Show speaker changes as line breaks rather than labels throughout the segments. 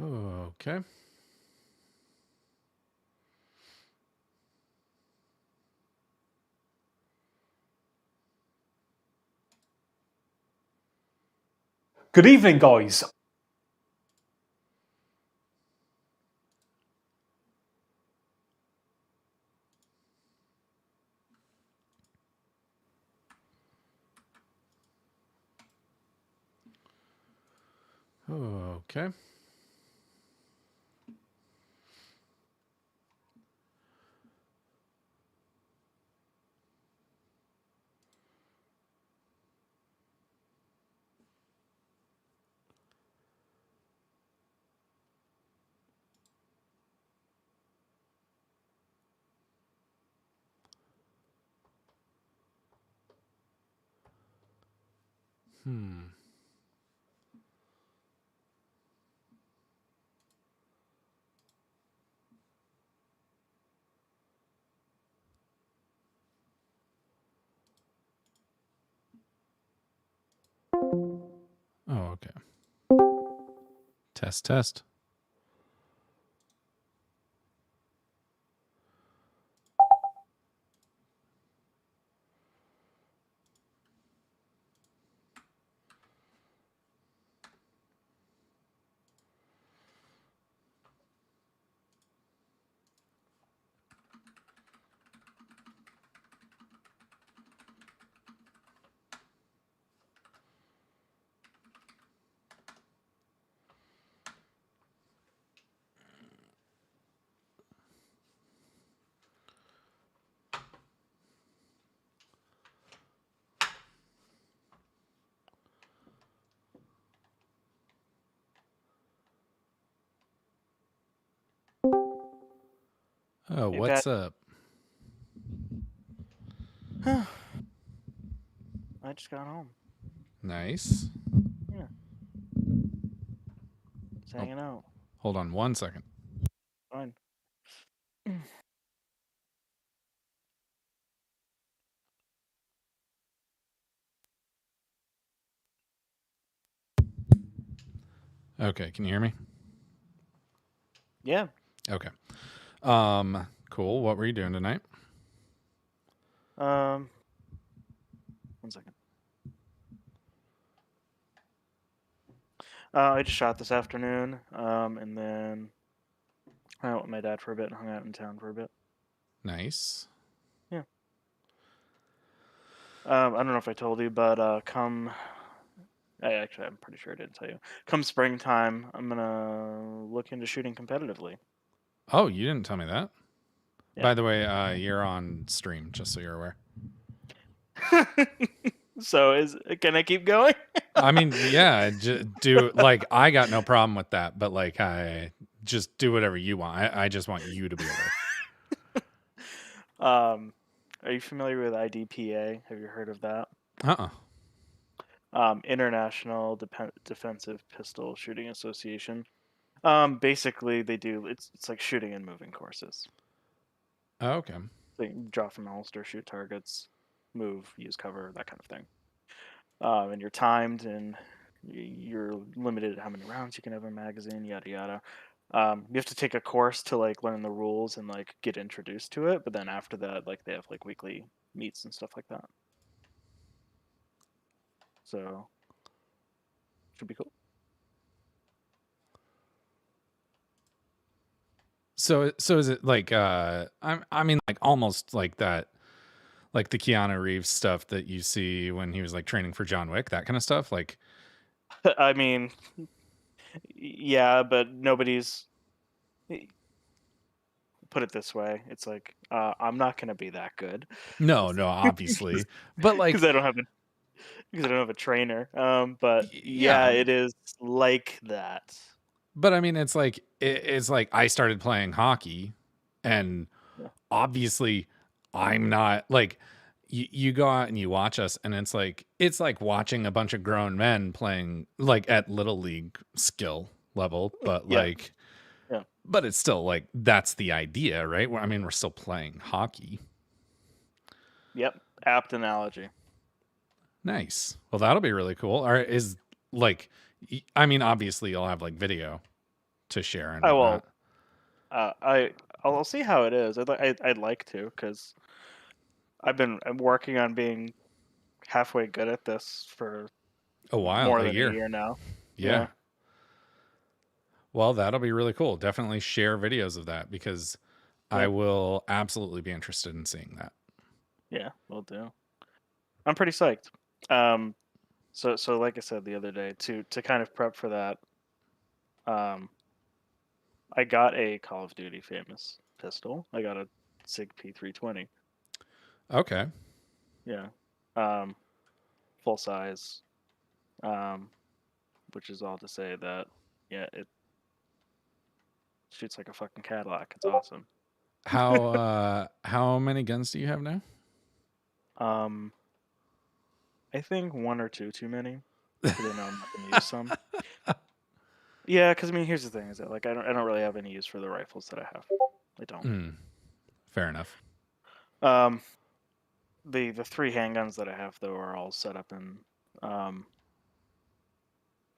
Okay.
Good evening, guys.
Okay. Oh, okay. Test, test. Oh,
Hey,
what's
Pat.
up?
I just got home.
Nice.
Yeah, just
Oh,
hanging out.
hold on 1 second.
Fine.
Okay, can you hear me?
Yeah.
Okay. Cool. What were you doing tonight?
1 second. I just shot this afternoon. And then I went with my dad for a bit and hung out in town for a bit.
Nice.
Yeah. I don't know if I told you, but I'm pretty sure I didn't tell you. Come springtime, I'm gonna look into shooting competitively.
Oh, you didn't tell me that.
Yeah.
By the way, you're on stream, just so you're aware.
So can I keep going?
I mean, yeah, do like I got no problem with that, but like I just do whatever you want. I just want you to be aware.
Are you familiar with IDPA? Have you heard of that?
Uh-uh.
International Defensive Pistol Shooting Association. Basically, it's like shooting and moving courses.
Oh, okay.
So you draw from a holster, shoot targets, move, use cover, that kind of thing. And you're timed, and you're limited to how many rounds you can have in a magazine, yada yada. You have to take a course to like learn the rules and like get introduced to it. But then after that, like they have like weekly meets and stuff like that. So should be cool.
So is it like I mean like almost like that, like the Keanu Reeves stuff that you see when he was like training for John Wick, that kind of stuff? Like
I mean, yeah, but nobody's put it this way. It's like I'm not gonna be that good
no, obviously. But
because
like
I don't have a trainer. But yeah,
yeah,
it is like that.
but I mean it's like I started playing hockey and
Yeah.
obviously I'm not like you go out and you watch us and it's like watching a bunch of grown men playing like at little league skill level, but
Yeah.
like
Yeah.
but it's still like that's the idea, right? I mean, we're still playing hockey.
Yep. Apt analogy.
Nice. Well, that'll be really cool. Or is like I mean, obviously you'll have like video. to share and
I will.
whatnot.
I'll see how it is. I'd like to, because I'm working on being halfway good at this for
A while,
more
a
than a
year.
year now.
Yeah.
Yeah.
Well, that'll be really cool. Definitely share videos of that because I
Yep.
will absolutely be interested in seeing that.
Yeah, will do. I'm pretty psyched. Um, so like I said the other day, to kind of prep for that, um, I got a Call of Duty famous pistol. I got a SIG P320.
Okay.
Yeah. Um, full size. Um, which is all to say that yeah, it shoots like a fucking Cadillac. It's awesome.
How many guns do you have now?
Um, I think one or two too many, because I know I'm not going to use some. Yeah, because I mean, here's the thing: is that like I don't really have any use for the rifles that I have. I don't.
Fair enough.
Um, the three handguns that I have though are all set up in um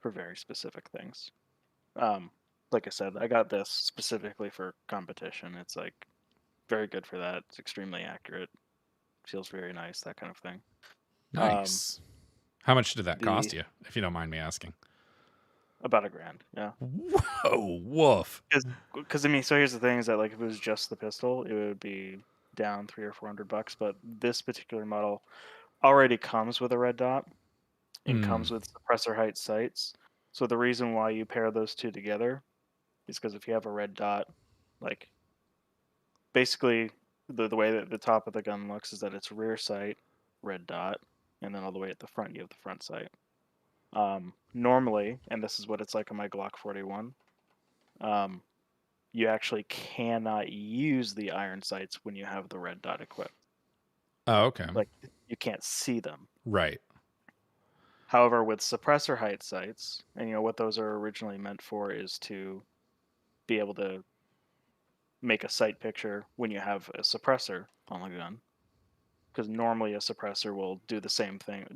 for very specific things. Um, like I said, I got this specifically for competition. It's like very good for that. It's extremely accurate. Feels very nice. That kind of thing. Um,
Nice. How much did that
the
cost you, if you don't mind me asking?
about $1,000. Yeah.
Whoa, woof.
Because I mean, so here's the thing: is that like if it was just the pistol, it would be down $300 or $400. But this particular model already comes with a red dot and
Mm.
comes with suppressor height sights. So the reason why you pair those two together is because if you have a red dot, like basically the way that the top of the gun looks is that it's rear sight, red dot, and then all the way at the front you have the front sight. Normally, and this is what it's like on my Glock 41. Um, you actually cannot use the iron sights when you have the red dot equipped.
Oh, okay.
Like you can't see them.
Right.
However, with suppressor height sights, and what those are originally meant for is to be able to make a sight picture when you have a suppressor on the gun. Because normally a suppressor will do the same thing,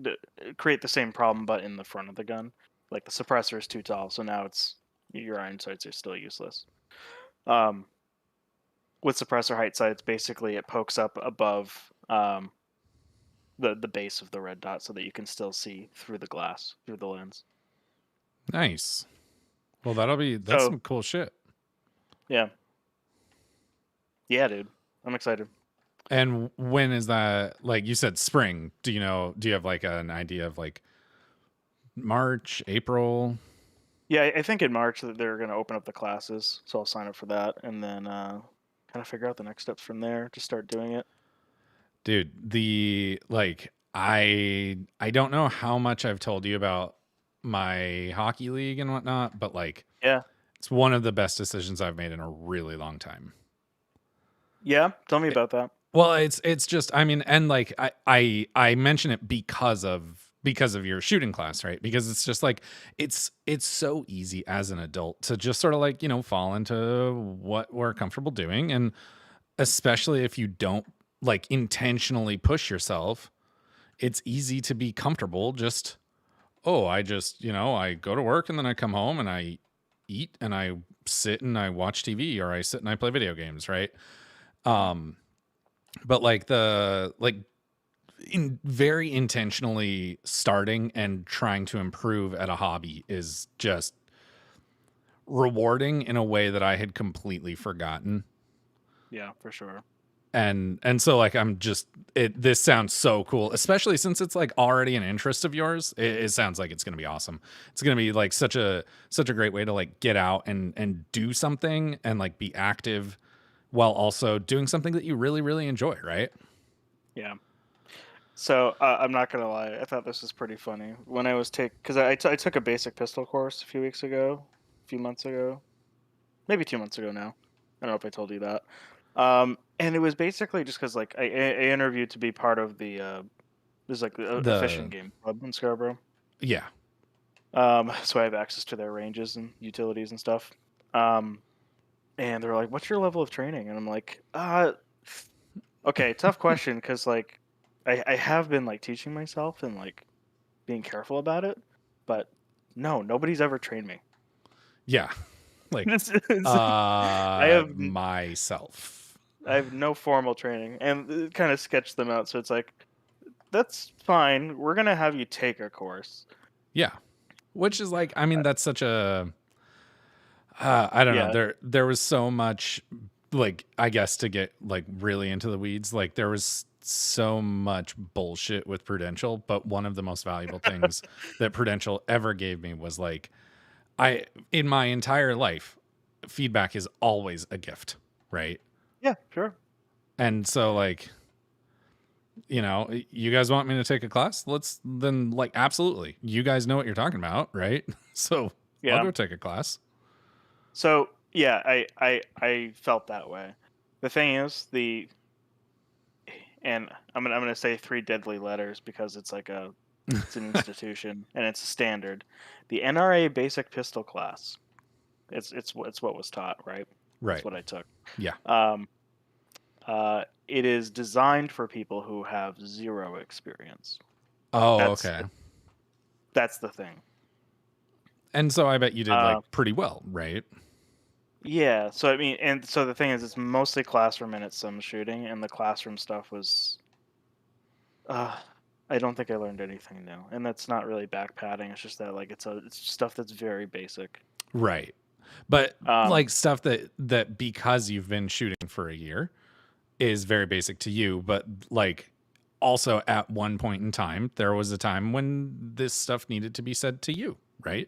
create the same problem, but in the front of the gun. Like the suppressor is too tall, so now your iron sights are still useless. Um, with suppressor height sights, basically it pokes up above the base of the red dot so that you can still see through the glass, through the lens.
Nice. Well, that's
So
some cool shit.
yeah, yeah, dude, I'm excited.
And when is that? Like you said, spring. Do you have like an idea of like March, April?
Yeah, I think in March that they're going to open up the classes, so I'll sign up for that, and then kind of figure out the next steps from there. Just start doing it.
Dude, I don't know how much I've told you about my hockey league and whatnot, but like
Yeah,
it's one of the best decisions I've made in a really long time.
yeah. Tell me about that.
Well, it's just I mean, and like I mention it because of your shooting class, right? Because it's just like it's so easy as an adult to just sort of like, fall into what we're comfortable doing, and especially if you don't like intentionally push yourself, it's easy to be comfortable just I just, I go to work and then I come home and I eat and I sit and I watch TV or I sit and I play video games, right? Um but like in very intentionally starting and trying to improve at a hobby is just rewarding in a way that I had completely forgotten.
Yeah, for sure.
And so like this sounds so cool, especially since it's like already an interest of yours. It sounds like it's going to be awesome. It's going to be like such a great way to like get out and do something and like be active while also doing something that you really really enjoy, right?
Yeah. So I'm not gonna lie, I thought this was pretty funny when I was because I took a basic pistol course a few months ago, maybe 2 months ago now. I don't know if I told you that. And it was basically just because like I interviewed to be part of the there's like a fishing
The
game club in Scarborough.
Yeah.
So I have access to their ranges and utilities and stuff. Um, and they're like, "What's your level of training?" And I'm like, okay, tough question because like I have been like teaching myself and like being careful about it, but no, nobody's ever trained me.
Yeah. Like,
I have
myself.
I have no formal training, and kind of sketched them out. So it's like, that's fine. We're gonna have you take a course.
Yeah. Which is like, I mean, that's such a, I don't know.
Yeah,
There was so much, like, I guess to get like really into the weeds, like there was so much bullshit with Prudential, but one of the most valuable things that Prudential ever gave me was like, in my entire life, feedback is always a gift, right?
yeah, sure.
And so like, you guys want me to take a class? Let's then like absolutely. You guys know what you're talking about, right? So I'll
Yeah.
go take a class.
So yeah, I felt that way. The thing is, and I'm gonna say three deadly letters because it's an institution and it's a standard. The NRA basic pistol class. It's what was taught, right? That's
Right.
what I took.
Yeah.
Um, it is designed for people who have zero experience.
Oh,
That's
okay.
that's the thing.
And so I bet you did like
Uh,
pretty well, right?
yeah. So I mean, and so the thing is, it's mostly classroom and it's some shooting, and the classroom stuff was. Uh, I don't think I learned anything new, and that's not really back padding. It's just that like it's stuff that's very basic.
Right. But
Um,
like stuff that because you've been shooting for a year is very basic to you, but like also at one point in time there was a time when this stuff needed to be said to you, right?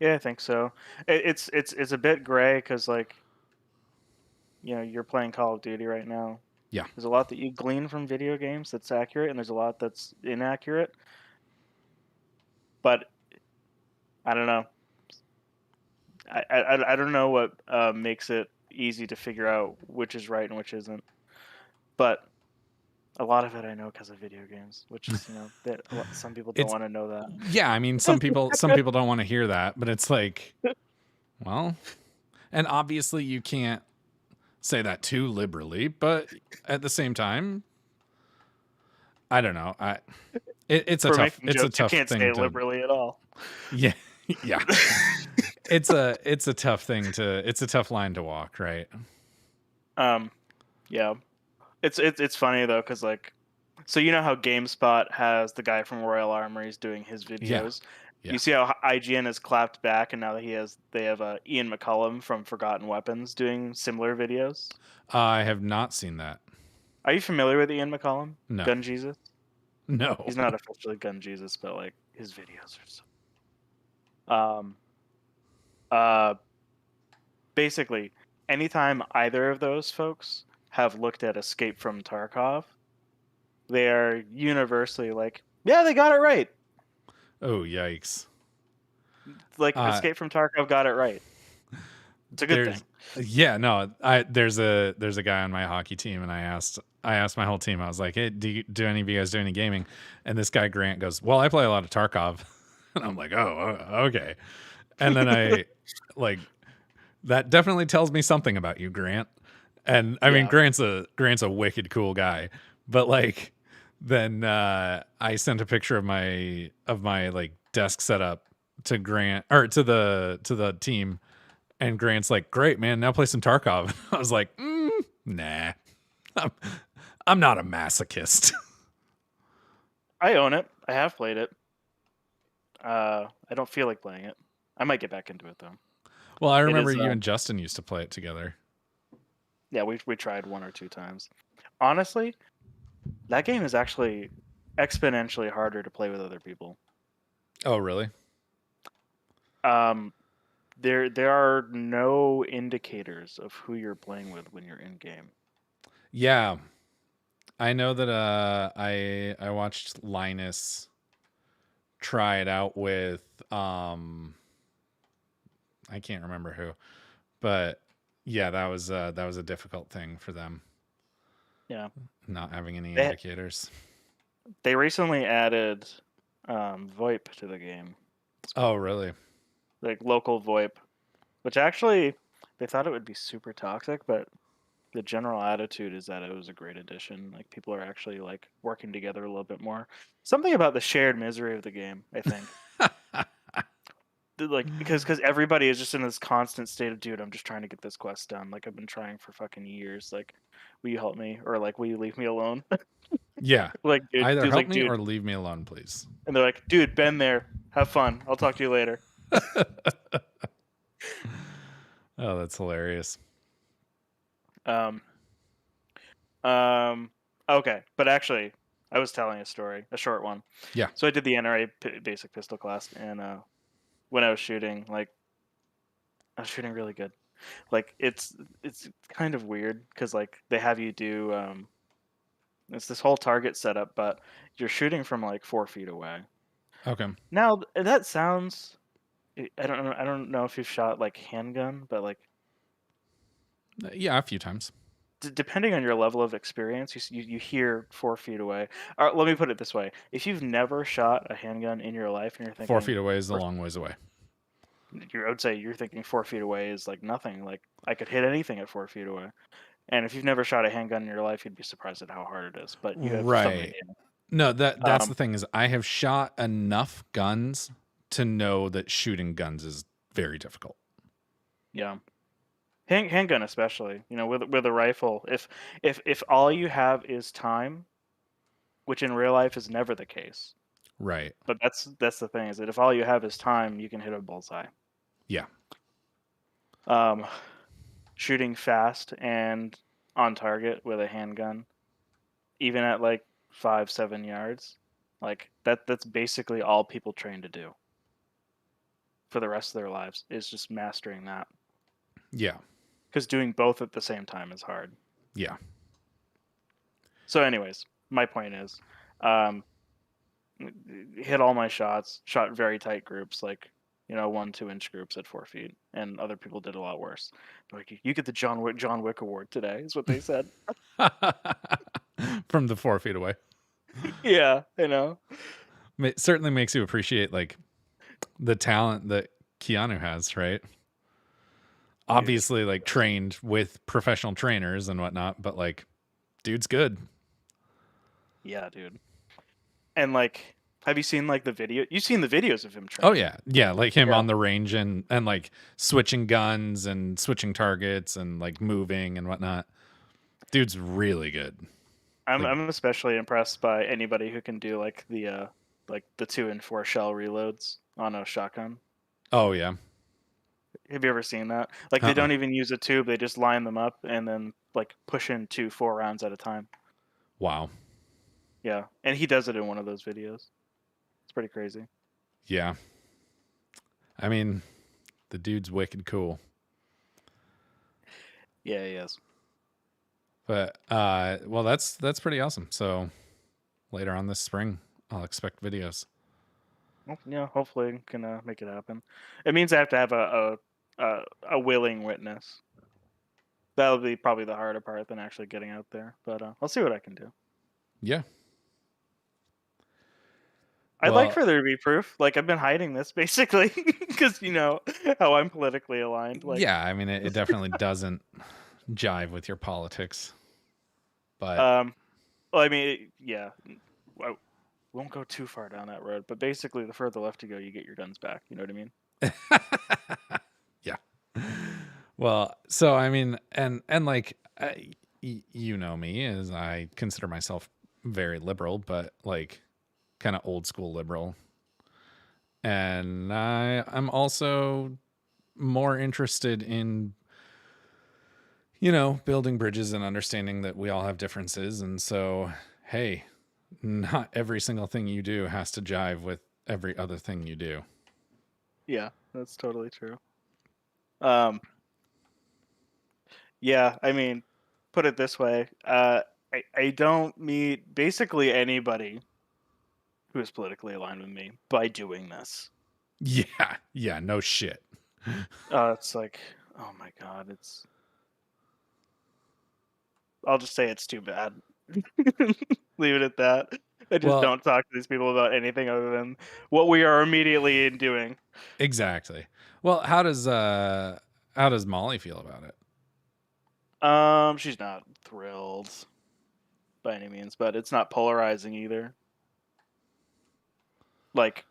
yeah, I think so. It's a bit gray because like you're playing Call of Duty right now.
Yeah.
There's a lot that you glean from video games that's accurate, and there's a lot that's inaccurate. But I don't know. I don't know what makes it easy to figure out which is right and which isn't. But a lot of it I know because of video games, which is some people don't
It's
want to know that.
yeah, I mean some people don't want to hear that, but it's like, well, and obviously you can't say that too liberally, but at the same time, I don't know. It's a
For
tough
making jokes, you can't say
thing
it
to
liberally at all.
yeah. Yeah. It's a tough line to walk, right?
um, yeah, it's funny though because like, so you know how GameSpot has the guy from Royal Armories doing his
Yeah.
videos.
Yeah.
You see how IGN has clapped back, and now they have Ian McCullum from Forgotten Weapons doing similar videos.
I have not seen that.
Are you familiar with Ian McCullum,
No.
Gun Jesus?
No.
He's not officially Gun Jesus, but like his videos are so. Uh, basically, anytime either of those folks have looked at Escape from Tarkov, they are universally like, yeah, they got it right.
Oh, yikes.
Like
Uh
Escape from Tarkov got it right. It's a good thing.
yeah, no, there's a guy on my hockey team and I asked my whole team. I was like, "Hey, do any of you guys do any gaming?" And this guy Grant goes, "Well, I play a lot of Tarkov." And I'm like, "Oh, okay." And then I like that definitely tells me something about you, Grant. And I mean,
Yeah.
Grant's a wicked cool guy, but like then I sent a picture of my like desk setup to Grant or to the team, and Grant's like, "Great, man, now play some Tarkov." I was like, "Nah, I'm, I'm not a masochist."
I own it. I have played it. I don't feel like playing it. I might get back into it though.
Well, I
It
remember
is.
you and Justin used to play it together.
Yeah, we tried one or two times. Honestly, that game is actually exponentially harder to play with other people.
Oh, really?
Um, there are no indicators of who you're playing with when you're in game.
Yeah, I know that. I watched Linus try it out with I can't remember who, but yeah, that was a difficult thing for them
Yeah,
not having any
they
indicators.
they recently added VoIP to the game,
Oh, really?
like local VoIP, which actually they thought it would be super toxic, but the general attitude is that it was a great addition. Like people are actually like working together a little bit more. Something about the shared misery of the game, I think. like because everybody is just in this constant state of, dude, I'm just trying to get this quest done. Like I've been trying for fucking years. Like, will you help me, or like, will you leave me alone?
Yeah.
Like,
Either
dude's
help
like,
me
dude,
or leave me alone, please.
and they're like, dude, been there. Have fun. I'll talk to you later.
Oh, that's hilarious.
Um, um, okay, but actually, I was telling a story, a short one.
Yeah.
So I did the NRA basic pistol class, and when I was shooting, like, I was shooting really good. Like, it's kind of weird because like they have you do it's this whole target setup, but you're shooting from like 4 feet away.
Okay.
Now that sounds, I don't know if you've shot like handgun, but like
Yeah, a few times.
depending on your level of experience, you hear 4 feet away. Let me put it this way: if you've never shot a handgun in your life, and you're
4 feet
thinking,
away is a long ways away.
I would say you're thinking 4 feet away is like nothing. Like I could hit anything at 4 feet away. And if you've never shot a handgun in your life, you'd be surprised at how hard it is. But you have some
Right.
idea.
No, that's
Um,
the thing is I have shot enough guns to know that shooting guns is very difficult.
yeah, handgun especially. You know, with a rifle, if all you have is time, which in real life is never the case.
Right.
But that's the thing, is that if all you have is time, you can hit a bullseye.
Yeah.
Um, Shooting fast and on target with a handgun, even at like 5-7 yards, like that's basically all people train to do for the rest of their lives, is just mastering that.
Yeah.
Because doing both at the same time is hard.
Yeah.
So, anyways, my point is, um, hit all my shots, shot very tight groups, like 1-2 inch groups at 4 feet, and other people did a lot worse. Like, you get the John Wick award today, is what they said.
From the 4 feet away.
Yeah, I know.
It certainly makes you appreciate like the talent that Keanu has, right?
Dude's
Obviously, like trained with professional trainers and whatnot, but like, dude's good.
Yeah, dude. And like, have you seen like the video? You've seen the videos of him
Oh
training.
yeah, yeah, like him
Yeah.
on the range and like switching guns and switching targets and like moving and whatnot. Dude's really good. Like,
I'm especially impressed by anybody who can do like the 2 and 4 shell reloads on a shotgun.
oh yeah,
Have you ever seen that? Like they
uh-uh.
don't even use a tube; they just line them up and then like push in 2 4 rounds at a time.
Wow,
Yeah, and he does it in one of those videos. It's pretty crazy.
yeah. I mean, the dude's wicked cool.
Yeah, he is.
But well, that's pretty awesome. So later on this spring, I'll expect videos.
Well, yeah, hopefully I can make it happen. It means I have to have a willing witness. That'll be probably the harder part than actually getting out there. But I'll see what I can do.
Yeah.
I'd like
Well,
for there to be proof. Like I've been hiding this basically because you know how I'm politically aligned. Like,
yeah. I mean, it definitely doesn't jive with your politics, but
um, well, I mean, yeah, I won't go too far down that road. But basically, the further left you go, you get your guns back. You know what I mean?
yeah. Well, so I mean, and like you know me, as I consider myself very liberal, but like kind of old school liberal, and I'm also more interested in building bridges and understanding that we all have differences, and so hey, not every single thing you do has to jive with every other thing you do.
Yeah, that's totally true. Um, yeah, I mean, put it this way. I don't meet basically anybody who is politically aligned with me by doing this.
Yeah, yeah, no shit.
It's like, oh my god, it's. I'll just say it's too bad. Leave it at that. I just
Well,
don't talk to these people about anything other than what we are immediately in doing.
exactly. Well, how does Molly feel about it?
She's not thrilled by any means, but it's not polarizing either. Like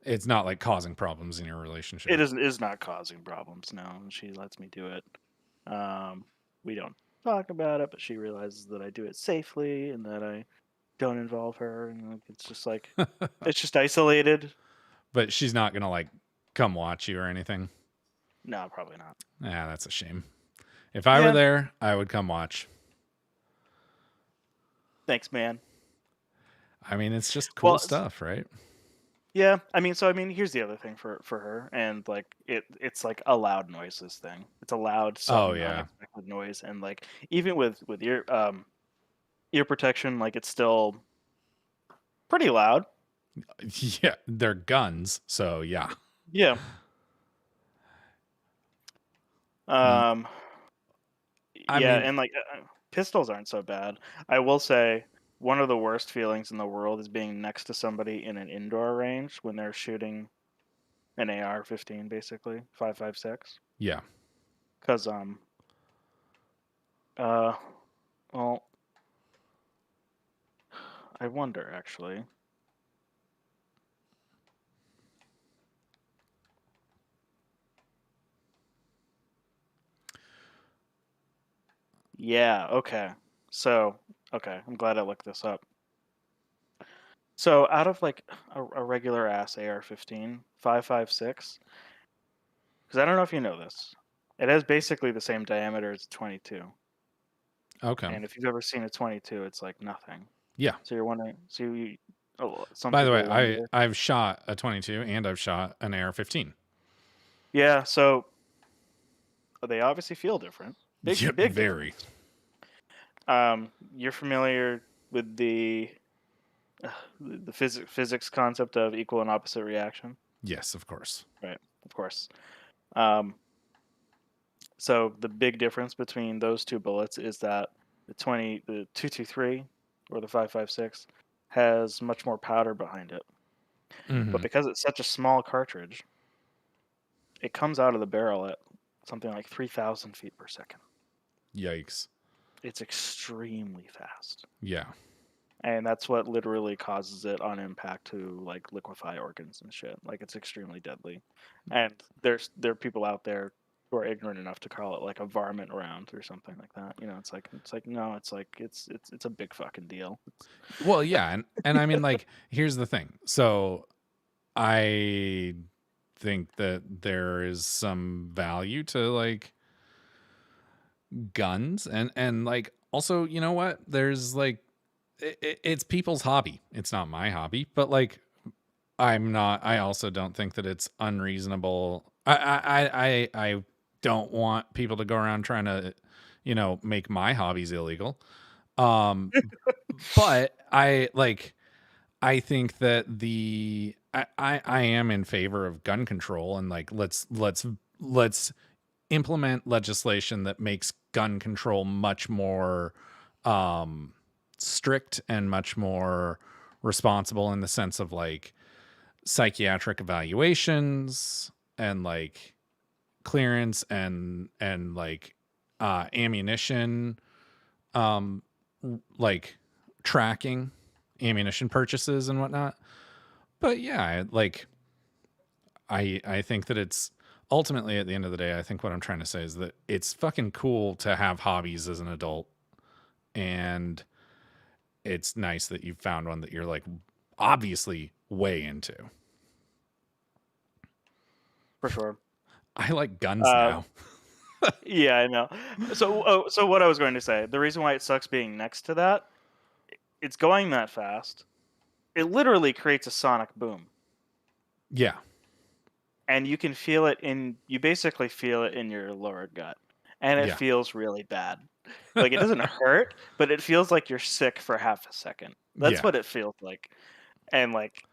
It's not like causing problems in your
It
relationship.
is not causing problems. No, and she lets me do it. Um, we don't talk about it, but she realizes that I do it safely and that I don't involve her, and like, it's just like it's just isolated.
But she's not gonna like come watch you or anything.
No, probably not.
Yeah, that's a shame. If I were
Yeah,
there, I would come watch.
thanks, man.
I mean, it's just cool
Well,
stuff, right?
yeah, I mean, here's the other thing for her, and like it's like a loud noises thing. It's a loud,
Oh
sudden,
yeah.
unexpected noise, and like even with ear protection, like it's still pretty loud.
Yeah, they're guns, so yeah.
Yeah.
Y-
Um.
I
Yeah,
mean,
and like pistols aren't so bad. I will say one of the worst feelings in the world is being next to somebody in an indoor range when they're shooting an AR-15, basically 5.56.
yeah.
Because uh well, I wonder actually. Yeah, okay. So, okay, I'm glad I looked this up. So, out of like a regular ass AR-15, 5.56, because I don't know if you know this, it has basically the same diameter as a 22.
Okay.
And if you've ever seen a 22, it's like nothing.
Yeah.
So you're wondering, some
By the way,
people wonder.
I've shot a 22 and I've shot an AR-15.
Yeah, so they obviously feel different.
Yep,
Big
very.
difference. You're familiar with the physics concept of equal and opposite reaction,
Yes, of course.
right? Of course. Um, so the big difference between those two bullets is that the 223 or the 5.56 has much more powder behind it. But
Hmm.
because it's such a small cartridge, it comes out of the barrel at something like 3,000 feet per second.
Yikes.
It's extremely fast.
Yeah.
And that's what literally causes it on impact to like liquefy organs and shit. Like it's extremely deadly. And there are people out there who are ignorant enough to call it like a varmint round or something like that. You know, it's like no, it's like it's a big fucking deal.
Well, yeah, and I mean like here's the thing. So I think that there is some value to like guns and like also, you know what? There's like it's people's hobby. It's not my hobby, but like I also don't think that it's unreasonable. I don't want people to go around trying to, make my hobbies illegal. Um, but I think that I am in favor of gun control and like let's implement legislation that makes gun control much more um strict and much more responsible in the sense of like psychiatric evaluations and like clearance and like ammunition um like tracking ammunition purchases and whatnot. But yeah, like I think that it's ultimately at the end of the day, I think what I'm trying to say is that it's fucking cool to have hobbies as an adult, and it's nice that you've found one that you're like obviously way into.
For sure.
I like guns
Uh
now.
yeah, I know. So what I was going to say, the reason why it sucks being next to that, it's going that fast. It literally creates a sonic boom.
Yeah.
And you basically feel it in your lower gut, and it
Yeah.
feels really bad. Like it doesn't hurt, but it feels like you're sick for half a second. That's
Yeah.
what it feels like, and like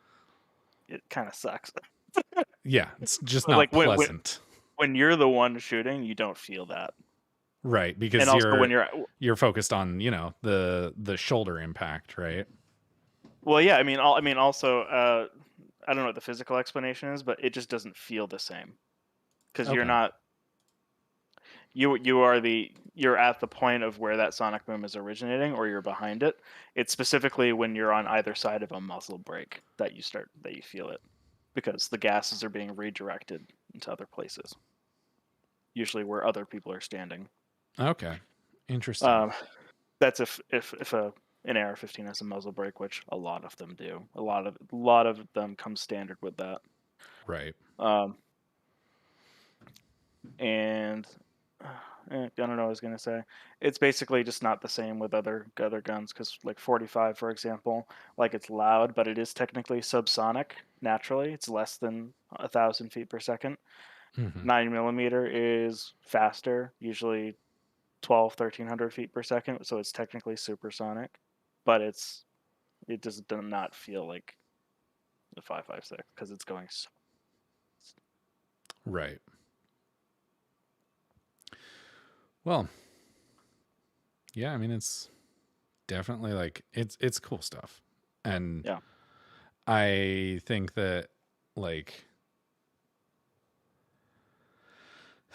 it kind of sucks.
Yeah. It's just
But
not
like
pleasant.
when you're the one shooting, you don't feel that.
Right.
And
Because
also when
you're focused on, the shoulder impact, right?
well, yeah, I mean also I don't know what the physical explanation is, but it just doesn't feel the same because you're
Okay.
not you're at the point of where that sonic boom is originating, or you're behind it. It's specifically when you're on either side of a muzzle break that you feel it. because the gases are being redirected into other places, usually where other people are standing.
Okay. Interesting.
Um, that's if an AR-15 has a muzzle brake, which a lot of them do. A lot of them come standard with that.
Right.
Um, and I don't know what I was gonna say. It's basically just not the same with other guns because like 45, for example, like it's loud, but it is technically subsonic. Naturally, it's less than 1,000 feet per second.
Hmm.
9 millimeter is faster, usually 12, 1,300 feet per second, so it's technically supersonic, but it does not feel like the 5.56 because it's going so.
Right. Well, yeah, I mean it's definitely like it's cool stuff. And
Yeah.
I think that like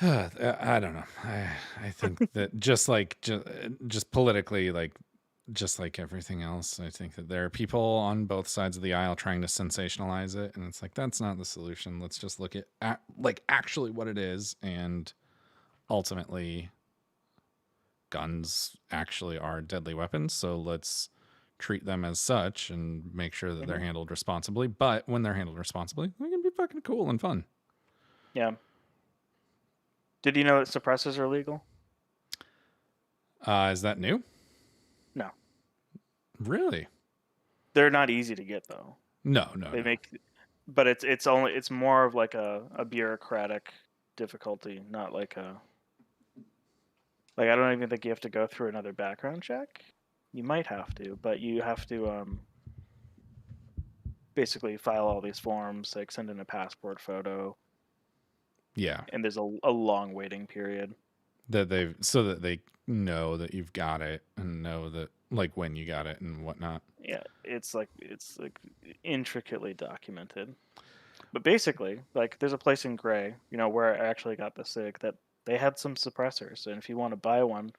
I don't know. I think that just politically, like just like everything else, I think that there are people on both sides of the aisle trying to sensationalize it, and it's like that's not the solution. Let's just look at like actually what it is, and ultimately, guns actually are deadly weapons. So let's treat them as such and make sure that they're
Hmm.
handled responsibly. But when they're handled responsibly, they can be fucking cool and fun.
Yeah. Did you know that suppressors are legal?
Is that new?
No,
Really?
they're not easy to get though.
No, no,
They
no.
make, but it's more of like a bureaucratic difficulty, not like I don't even think you have to go through another background check. You might have to, but you have to basically file all these forms, like send in a passport photo,
Yeah.
and there's a long waiting period.
That they've so that they know that you've got it and know that like when you got it and whatnot.
Yeah, it's like intricately documented. But basically, like there's a place in Gray, where I actually got the SIG that they had some suppressors, and if you want to buy one,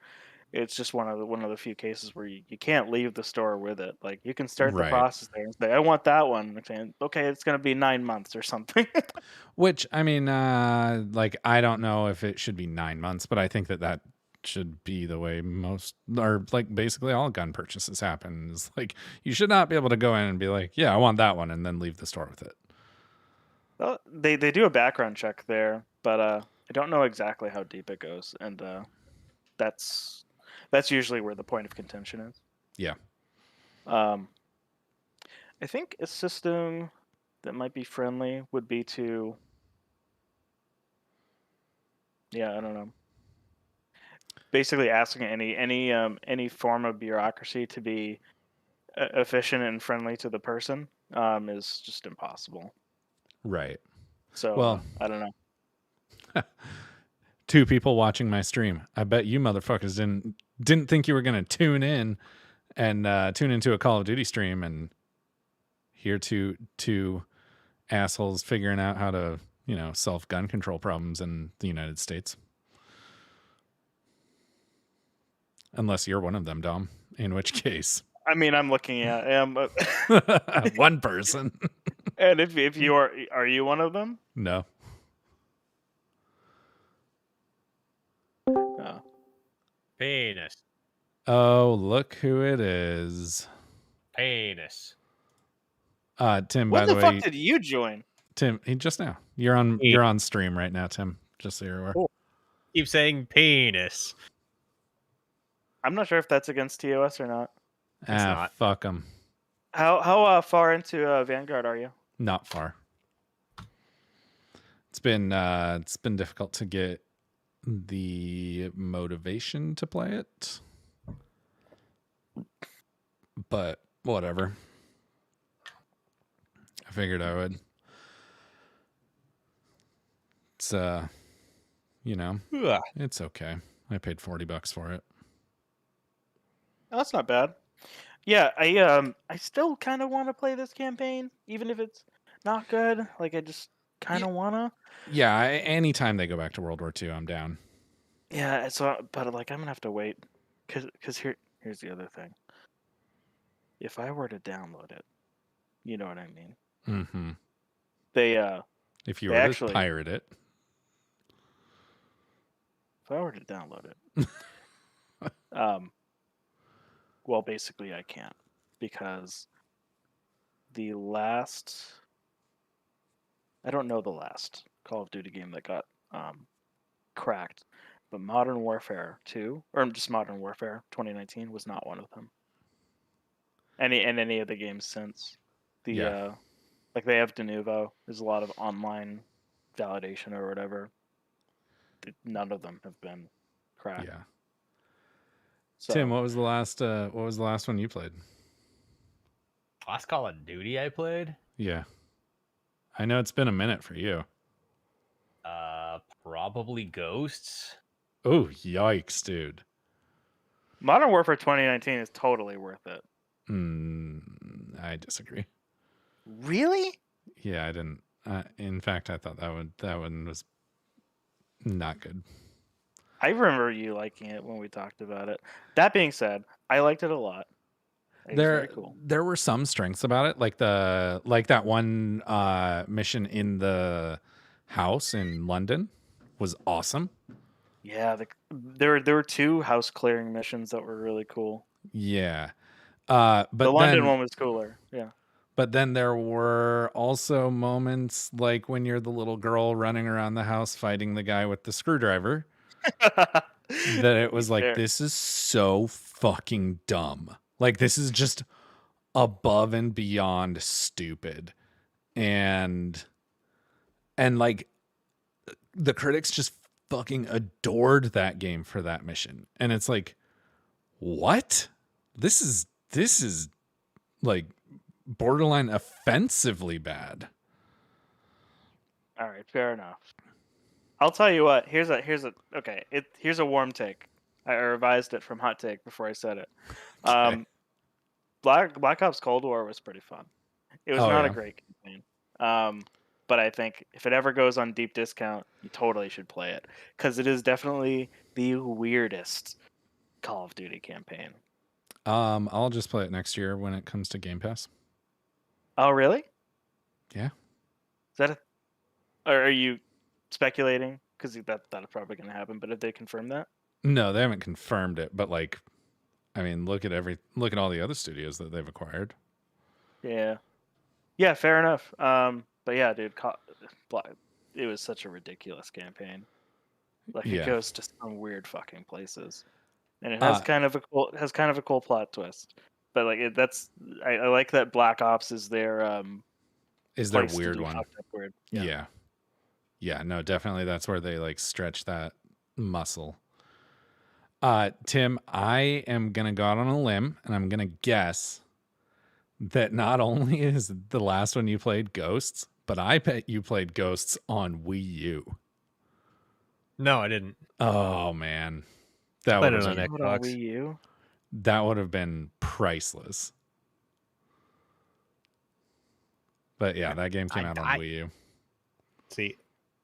it's just one of the few cases where you can't leave the store with it. Like you can start the
Right.
process there and say, I want that one. And saying, okay, it's gonna be 9 months or something.
Which I mean, like I don't know if it should be 9 months, but I think that should be the way most or like basically all gun purchases happen. Is like you should not be able to go in and be like, yeah, I want that one, and then leave the store with it.
Well, they do a background check there, but I don't know exactly how deep it goes, and that's that's usually where the point of contention is.
Yeah.
Um, I think a system that might be friendly would be to, yeah, I don't know, basically asking any form of bureaucracy to be efficient and friendly to the person is just impossible.
Right.
So
Well,
I don't know.
two people watching my stream. I bet you motherfuckers didn't think you were gonna tune in and tune into a Call of Duty stream and hear two assholes figuring out how to solve gun control problems in the United States. Unless you're one of them, Dom. In which case,
I mean, I'm looking at
one person.
and if you are you one of them?
No.
Oh.
Penis.
Oh, look who it is.
Penis.
Tim,
When
by the
the fuck
way,
did you join?
Tim, just now. You're on stream right now, Tim. Just so you're aware.
Cool. Keep saying penis.
I'm not sure if that's against TOS or not.
It's not.
Fuck them.
How far into Vanguard are you?
Not far. It's been difficult to get the motivation to play it, but whatever. I figured I would. It's
Ugh.
it's okay. I paid $40 for it.
Oh, that's not bad. Yeah, I still kind of want to play this campaign, even if it's not good. Like I just kind of wanna.
Yeah, anytime they go back to World War II, I'm down.
Yeah, so but like I'm gonna have to wait, cause here's the other thing. If I were to download it, you know what I mean.
Mm-hmm.
They
If you
they
were to
actually,
pirate it.
if I were to download it, um, well, basically I can't because the last, I don't know the last Call of Duty game that got cracked, but Modern Warfare 2 or just Modern Warfare 2019 was not one of them. Any of the games since the
Yeah.
like they have Denuvo. There's a lot of online validation or whatever. None of them have been cracked.
Yeah. Tim,
So
what was the last one you played?
Last Call of Duty I played?
Yeah. I know it's been a minute for you.
Probably Ghosts.
Oh, yikes, dude.
Modern Warfare 2019 is totally worth it.
I disagree.
Really?
Yeah, I didn't. In fact, I thought that one was not good.
I remember you liking it when we talked about it. That being said, I liked it a lot. It was very cool.
There were some strengths about it, like that one mission in the house in London was awesome.
Yeah, there were two house clearing missions that were really cool.
Yeah.
The
But
London
then
one was cooler. Yeah.
But then there were also moments like when you're the little girl running around the house fighting the guy with the screwdriver that it was like,
Fair.
this is so fucking dumb. Like, this is just above and beyond stupid. And like the critics just fucking adored that game for that mission. And it's like, what? This is like borderline offensively bad.
All right, fair enough. I'll tell you what. Here's a warm take. I revised it from hot take before I said it.
Okay.
Black Ops Cold War was pretty fun. It was
Oh,
not
yeah.
a great campaign. But I think if it ever goes on deep discount, you totally should play it because it is definitely the weirdest Call of Duty campaign.
I'll just play it next year when it comes to Game Pass.
Oh, really?
Yeah.
Is that or are you speculating? Because that's probably going to happen. But if they confirm that,
No, they haven't confirmed it, but like, I mean, look at all the other studios that they've acquired.
yeah, fair enough. But yeah, dude, it was such a ridiculous campain. Like it
Yeah.
goes to some weird fucking places, and it
Uh,
has kind of a cool plot twist. But like I like that Black Ops is their
Is there a
place to
weird
do
one?
fucked up weird.
Yeah. Yeah, no, definitely that's where they like stretch that muscle. Tim, I am gonna go out on a limb and I'm gonna guess that not only is the last one you played Ghosts, but I bet you played Ghosts on Wii U.
No, I didn't.
Oh man. That
Played
would
it
have
on
been,
Put on
Xbox.
Wii U.
that would have been priceless. But yeah, that game came out on Wii U.
See,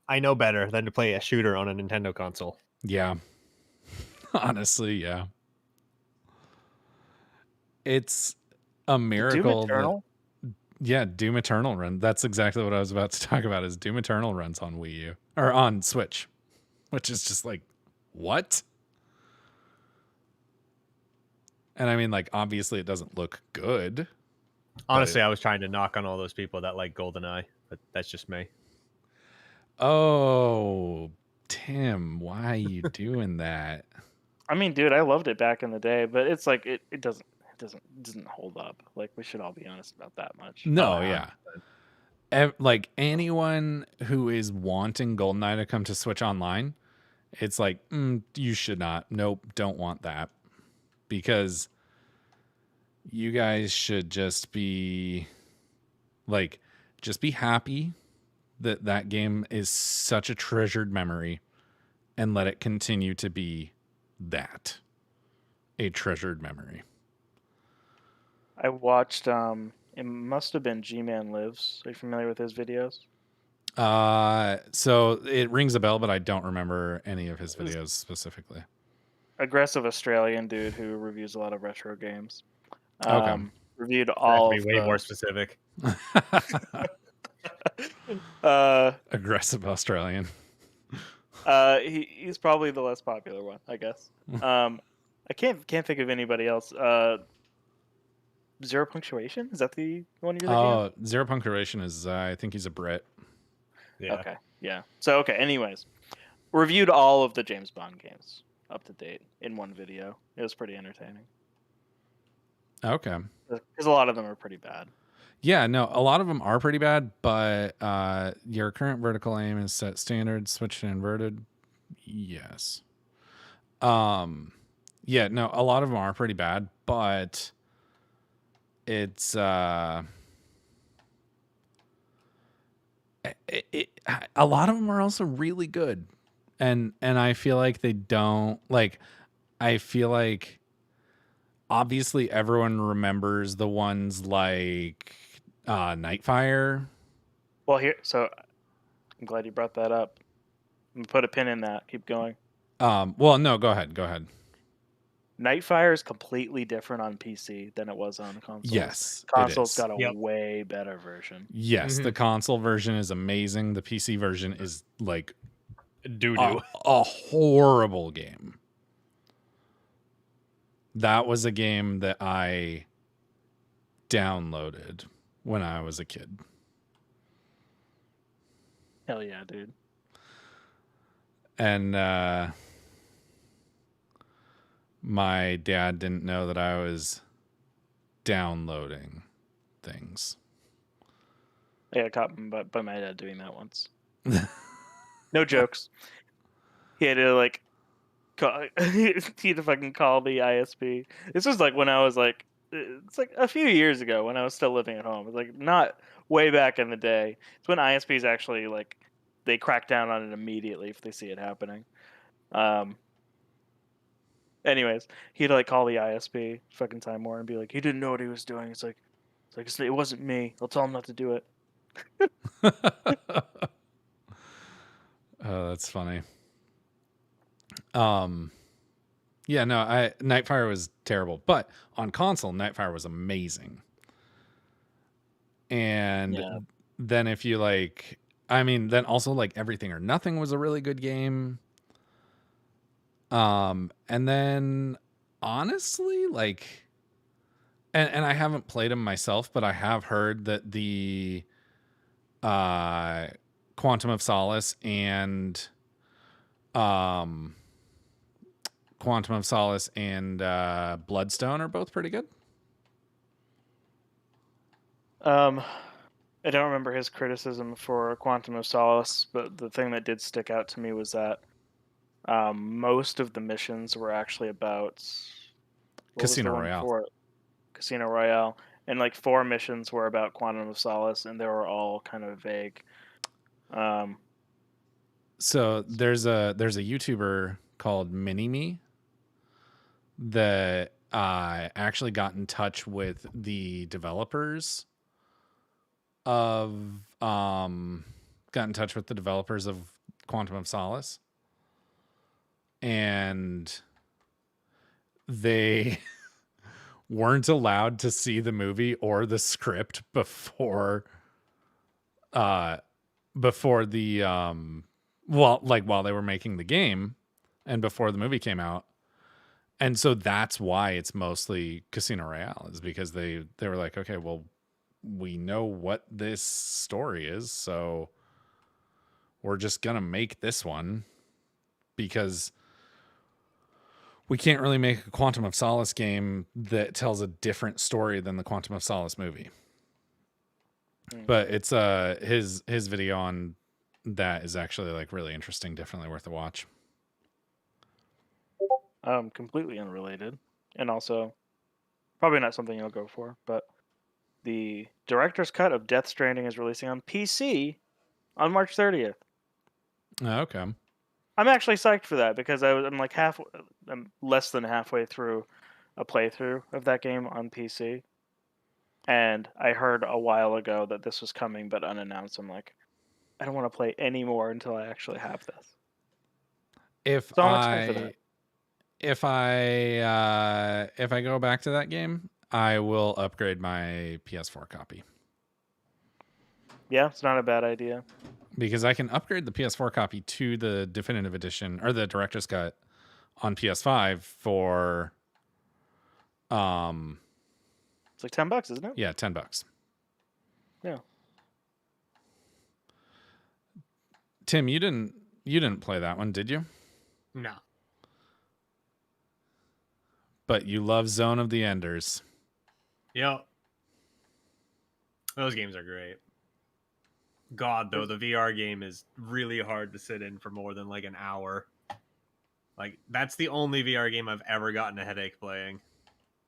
I know better than to play a shooter on a Nintendo console.
Yeah. Honestly, yeah. It's a
Doom
miracle that
Eternal.
yeah, Doom Eternal run. That's exactly what I was about to talk about is Doom Eternal runs on Wii U or on Switch, which is just like, what? And I mean, like, obviously it doesn't look good.
Honestly, I was trying to knock on all those people that like GoldenEye, but that's just me.
Oh, Tim, why are you doing that?
I mean, dude, I loved it back in the day, but it's like it doesn't hold up. Like we should all be honest about that much.
No,
Oh,
yeah. Like anyone who is wanting GoldenEye to come to Switch Online, it's like, you should not. Nope, don't want that. Because you guys should just be like, just be happy that that game is such a treasured memory and let it continue to be that, a treasured memory.
I watched it must have been G-Man Lives. Are you familiar with his videos?
So it rings a bell, but I don't remember any of his videos specifically.
Aggressive Australian dude who reviews a lot of retro games.
Okay.
Reviewed
That
all
be
of
way
the,
more specific.
Aggressive Australian.
He's probably the less popular one, I guess. I can't think of anybody else. Zero Punctuation, is that the one you're thinking of?
Zero Punctuation is I think he's a Brit.
Yeah.
Okay, yeah. So anyways, reviewed all of the James Bond games up to date in one video. It was pretty entertaining
Okay.
because a lot of them are pretty bad.
Yeah, no, a lot of them are pretty bad, but your current vertical aim is set standard, switched and inverted. Yes. Yeah, no, a lot of them are pretty bad, but it's a lot of them are also really good. And I feel like they don't like I feel like obviously everyone remembers the ones like Nightfire.
Well, so I'm glad you brought that up. I'm gonna put a pin in that. Keep going.
Well, no, go ahead.
Nightfire is completely different on PC than it was on consoles.
Yes,
Console's
it is.
got a
Yep.
way better version.
Yes, the console version is amazing. The PC version is like
Doo-doo.
a horrible game. That was a game that I downloaded when I was a kid.
Hell yeah, dude.
And my dad didn't know that I was downloading things.
I got caught by my dad doing that once. No jokes. He had to like call, he had to fucking call the ISP. This was like when I was like, it's like a few years ago when I was still living at home. It's like not way back in the day. It's when ISPs actually like they crack down on it immediately if they see it happening. Anyways, he'd like call the ISP fucking Time Warner and be like, he didn't know what he was doing. It's like it wasn't me. I'll tell him not to do it.
Oh, that's funny. Yeah, no, Nightfire was terrible, but on console, Nightfire was amazing. And
Yeah.
then if you like, I mean, then also like Everything or Nothing was a really good game. And then honestly, like, and I haven't played them myself, but I have heard that the Quantum of Solace and Bloodstone are both pretty good.
I don't remember his criticism for Quantum of Solace, but the thing that did stick out to me was that most of the missions were actually about
Casino Royale.
Casino Royale, and like 4 missions were about Quantum of Solace, and they were all kind of vague.
So there's a YouTuber called Mini Me that actually got in touch with the developers of Quantum of Solace, and they weren't allowed to see the movie or the script before the while they were making the game and before the movie came out. And so that's why it's mostly Casino Royale, is because they were like, okay, well, we know what this story is, so we're just gonna make this one because we can't really make a Quantum of Solace game that tells a different story than the Quantum of Solace movie. But it's his video on that is actually like really interesting, definitely worth a watch.
Completely unrelated, and also probably not something you'll go for, but the director's cut of Death Stranding is releasing on PC on March 30th.
Okay.
I'm actually psyched for that because I'm less than halfway through a playthrough of that game on PC, and I heard a while ago that this was coming but unannounced. I'm like, I don't want to play any more until I actually have this.
If
So I'm excited for that.
if I go back to that game, I will upgrade my PS4 copy.
Yeah, it's not a bad idea.
because I can upgrade the PS4 copy to the definitive edition or the director's cut on PS5 for
It's like $10, isn't it?
yeah, $10.
Yeah.
Tim, you didn't play that one, did you?
No.
But you love Zone of the Enders.
Yep. Those games are great. God, though, the VR game is really hard to sit in for more than like an hour. Like, that's the only VR game I've ever gotten a headache playing.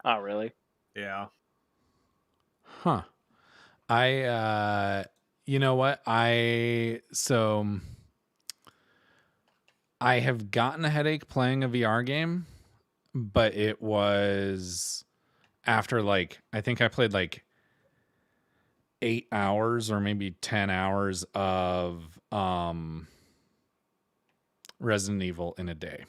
Oh, really?
Yeah.
Huh. You know what? I have gotten a headache playing a VR game, but it was after like, I think I played like 8 hours or maybe 10 hours of Resident Evil in a day.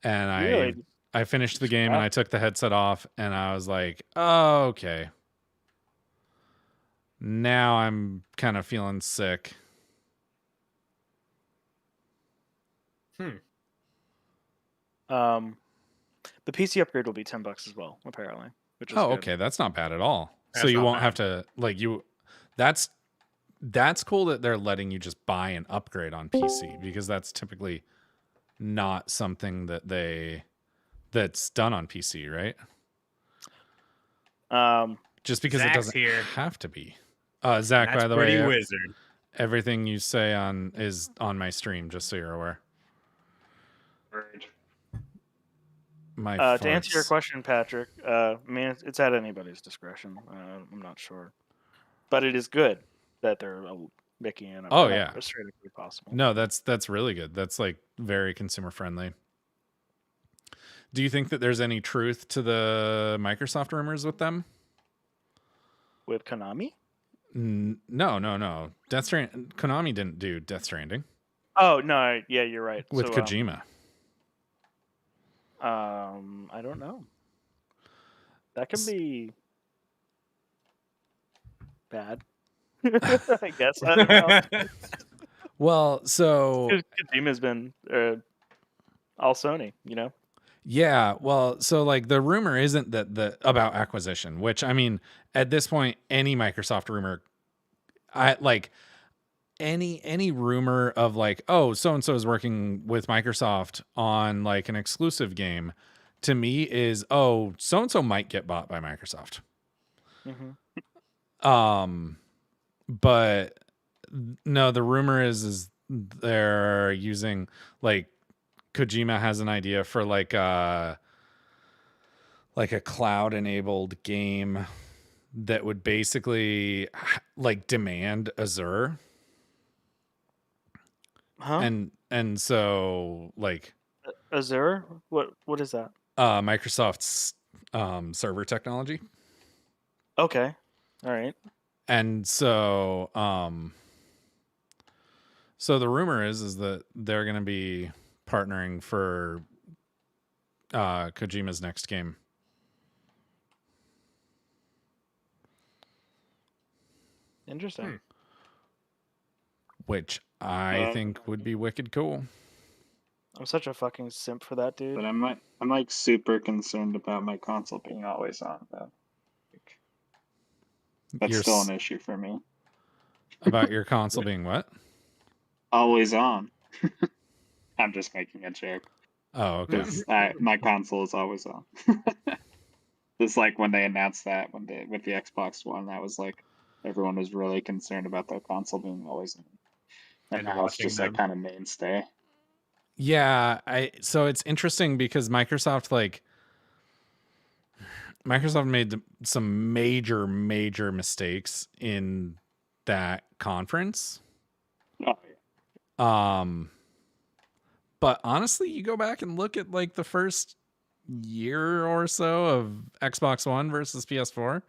And
Really?
I finished the game and I took the headset off and I was like, oh, okay. Now I'm kind of feeling sick.
The PC upgrade will be $10 as well, apparently. Which is
Oh,
good.
okay. That's not bad at all. So
That's
you
not
won't
bad.
have to like you. That's cool that they're letting you just buy an upgrade on PC because that's typically not something that's done on PC, right? Just because it
Zach's
doesn't
here.
have to be. Zach,
That's
by the
pretty
way,
wizard.
everything you say is on my stream, just so you're aware. My
to answer your
farts.
question, Patrick, I mean, it's at anybody's discretion. I'm not sure, but it is good that they're making it
Oh, yeah.
as straight as possible.
No, that's really good. That's like very consumer friendly. Do you think that there's any truth to the Microsoft rumors with them?
With Konami?
No. Konami didn't do Death Stranding
Oh no, yeah, you're right.
with
So,
Kojima.
I don't know. That can be bad. I guess. I don't know.
Well, so
Kojima's been all Sony, you know.
yeah, well, so like the rumor isn't that about acquisition, which I mean, at this point, any Microsoft rumor, any rumor of like, oh, so and so is working with Microsoft on like an exclusive game, to me is, oh, so and so might get bought by Microsoft. But no, the rumor is they're using like Kojima has an idea for like a cloud enabled game that would basically like demand Azure.
Huh?
And so like
Azure? What is that?
Microsoft's server technology.
Okay. All right.
And so so the rumor is that they're going to be partnering for Kojima's next game.
Interesting.
Which I think would be wicked cool.
I'm such a fucking simp for that dude.
But I'm like super concerned about my console being always on though. That's
You're
still an issue for me.
About your console being what?
Always on. I'm just making a joke.
Oh, okay.
My console is always on. Just like when they announced that with the Xbox One, that was like everyone was really concerned about their console being always on. And now it's just like kind of mainstay.
Yeah, so it's interesting because Microsoft made some major mistakes in that conference.
Oh, yeah.
But honestly, you go back and look at like the first year or so of Xbox One versus PS4.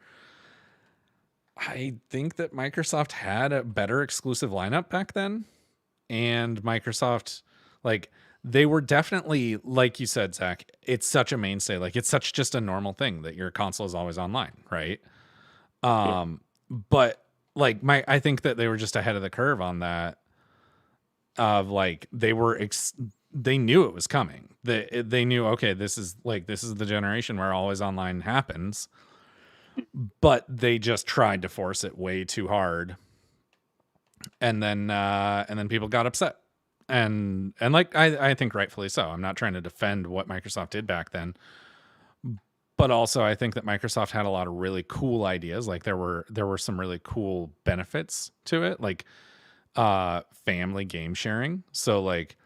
I think that Microsoft had a better exclusive lineup back then. And Microsoft, like, they were definitely, like you said, Zach, it's such a mainstay. Like, it's such just a normal thing that your console is always online, right? But like I think that they were just ahead of the curve on that. Of like they knew it was coming. They knew, okay, this is the generation where always online happens, but they just tried to force it way too hard, and then people got upset, and like I think rightfully so. I'm not trying to defend what Microsoft did back then, but also I think that Microsoft had a lot of really cool ideas. Like there were some really cool benefits to it, like family game sharing. So like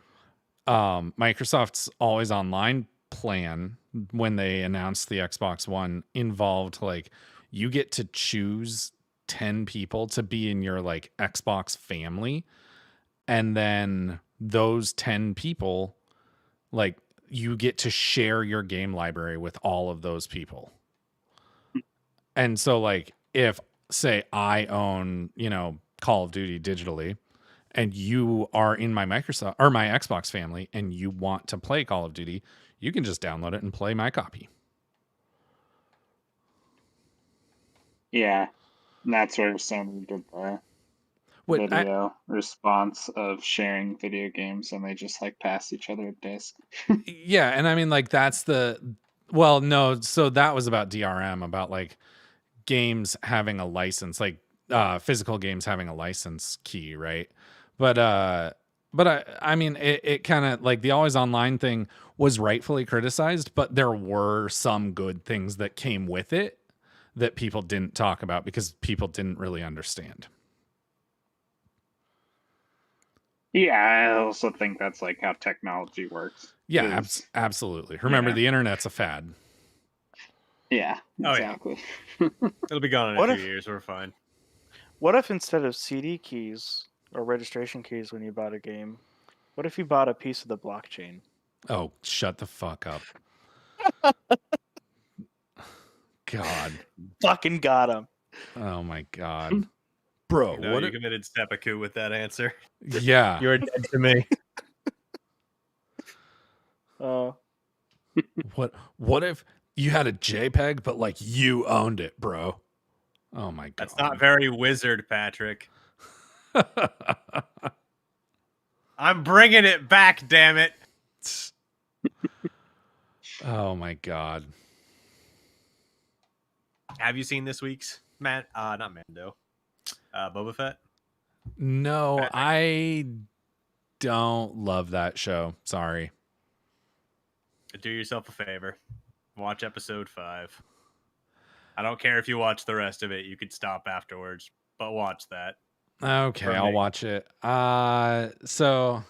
Microsoft's always online plan when they announced the Xbox One involved like you get to choose 10 people to be in your like Xbox family, and then those 10 people, like, you get to share your game library with all of those people. And so like if say I own, Call of Duty digitally, and you are in my Microsoft or my Xbox family and you want to play Call of Duty, you can just download it and play my copy.
Yeah, and that's where Sony did the video response of sharing video games, and they just like pass each other a disc.
Yeah, and I mean like that's no, so that was about DRM, about like games having a license, like physical games having a license key, right? But I mean it kind of like the always online thing was rightfully criticized, but there were some good things that came with it that people didn't talk about because people didn't really understand.
Yeah, I also think that's like how technology works.
Yeah, absolutely. Remember, the internet's a fad.
Yeah,
Oh,
exactly.
It'll be gone in
What
a
if-
few years. We're fine.
What if instead of CD keys or registration keys when you bought a game, what if you bought a piece of the blockchain?
Oh, shut the fuck up. God.
Fucking got him.
Oh my God. Bro,
No,
what
you committed seppuku with that answer.
Yeah.
You're dead to me.
What if you had a JPEG, but like you owned it, bro? Oh my God.
That's not very wizard, Patrick. I'm bringing it back, damn it.
Oh my God.
Have you seen this week's not Mando, Boba Fett?
No,
Patrick?
I don't love that show. Sorry.
Do yourself a favor. Watch episode 5. I don't care if you watch the rest of it. You could stop afterwards, but watch that.
Okay,
For
I'll
me.
watch it. So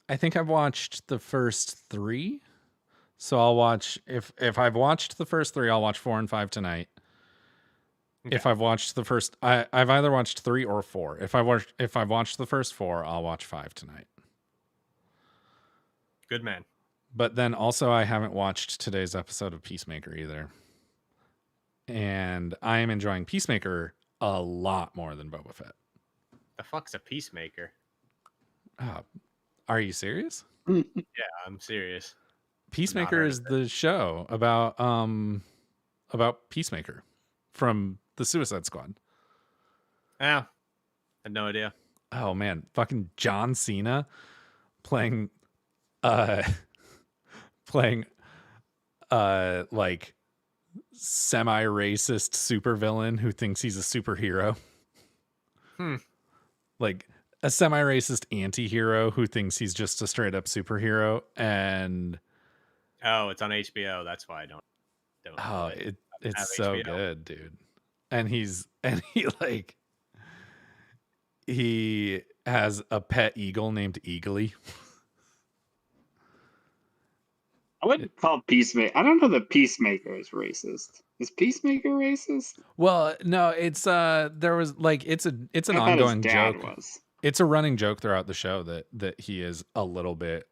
I think I've watched the first 3. So I'll watch if I've watched the first 3, I'll watch 4 and 5 tonight.
Okay.
If I've watched the first, I've either watched 3 or 4. If I've watched the first 4, I'll watch 5 tonight.
Good man.
But then also I haven't watched today's episode of Peacemaker either. And I am enjoying Peacemaker a lot more than Boba Fett.
The fuck's a peacemaker?
Are you serious?
Yeah, I'm serious.
Peacemaker
heard
is
of
the show about Peacemaker from the Suicide Squad.
Yeah. Had no idea.
Oh man, fucking John Cena playing like semi-racist supervillain who thinks he's a superhero. Like a semi-racist anti-hero who thinks he's just a straight up superhero. And
Oh, it's on HBO. That's why I don't know it.
it's
have
so
HBO.
good, dude. And he has a pet eagle named Eagly.
I wouldn't call Peacemaker. I don't know that Peacemaker is racist. Is Peacemaker racist?
Well, no, it's there was like it's an
I thought
ongoing
his dad
joke.
was.
It's a running joke throughout the show that he is a little bit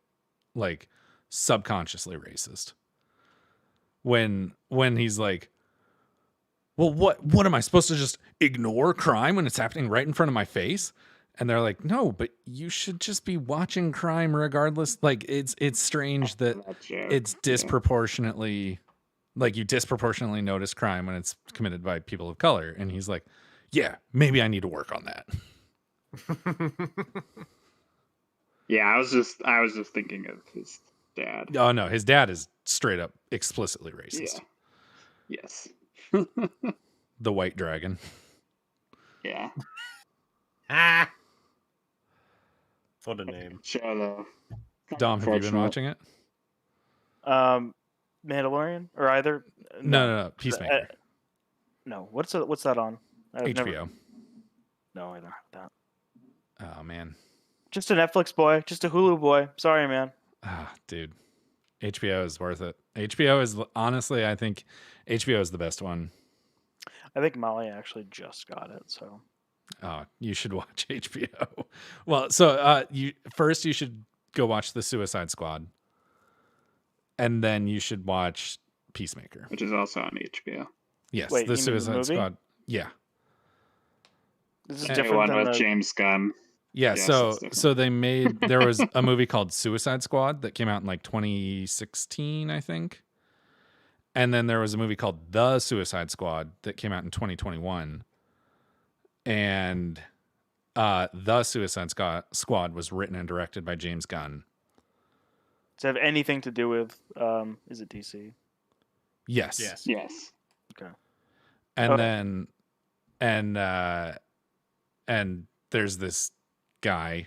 like subconsciously racist. When he's like, well, what am I supposed to just ignore crime when it's happening right in front of my face? And they're like, no, but you should just be watching crime regardless. Like it's strange that
joke,
it's
yeah.
disproportionately like you disproportionately notice crime when it's committed by people of color. And he's like, yeah, maybe I need to work on that.
Yeah, I was just thinking of his dad.
Oh no, his dad is straight up explicitly racist.
Yeah. Yes.
The White Dragon.
Yeah.
Ah, what a name.
Show though.
Dom, have you been
Unfortunate.
watching it?
Mandalorian or either?
No, Peacemaker.
No. What's that on? I've
HBO.
never. No, I don't have that.
Oh man.
Just a Netflix boy. Just a Hulu boy. Sorry, man.
Ah, dude. HBO is worth it. HBO is honestly, I think HBO is the best one.
I think Molly actually just got it. So
Oh, you should watch HBO. Well, so you should go watch The Suicide Squad. And then you should watch Peacemaker.
Which is also on HBO.
Yes,
Wait,
The
you mean the
Suicide
movie?
Squad. Yeah.
this is
And-
different
One
than
with
the.
James Gunn.
Yeah,
Yes,
so
it's different.
so they made there was a movie called Suicide Squad that came out in like 2016, I think. And then there was a movie called The Suicide Squad that came out in 2021. And The Suicide Squad was written and directed by James Gunn.
Does it have anything to do with? Is it DC?
Yes.
Yes.
Yes.
Okay.
And
Okay.
then and there's this guy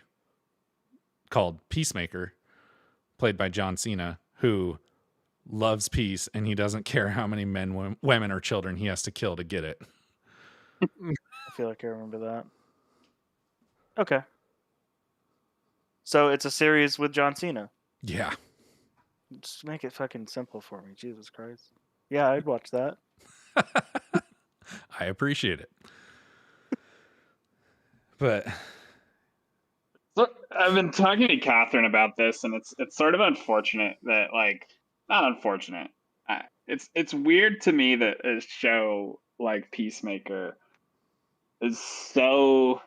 called Peacemaker, played by John Cena, who loves peace and he doesn't care how many men, women, or children he has to kill to get it.
I feel like I remember that. Okay. So it's a series with John Cena.
Yeah.
Just make it fucking simple for me, Jesus Christ. Yeah, I'd watch that.
I appreciate it. But
So I've been talking to Catherine about this, and it's sort of unfortunate that not unfortunate. It's weird to me that a show like Peacemaker is so.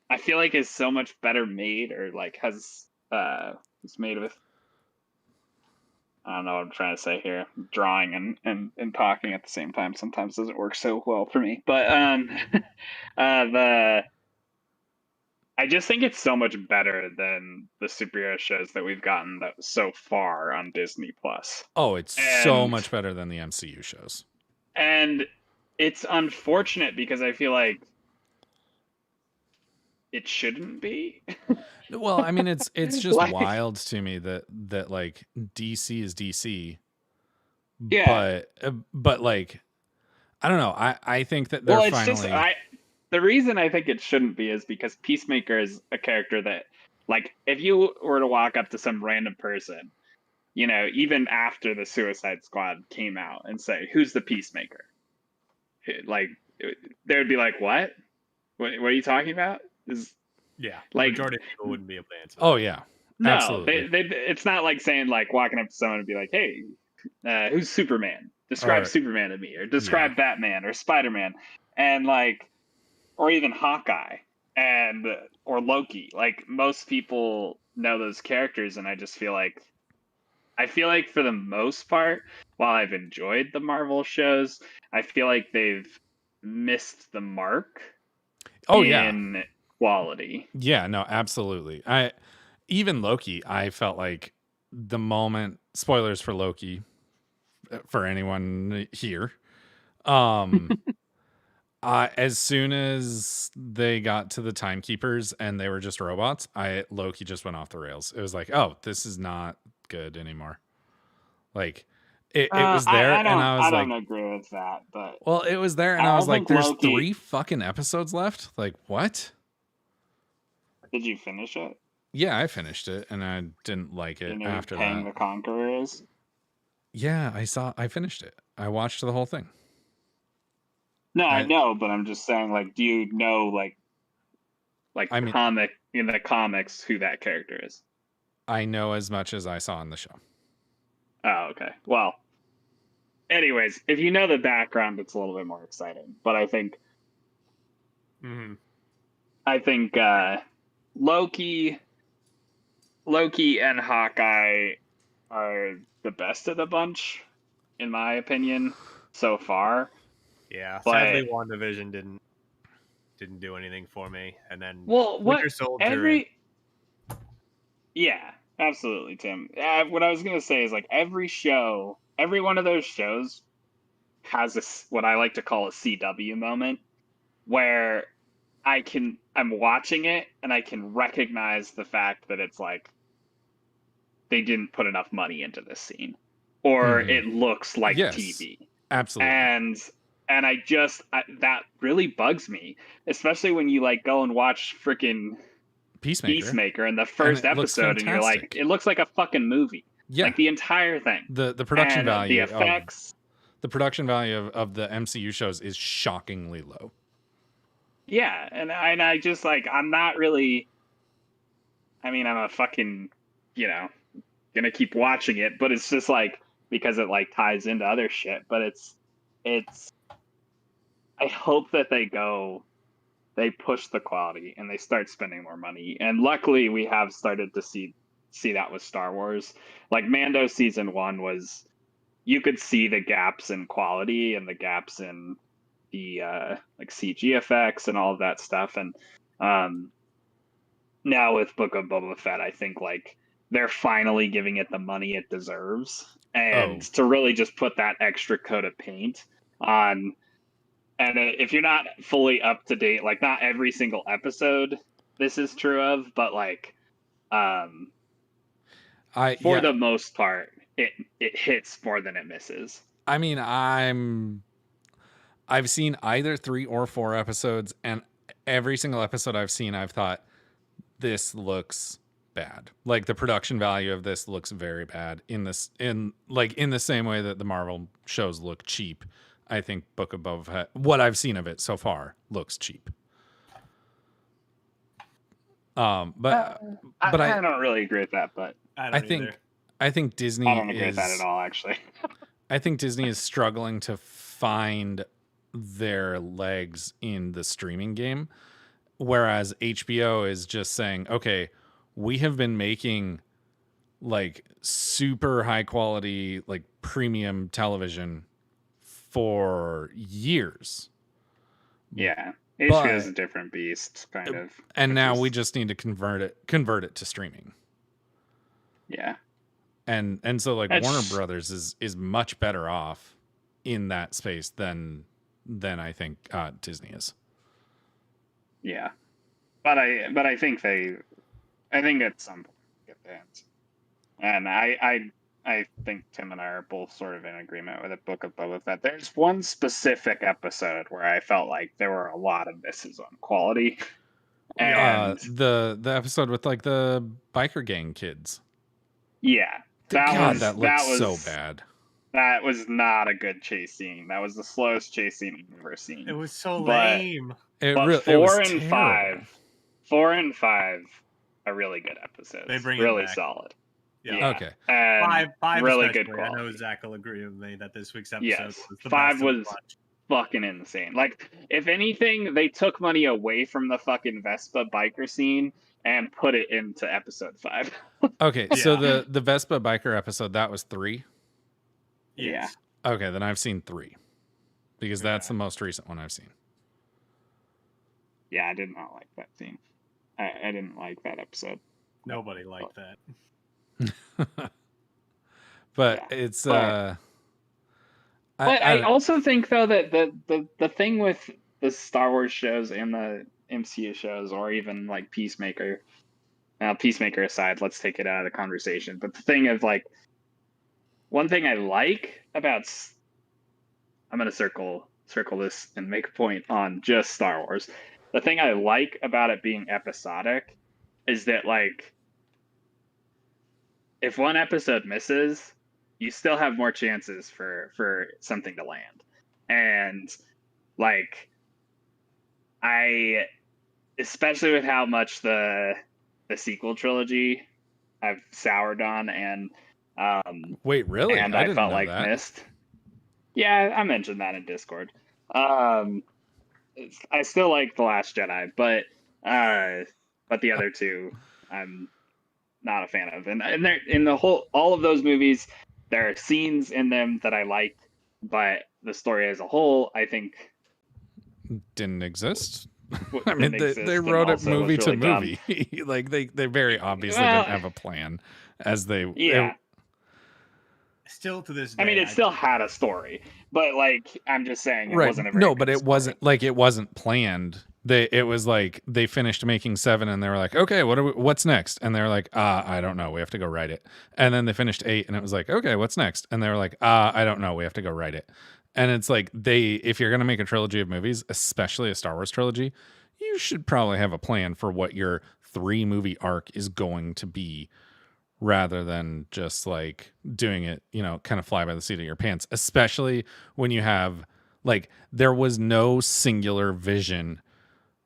I feel like is so much better made, or like has it's made with. I don't know what I'm trying to say here. Drawing and talking at the same time sometimes doesn't work so well for me. But I just think it's so much better than the superhero shows that we've gotten so far on Disney Plus.
oh, it's so
And-
much better than the MCU shows.
And it's unfortunate because I feel like it shouldn't be.
Well, I mean, it's just
Like-
wild to me that like DC is DC.
Yeah.
But like, I don't know. I think that they're
Well, it's
finally.
just the reason I think it shouldn't be is because Peacemaker is a character that, like, if you were to walk up to some random person, even after the Suicide Squad came out and say, "Who's the Peacemaker?" Like, they would be like, "What? What are you talking about?"
Yeah.
Like-
Majority of people wouldn't be able to answer.
Oh yeah,
No,
absolutely.
it's not like saying, like, walking up to someone and be like, "Hey, who's Superman? Describe
Or-
Superman to me, or describe Batman or Spider-Man," and like, or even Hawkeye or Loki. Like, most people know those characters, and I feel like for the most part, while I've enjoyed the Marvel shows, I feel like they've missed the mark.
Oh yeah,
in quality.
yeah. No, absolutely. Even Loki. I felt like the moment. Spoilers for Loki, for anyone here. As soon as they got to the timekeepers and they were just robots, Loki just went off the rails. It was like, oh, this is not good anymore. Like it was there, and I was
don't
like,
agree with that, but
well, it was there, and
I
I was
don't
like,
think
there's
Loki-
3 fucking episodes left. Like what?
did you finish it?
Yeah, I finished it, and I didn't like it
You know,
after
Kang
that.
the Conqueror is?
Yeah, I finished it. I watched the whole thing.
No, I
I-
know, but I'm just saying, like, do you know, like
I mean-
in the comics who that character is?
I know as much as I saw in the show.
Oh, okay. Well, anyways, if you know the background, it's a little bit more exciting. But I think
Mhm.
Loki and Hawkeye are the best of the bunch, in my opinion, so far.
Yeah.
But-
Sadly, WandaVision didn't didn't do anything for me, and then
Well,
Winter Soldier.
Yeah, absolutely, Tim. What I was gonna say is like every one of those shows has what I like to call a CW moment where I'm watching it and I can recognize the fact that it's like they didn't put enough money into this scene, or
Mhm.
it looks like
Yes.
TV.
Absolutely.
And that really bugs me, especially when you like go and watch freaking Peacemaker in the first
it looks
episode, and you're like,
fantastic.
it looks like a fucking movie.
Yeah.
Like the entire thing.
The production
And
value
the effects.
the production value of the MCU shows is shockingly low.
Yeah, and I just like I'm not really. I mean, I'm a fucking, gonna keep watching it, but it's just like because it like ties into other shit. But it's. I hope that they push the quality and they start spending more money. And luckily, we have started to see that with Star Wars. Like Mando season 1 was, you could see the gaps in quality and the gaps in the like CG effects and all of that stuff. And now with Book of Boba Fett, I think like they're finally giving it the money it deserves, and to really just put that extra coat of paint on. And if you're not fully up to date, like not every single episode this is true of, but like for the most part, it hits more than it misses.
I mean, I've seen either 3 or 4 episodes, and every single episode I've seen, I've thought this looks bad. Like the production value of this looks very bad in the same way that the Marvel shows look cheap. I think Book of Boba Fett, what I've seen of it so far, looks cheap. But
I don't really agree with that, but
I think Disney
I don't agree with that at all, actually.
I think Disney is struggling to find their legs in the streaming game, whereas HBO is just saying, okay, we have been making like super high quality, like premium television for years.
Yeah. HBO is a different beast, kind of.
And now we just need to convert it to streaming.
Yeah.
And so like Warner Brothers is much better off in that space than I think Disney is.
Yeah. But I think at some point get the answer. And I think Tim and I are both sort of in agreement with the Book of Boba Fett. There's one specific episode where I felt like there were a lot of misses on quality. And
the episode with like the biker gang kids.
Yeah.
That looked so bad.
That was not a good chase scene. That was the slowest chase scene I've ever seen.
It was so lame.
But 4 and 5 are really good episodes.
They bring
really
it back.
solid.
Yeah.
Okay.
And
five
really
especially.
good quality.
I know Zach will agree with me that this week's episode
Yes.
was the
5
best of the
was
bunch.
fucking insane. Like, if anything, they took money away from the fucking Vespa biker scene and put it into episode 5.
Okay, so the Vespa biker episode, that was 3?
Yes.
Yeah.
Okay, then I've seen 3. Because that's the most recent one I've seen.
Yeah, I did not like that scene. I didn't like that episode.
Nobody liked that.
But it's
But I also think though that the thing with the Star Wars shows and the MCU shows, or even like Peacemaker aside, let's take it out of the conversation. But the thing of like, one thing I like about, I'm gonna circle this and make a point on just Star Wars. The thing I like about it being episodic is that like, if one episode misses, you still have more chances for something to land. And like, especially with how much the sequel trilogy I've soured on, and
wait, really?
And I felt like missed. Yeah, I mentioned that in Discord. I still like The Last Jedi, but the other two I'm not a fan of. And they're in all of those movies, there are scenes in them that I like, but the story as a whole, I think,
didn't exist. I mean,
didn't
they
exist and
wrote it
also was
movie to
really dumb.
movie. Like they very obviously
Well,
didn't have a plan as they
yeah.
Still to this
I mean,
day,
it still had a story, but like I'm just saying, it
right.
wasn't a very
No,
good
but it
story.
wasn't planned. It was like they finished making 7 and they were like, okay, what's next? And they're like, I don't know, we have to go write it. And then they finished 8 and it was like, okay, what's next? And they were like, I don't know, we have to go write it. And it's like if you're gonna make a trilogy of movies, especially a Star Wars trilogy, you should probably have a plan for what your 3-movie arc is going to be, rather than just like doing it, kind of fly by the seat of your pants, especially when you have like there was no singular vision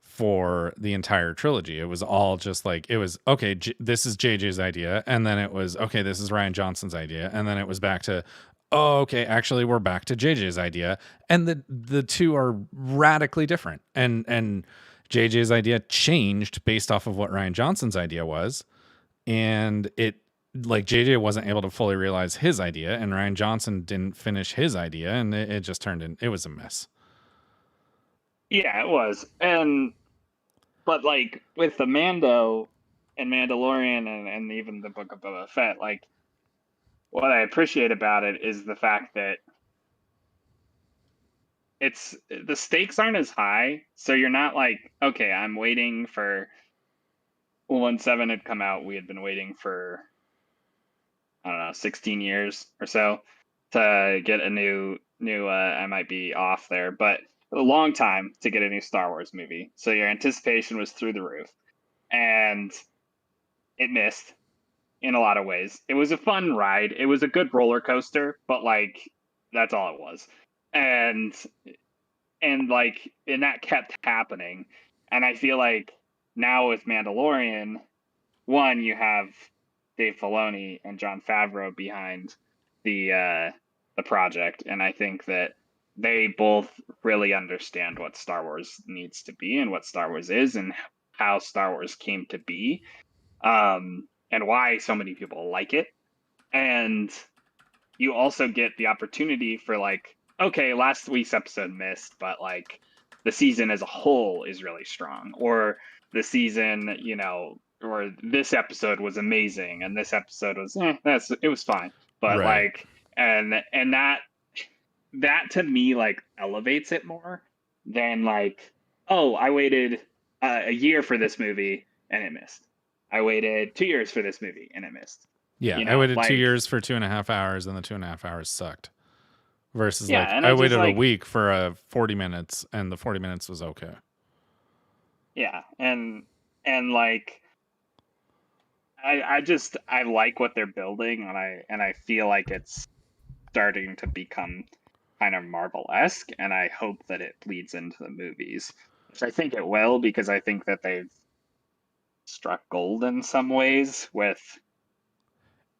for the entire trilogy. It was all just like it was okay, this is JJ's idea, and then it was okay, this is Ryan Johnson's idea, and then it was back to okay, actually we're back to JJ's idea, and the two are radically different, and JJ's idea changed based off of what Ryan Johnson's idea was, and it like JJ wasn't able to fully realize his idea, and Ryan Johnson didn't finish his idea, and it just turned in, it was a mess.
Yeah, it was. But like with the Mando and Mandalorian and even the Book of Boba Fett, like what I appreciate about it is the fact that the stakes aren't as high, so you're not like, okay, I'm waiting for when 7 had come out, we had been waiting for I don't know, 16 years or so to get a new I might be off there, but a long time to get a new Star Wars movie. So your anticipation was through the roof. And it missed in a lot of ways. It was a fun ride. It was a good roller coaster, but like that's all it was. And that kept happening. And I feel like now with Mandalorian, one, you have Dave Filoni and Jon Favreau behind the project, and I think that they both really understand what Star Wars needs to be and what Star Wars is and how Star Wars came to be, and why so many people like it. And you also get the opportunity for like, okay, last week's episode missed, but like the season as a whole is really strong, or the season, or this episode was amazing and this episode was it was fine, but
Right.
like and that to me like elevates it more than like, oh, I waited a year for this movie and it missed. I waited 2 years for this movie and it missed.
Yeah, I waited 2 years for 2.5 hours, and the 2.5 hours sucked. Versus
Yeah,
like
and
I
it's just
waited a
like,
week for 40 minutes, and the 40 minutes was okay.
yeah, and like I like what they're building, and I feel like it's starting to become kind of Marvel-esque, and I hope that it bleeds into the movies, which I think it will, because I think that they've struck gold in some ways with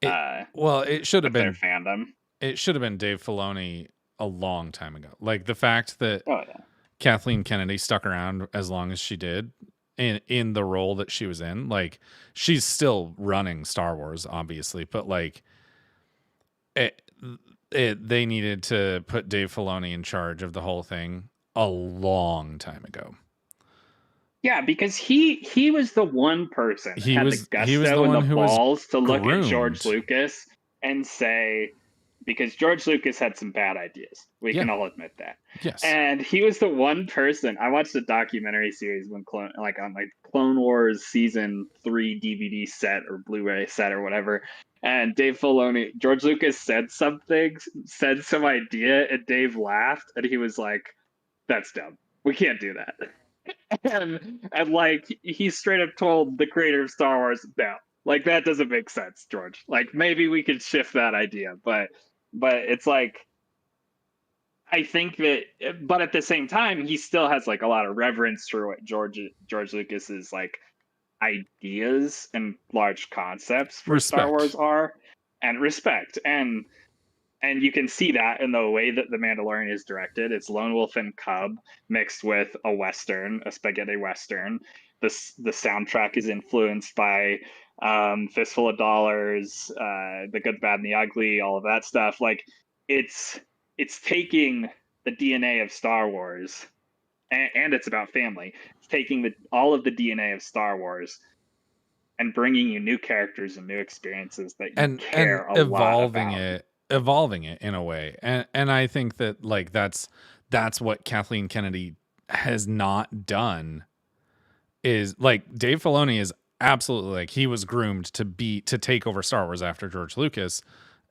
it should have
their
been
fandom.
It should have been Dave Filoni a long time ago. Like the fact that
Oh yeah,
Kathleen Kennedy stuck around as long as she did in the role that she was in, like she's still running Star Wars, obviously, but like they needed to put Dave Filoni in charge of the whole thing a long time ago.
yeah, because he was the one person that had the gusto and the balls to look at George Lucas and say, because George Lucas had some bad ideas. We can all admit that.
Yes.
And he was the one person. I watched a documentary series on Clone Wars season 3 DVD set or Blu-ray set or whatever. And Dave Filoni, George Lucas said some idea, and Dave laughed, and he was like, "That's dumb. We can't do that." and like he straight up told the creator of Star Wars, "No, like that doesn't make sense, George. Like maybe we could shift that idea." But it's like, I think that, but at the same time, he still has like a lot of reverence for what George Lucas's like ideas and large concepts for Star Wars are, and respect. And you can see that in the way that The Mandalorian is directed. It's Lone Wolf and Cub mixed with a Western, a spaghetti Western. The soundtrack is influenced by Fistful of Dollars, The Good, Bad, and the Ugly, all of that stuff. Like it's taking the DNA of Star Wars, and it's about family. It's taking all of the DNA of Star Wars and bringing you new characters and new experiences that you care a lot about.
evolving it in a way. And I think that like that's what Kathleen Kennedy has not done. Is like Dave Filoni is absolutely like he was groomed to take over Star Wars after George Lucas,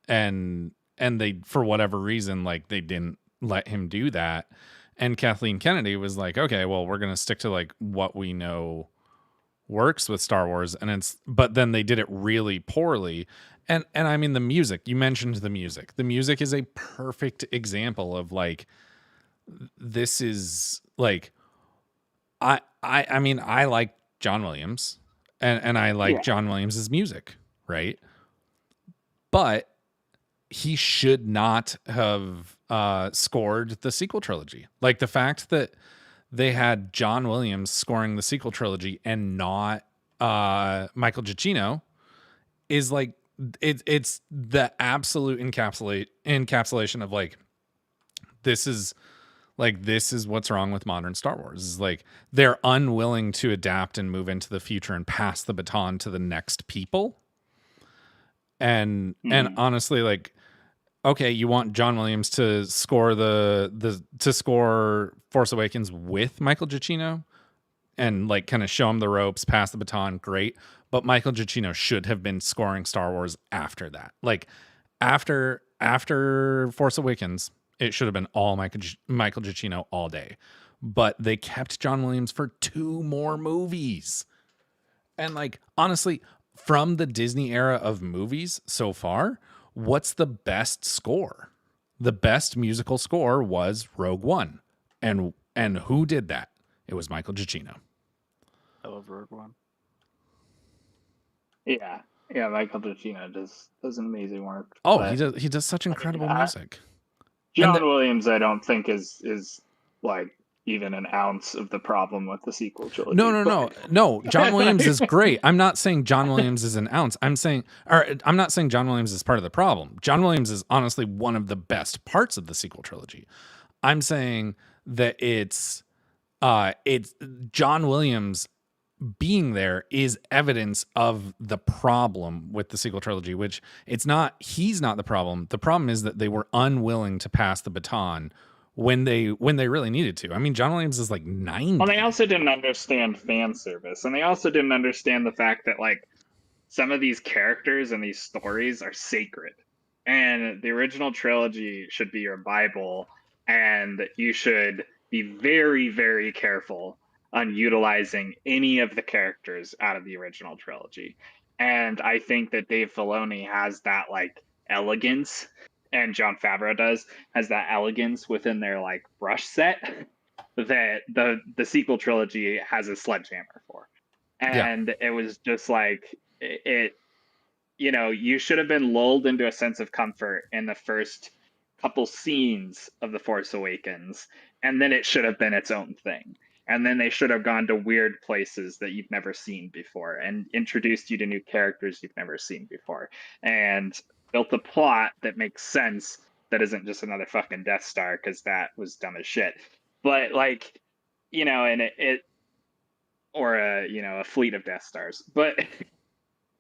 and they, for whatever reason, like they didn't let him do that. And Kathleen Kennedy was like, okay, well, we're gonna stick to like what we know works with Star Wars, but then they did it really poorly. And I mean, the music, you mentioned the music. The music is a perfect example of like, this is like, I mean, I like John Williams, and I like John Williams's music, right? But he should not have scored the sequel trilogy. Like the fact that they had John Williams scoring the sequel trilogy and not Michael Giacchino is like it's the absolute encapsulation of like this is what's wrong with modern Star Wars. Is like they're unwilling to adapt and move into the future and pass the baton to the next people. And honestly, like, okay, you want John Williams to score to score Force Awakens with Michael Giacchino and like kind of show him the ropes, pass the baton, great. But Michael Giacchino should have been scoring Star Wars after that. Like after Force Awakens, it should have been all Michael Giacchino all day. But they kept John Williams for 2 more movies. And like honestly, from the Disney era of movies so far, what's the best score? The best musical score was Rogue One. And who did that? It was Michael Giacchino.
I love Rogue One.
Yeah, Michael Giacchino does an amazing work.
Oh, he does such incredible music.
John Williams, I don't think is like even an ounce of the problem with the sequel trilogy.
No. John Williams is great. I'm not saying John Williams is an ounce. I'm not saying John Williams is part of the problem. John Williams is honestly one of the best parts of the sequel trilogy. I'm saying that it's John Williams being there is evidence of the problem with the sequel trilogy, which he's not the problem. The problem is that they were unwilling to pass the baton when they really needed to. I mean, John Williams is like 90.
Well, they also didn't understand fan service, and they also didn't understand the fact that like some of these characters and these stories are sacred, and the original trilogy should be your Bible, and you should be very, very careful on utilizing any of the characters out of the original trilogy. And I think that Dave Filoni has that like elegance, and Jon Favreau has that elegance within their like brush set that the sequel trilogy has a sledgehammer for. And it was just like it you should have been lulled into a sense of comfort in the first couple scenes of The Force Awakens, and then it should have been its own thing. And then they should have gone to weird places that you've never seen before and introduced you to new characters you've never seen before and built a plot that makes sense that isn't just another fucking Death Star, because that was dumb as shit. But like, and it or a fleet of Death Stars. But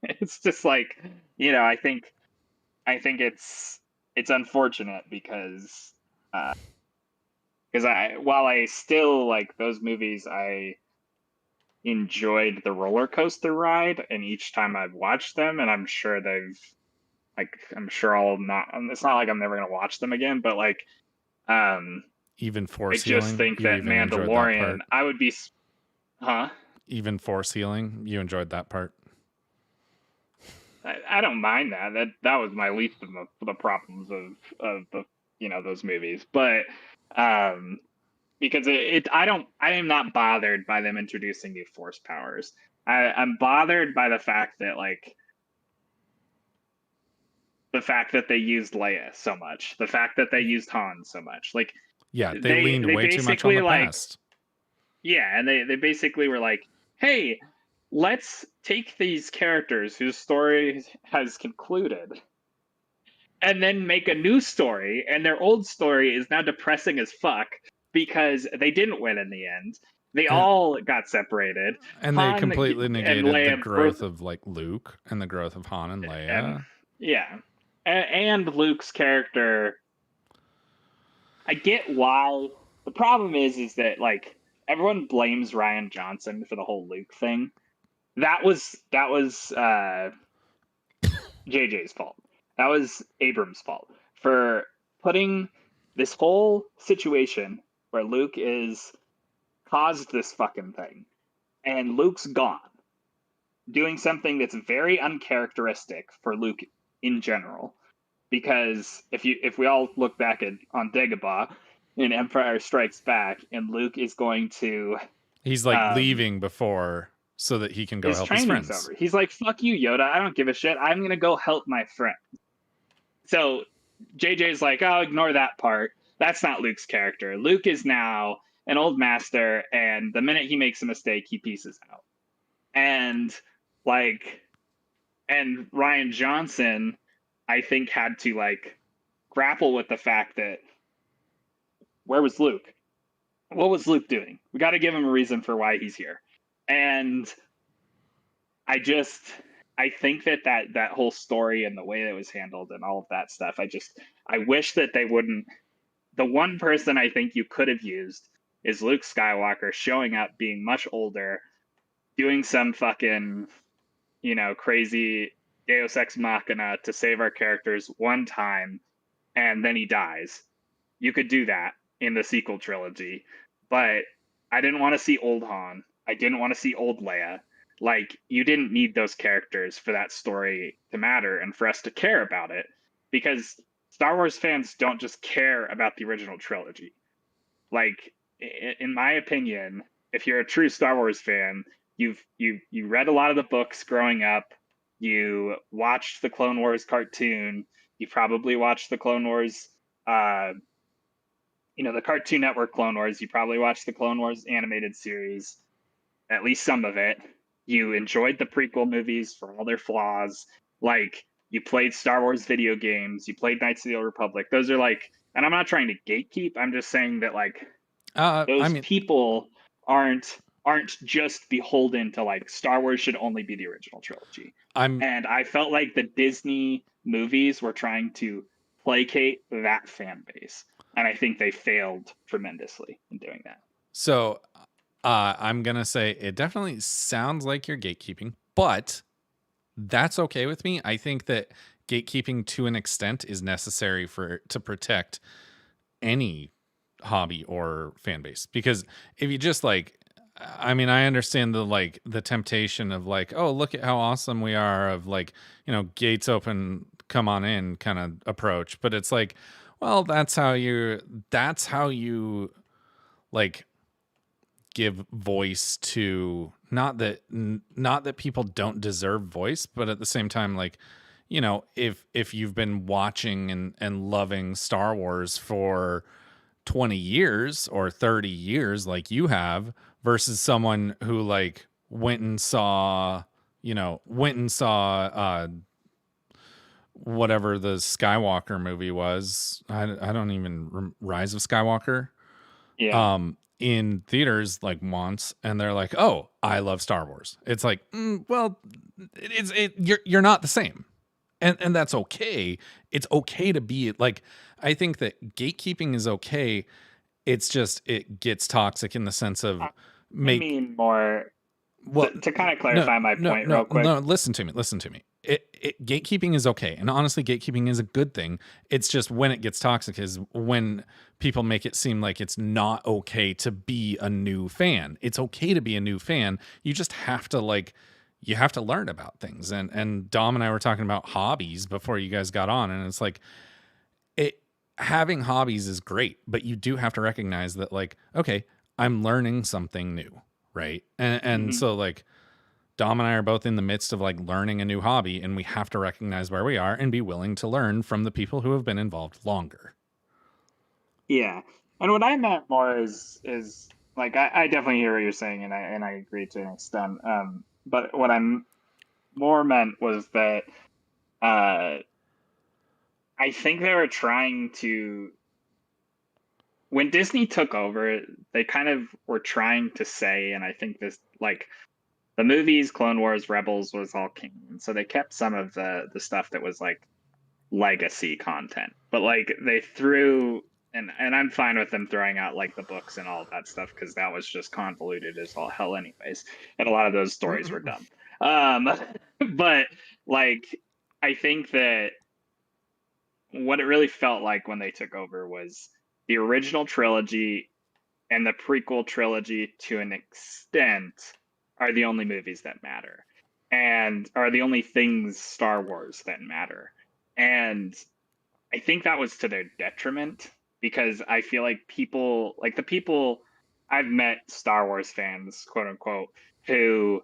it's just like, I think it's unfortunate because while I still like those movies, I enjoyed the roller coaster ride, and each time I've watched them, and I'm sure I'll not. It's not like I'm never gonna watch them again, but like,
even Force
Healing. I just think that Mandalorian, I would be,
Even Force Healing, you enjoyed that part.
I don't mind that. That was my least of the problems of the those movies, but because I am not bothered by them introducing new force powers. I'm bothered by the fact that they used Leia so much, the fact that they used Han so much. Like,
yeah, they leaned way too much on the past.
Yeah, and they basically were like, hey, let's take these characters whose story has concluded and then make a new story, and their old story is now depressing as fuck because they didn't win in the end. They
And-
all got separated.
And they
Han
completely
and
negated the
Leia
growth
both-
of like Luke and the growth of Han and
and
Leia.
yeah, and Luke's character. I get why. The problem is that like everyone blames Ryan Johnson for the whole Luke thing. That was JJ's fault. That was Abrams' fault for putting this whole situation where Luke is caused this fucking thing, and Luke's gone, doing something that's very uncharacteristic for Luke in general. Because if we all look back on Dagobah in Empire Strikes Back, and Luke is going to
He's like leaving before so that he can go
his
help his
training's
friends.
over. He's like, "Fuck you, Yoda. I don't give a shit. I'm gonna go help my friend." So JJ's like, "Oh, ignore that part. That's not Luke's character. Luke is now an old master, and the minute he makes a mistake, he pieces out." And like, and Ryan Johnson, I think, had to like grapple with the fact that where was Luke? What was Luke doing? We got to give him a reason for why he's here. And I just I think that whole story and the way that it was handled and all of that stuff, I wish that they wouldn't. The one person I think you could have used is Luke Skywalker showing up, being much older, doing some fucking, crazy Deus Ex Machina to save our characters one time, and then he dies. You could do that in the sequel trilogy, but I didn't want to see old Han. I didn't want to see old Leia. Like, you didn't need those characters for that story to matter and for us to care about it, because Star Wars fans don't just care about the original trilogy. Like, in my opinion, if you're a true Star Wars fan, you read a lot of the books growing up, you watched the Clone Wars cartoon, you probably watched the Clone Wars the Cartoon Network Clone Wars, you probably watched the Clone Wars animated series, at least some of it. You enjoyed the prequel movies for all their flaws. Like, you played Star Wars video games, you played Knights of the Old Republic. Those are like, and I'm not trying to gatekeep, I'm just saying that like those people aren't just beholden to like Star Wars should only be the original trilogy. And I felt like the Disney movies were trying to placate that fan base. And I think they failed tremendously in doing that.
So I'm going to say it definitely sounds like you're gatekeeping, but that's okay with me. I think that gatekeeping to an extent is necessary to protect any hobby or fan base. Because if you just like, I mean, I understand the temptation of like, oh, look at how awesome we are, of like, gates open, come on in kind of approach. But it's like, well, that's how you like give voice to, not that people don't deserve voice, but at the same time, like, if you've been watching and loving Star Wars for 20 years or 30 years like you have, versus someone who like went and saw whatever the Skywalker movie was. I don't even Rise of Skywalker.
Yeah.
In theaters like once, and they're like, "Oh, I love Star Wars." It's like, well, you're not the same, and that's okay. It's okay to be like. I think that gatekeeping is okay. It's just it gets toxic in the sense of
I mean more. Well, to kind of clarify my point real quick.
No, listen to me. Gatekeeping is okay. And honestly, gatekeeping is a good thing. It's just when it gets toxic is when people make it seem like it's not okay to be a new fan. It's okay to be a new fan. You just have to learn about things. And Dom and I were talking about hobbies before you guys got on. And it's like, having hobbies is great, but you do have to recognize that like, okay, I'm learning something new. Right. And so like Dom and I are both in the midst of like learning a new hobby, and we have to recognize where we are and be willing to learn from the people who have been involved longer.
Yeah. And what I meant more is like, I definitely hear what you're saying, and I agree to an extent. But what I'm more meant was that I think they were trying to when Disney took over, they kind of were trying to say, and I think this, like, the movies, Clone Wars, Rebels was all canon, so they kept some of the stuff that was like legacy content, but like they threw, and I'm fine with them throwing out like the books and all of that stuff because that was just convoluted as all hell, anyways, and a lot of those stories were dumb. Um, but like, I think that what it really felt like when they took over was the original trilogy and the prequel trilogy to an extent are the only movies that matter and are the only things Star Wars that matter. And I think that was to their detriment because I feel like people, like the people I've met, Star Wars fans, quote unquote, who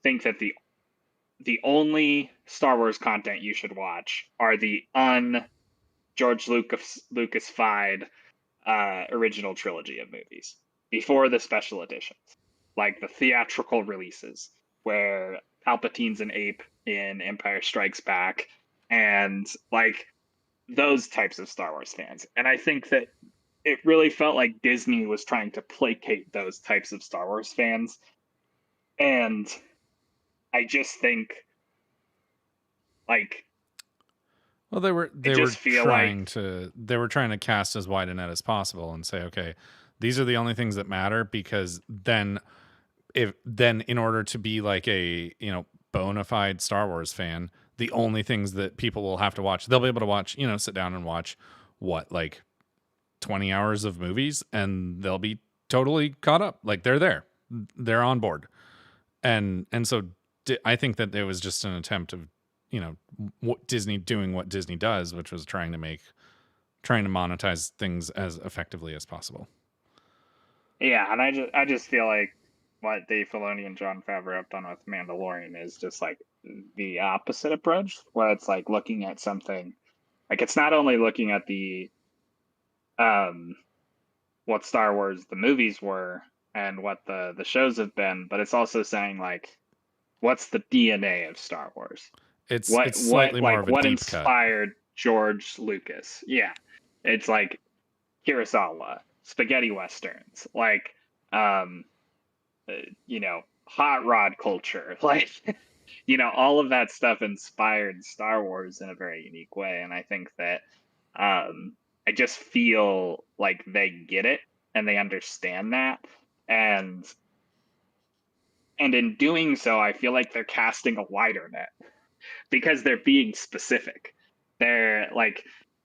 think that the only Star Wars content you should watch are the George Lucas-fied original trilogy of movies before the special editions, like the theatrical releases where Palpatine's an ape in Empire Strikes Back, and like those types of Star Wars fans. And I think that it really felt like Disney was trying to placate those types of Star Wars fans. And I just think, like,
Well, they were
just feel like
they were trying to cast as wide a net as possible and say, okay, these are the only things that matter, because then in order to be like a, you know, bona fide Star Wars fan, the only things that people will have to watch, they'll be able to watch, you know, sit down and watch what, like 20 hours of movies, and they'll be totally caught up. Like they're on board. And so I think that it was just an attempt of, you know, what Disney doing what Disney does, which was trying to monetize things as effectively as possible.
Yeah, and I just feel like what Dave Filoni and Jon Favreau have done with Mandalorian is just like the opposite approach, where it's like looking at something, like it's not only looking at the what Star Wars the movies were and what the shows have been, but it's also saying like what's the DNA of Star Wars?
It's
What
slightly more of a
what
deep cut.
inspired George Lucas? Yeah, it's like Kurosawa, spaghetti westerns, like you know, hot rod culture, like you know, all of that stuff inspired Star Wars in a very unique way, and I think that I just feel like they get it and they understand that, and in doing so, I feel like they're casting a wider net because they're being specific. They're like,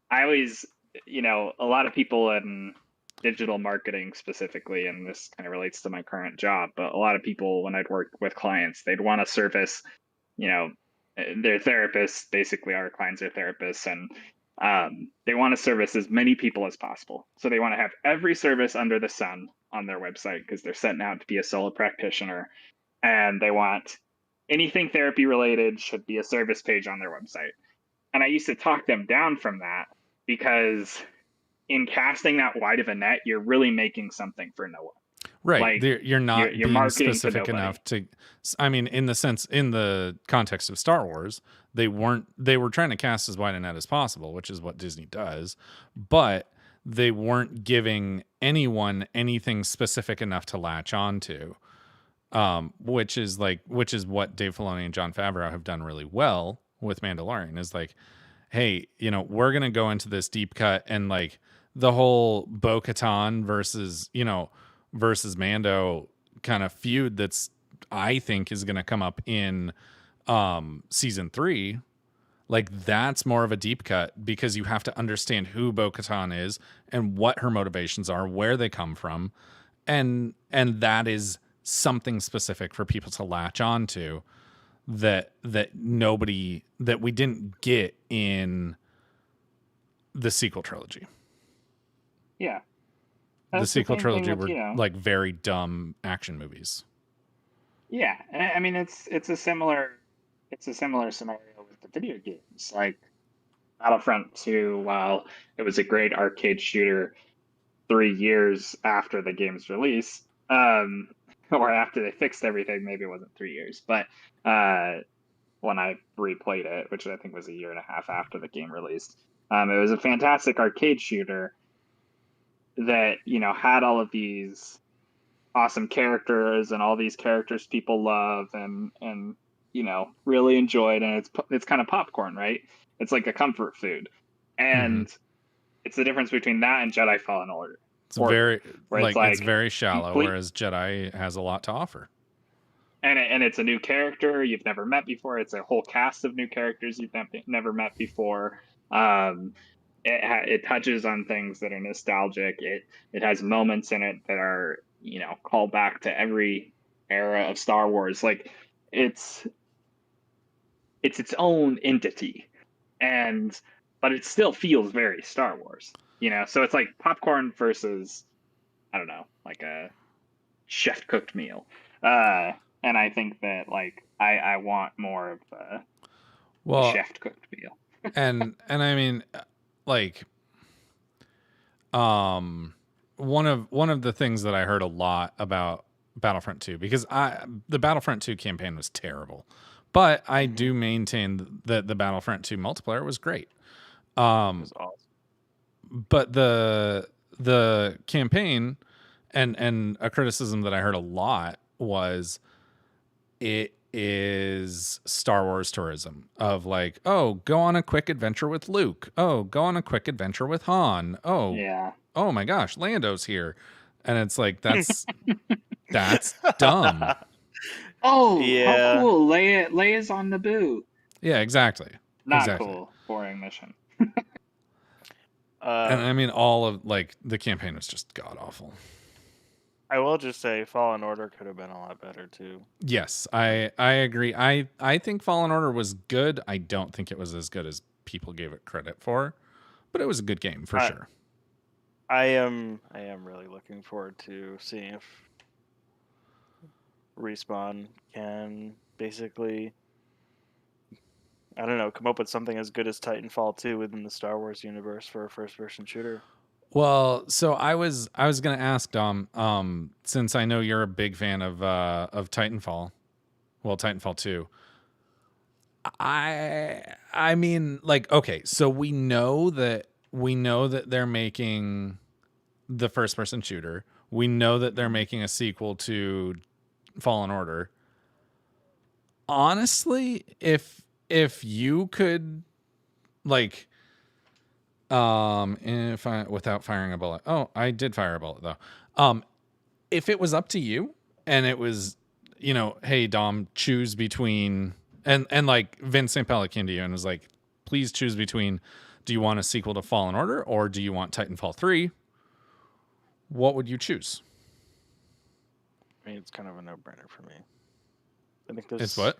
I always, you know, a lot of people in digital marketing specifically, and this kind of relates to my current job, but a lot of people, when I'd work with clients, they'd want to service, you know, their therapists, basically our clients are therapists, and they want to service as many people as possible. So they want to have every service under the sun on their website because they're setting out to be a solo practitioner, and they want anything therapy related should be a service page on their website. And I used to talk them down from that because in casting that wide of a net, you're really making something for no one.
Right.
Like,
You're not
you're
being
marketing to
specific
nobody.
enough to, I mean, in the context of Star Wars, they were trying to cast as wide a net as possible, which is what Disney does, but they weren't giving anyone anything specific enough to latch onto. Which is what Dave Filoni and Jon Favreau have done really well with Mandalorian, is like, hey, you know, we're going to go into this deep cut, and like the whole Bo-Katan versus Mando kind of feud that's, I think, is going to come up in season 3. Like, that's more of a deep cut because you have to understand who Bo-Katan is and what her motivations are, where they come from. And that is something specific for people to latch on to that we didn't get in the sequel trilogy.
Yeah.
The
That's
sequel
same
trilogy
thing with,
were
you know,
like very dumb action movies.
yeah. I mean, it's a similar scenario with the video games. Like Battlefront 2, while it was a great arcade shooter 3 years after the game's release, or after they fixed everything, maybe it wasn't 3 years, but when I replayed it, which I think was a year and a half after the game released, it was a fantastic arcade shooter. that, you know, had all of these awesome characters and all these characters people love and you know, really enjoyed, and it's kind of popcorn, right? It's like a comfort food. And it's the difference between that and Jedi Fallen Order.
It's very
where it's like
it's very shallow,
complete,
whereas Jedi has a lot to offer.
and it's a new character you've never met before. It's a whole cast of new characters you've never met before. It touches on things that are nostalgic. It has moments in it that are, you know, call back to every era of Star Wars. Like it's its own entity, but it still feels very Star Wars. You know, so it's like popcorn versus, I don't know, like a chef cooked meal. And I think that like I want more of a chef cooked meal.
and I mean, like, one of the things that I heard a lot about Battlefront 2, because the Battlefront 2 campaign was terrible, but I do maintain that the Battlefront 2 multiplayer was great.
It was awesome.
But the campaign and a criticism that I heard a lot was it is Star Wars tourism of like, oh, go on a quick adventure with Luke. Oh, go on a quick adventure with Han. Oh,
Yeah.
Oh my gosh, Lando's here. And it's like, that's dumb.
Oh,
Yeah.
how cool. Leia's on Naboo.
Yeah, exactly.
Not
exactly.
cool. Boring mission.
And I mean, all of like the campaign was just god awful.
I will just say Fallen Order could have been a lot better too.
Yes, I agree. I think Fallen Order was good. I don't think it was as good as people gave it credit for, but it was a good game for sure.
I am really looking forward to seeing if Respawn can basically, I don't know, come up with something as good as Titanfall 2 within the Star Wars universe for a first-person shooter.
Well, so I was going to ask Dom, since I know you're a big fan of Titanfall, well, Titanfall 2. I mean, like, okay, so we know that they're making the first person shooter. We know that they're making a sequel to Fallen Order. Honestly, if you could, like, if I, without firing a bullet. Oh, I did fire a bullet though. If it was up to you and it was, you know, hey Dom, choose between, and like Vince St. Pele came to you and was like, please choose between, do you want a sequel to Fallen Order or do you want Titanfall 3? What would you choose?
I mean, it's kind of a no-brainer for me. I think there's.
It's what?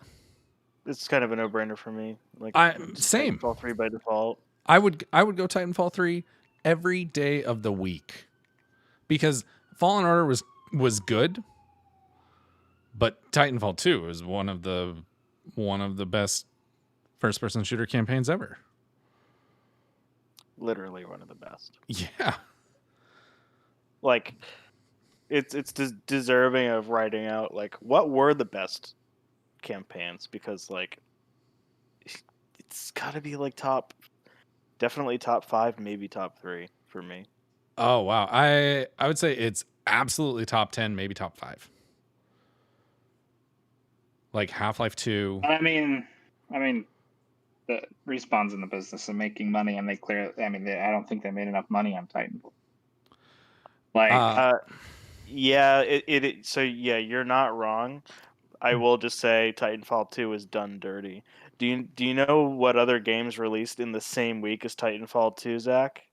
It's kind of a no-brainer for me. Like
same.
Titanfall 3 by default.
I would go Titanfall 3 every day of the week because Fallen Order was good, but Titanfall 2 is one of the best first-person shooter campaigns ever.
Literally one of the best.
Yeah.
Like, it's deserving of writing out like what were the best campaigns, because like it's got to be like definitely top 5, maybe top 3 for me.
Oh wow, I would say it's absolutely top 10, maybe top 5. Like Half-Life 2.
I mean, the Respawn's in the business of making money, and I don't think they made enough money on Titanfall. Like,
yeah, so yeah, you're not wrong. I will just say Titanfall 2 is done dirty. Do you know what other games released in the same week as Titanfall 2, Zach?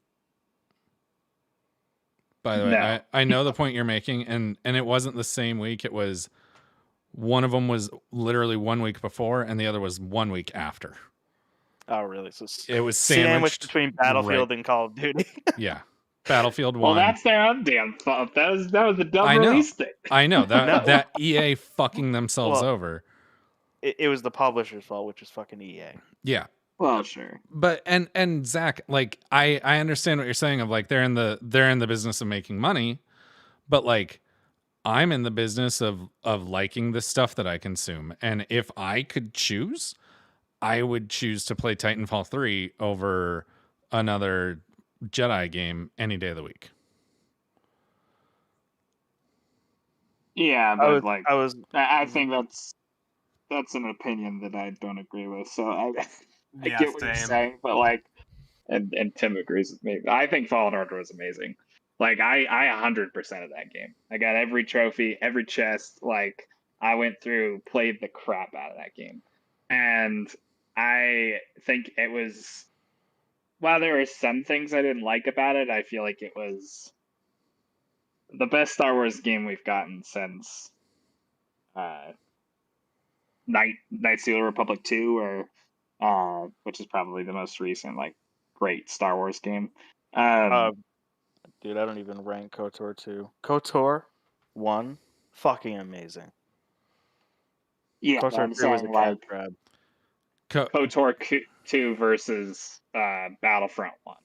By the way,
No.
I know the point you're making, and it wasn't the same week. It was one of them was literally 1 week before, and the other was 1 week after.
Oh, really? So
it was
sandwiched between Battlefield and Call of Duty.
Yeah. Battlefield 1.
Well, that's their own damn fault. That was a dumb release thing.
I know that EA fucking themselves over.
It was the publisher's fault, which is fucking EA.
Yeah.
Well, sure.
But and Zach, like I understand what you're saying of like they're in the business of making money, but like I'm in the business of liking the stuff that I consume. And if I could choose, I would choose to play Titanfall 3 over another Jedi game any day of the week.
Yeah,
I
but
was
like
I was
I think that's an opinion that I don't agree with. So I
Yeah,
get what you're
same.
saying, but like, and Tim agrees with me. I think Fallen Order was amazing. Like I 100% of that game. I got every trophy, every chest. Like I went through, played the crap out of that game, and I think it was. While there were some things I didn't like about it, I feel like it was the best Star Wars game we've gotten since uh, Knights of the Republic 2, or which is probably the most recent like great Star Wars game.
uh, dude, I don't even rank KOTOR 2. KOTOR 1, fucking amazing.
Yeah, but
KOTOR
I'm
3 was a
saying
cash
like
grab.
KOTOR 2 versus Battlefront 1.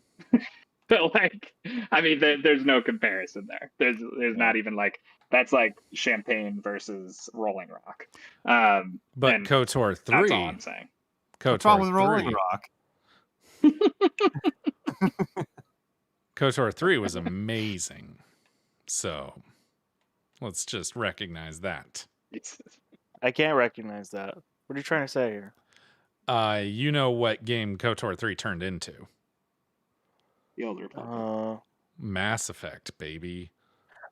But like, I mean, there's no comparison there. There's not even like that's like Champagne versus Rolling Rock.
But
And
KOTOR
that's all
3,
I'm saying.
What's wrong
KOTOR
with Rolling
3,
Rock?
KOTOR 3 was amazing. So let's just recognize that.
I can't recognize that. What are you trying to say here?
You know what game KOTOR 3 turned into?
The Old Republic.
Mass Effect, baby.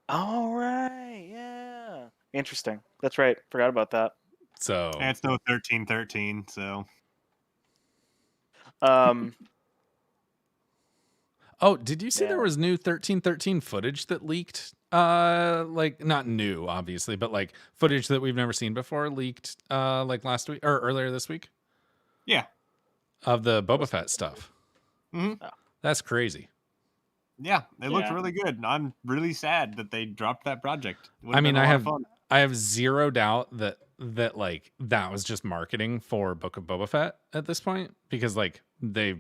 All right, yeah. Interesting. That's right. Forgot about that.
So
And it's no 1313, so
Um,
oh, did you see there
Yeah.
was new 1313 footage that leaked? Like not new, obviously, but like footage that we've never seen before leaked like last week or earlier this week
yeah.
of the Boba Fett stuff.
hmm
That's crazy.
Yeah, it looks
Yeah.
really good. I'm really sad that they dropped that project. It would
I
have
mean,
been a lot of fun.
I have zero doubt that like that was just marketing for Book of Boba Fett at this point, because like they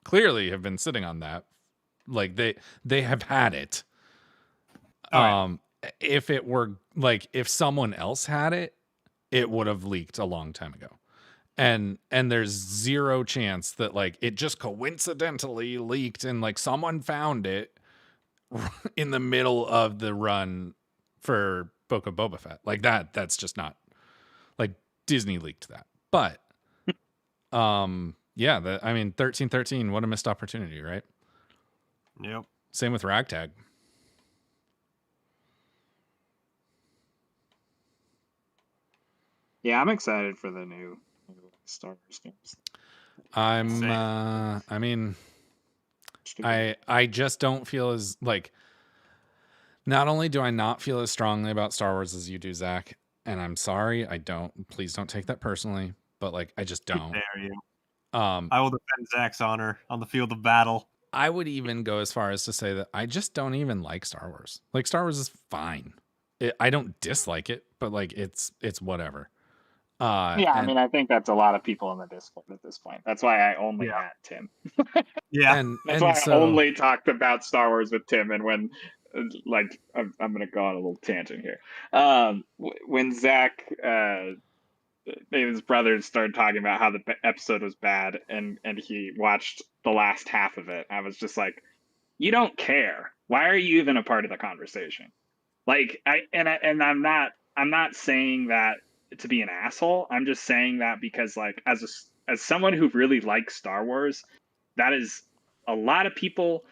clearly have been sitting on that. Like they have had it.
Oh, yeah.
If it were like if someone else had it, it would have leaked a long time ago. And there's zero chance that like it just coincidentally leaked and like someone found it in the middle of the run for Book of Boba Fett. Like that's just not like Disney leaked that. But yeah, I mean 1313, what a missed opportunity, right?
Yep.
Same with Ragtag.
Yeah, I'm excited for the new Star Wars games.
Same.
I mean, I just don't feel as like, not only do I not feel as strongly about Star Wars as you do, Zach, and I'm sorry, please don't take that personally, but like I just don't.
Dare you.
I
will defend Zach's honor on the field of battle.
I would even go as far as to say that I just don't even like Star Wars. Like Star Wars is fine. I don't dislike it, but like it's whatever.
Yeah, I mean, I think that's a lot of people in the Discord at this point. That's why I only at Tim.
Yeah.
That's why I only talked about Star Wars with Tim. And when, like, I'm going to go on a little tangent here. When Zach, his brothers started talking about how the episode was bad, and he watched the last half of it, I was just like, you don't care. Why are you even a part of the conversation? Like, I'm not saying that to be an asshole. I'm just saying that because like as someone who really likes Star Wars, that is a lot of people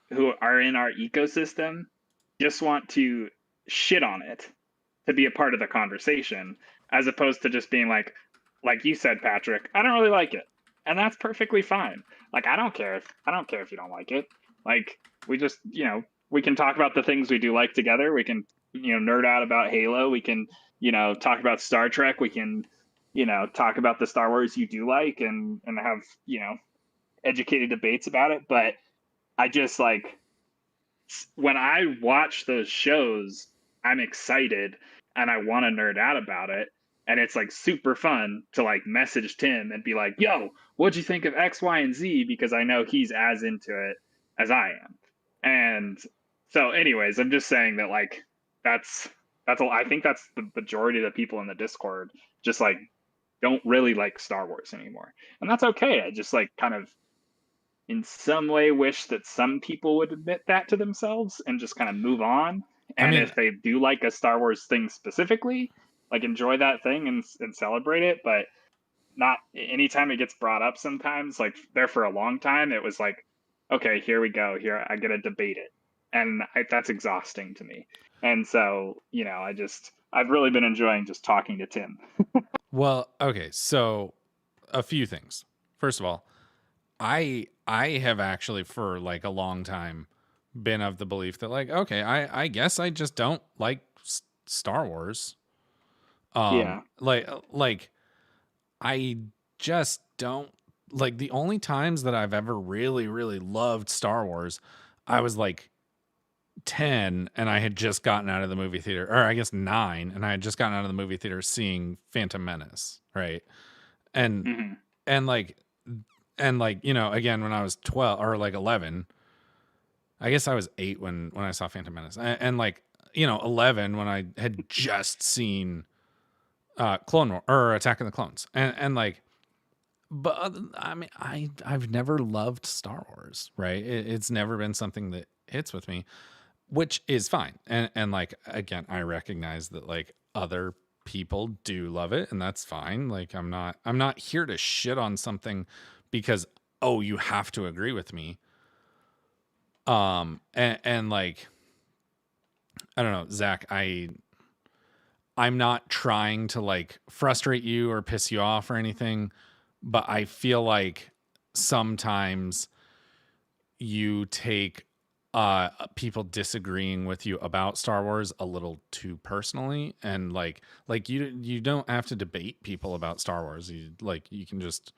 who are in our ecosystem just want to shit on it to be a part of the conversation, as opposed to just being like you said, Patrick, I don't really like it. And that's perfectly fine. Like I don't care if you don't like it. Like we just, we can talk about the things we do like together. We can, nerd out about Halo. We can, talk about Star Trek. We can, talk about the Star Wars you do like and have, educated debates about it. But I just like, when I watch those shows, I'm excited and I want to nerd out about it. And it's like super fun to like message Tim and be like, yo, what'd you think of X, Y, and Z? Because I know he's as into it as I am. And so anyways, I'm just saying that like, I think that's the majority of the people in the Discord just like don't really like Star Wars anymore. And that's okay. I just like kind of in some way wish that some people would admit that to themselves and just kind of move on And
mean,
if they do like a Star Wars thing specifically, like enjoy that thing and celebrate it, but not anytime it gets brought up sometimes, like there for a long time, it was like, okay, here we go. Here, I gotta debate it. And that's exhausting to me. And so, I've really been enjoying just talking to Tim.
well, okay, so a few things. First of all, I have actually for like a long time been of the belief that like, okay, I guess I just don't like Star Wars.
Yeah.
Like I just don't like the only times that I've ever really, really loved Star Wars, I was like 10 and I had just gotten out of the movie theater, or I guess 9, and I had just gotten out of the movie theater seeing Phantom Menace, right? And
Hmm.
and like again when I was 12 or like 11, I guess I was 8 when I saw Phantom Menace. And like, 11 when I had just seen Clone War or Attack of the Clones. And like, but I mean, I've never loved Star Wars, right? It's never been something that hits with me, which is fine. And like, again, I recognize that like other people do love it, and that's fine. Like, I'm not here to shit on something because, oh, you have to agree with me. And like, I don't know, Zach, I'm not trying to like frustrate you or piss you off or anything, but I feel like sometimes you take people disagreeing with you about Star Wars a little too personally, and like you don't have to debate people about Star Wars. You can just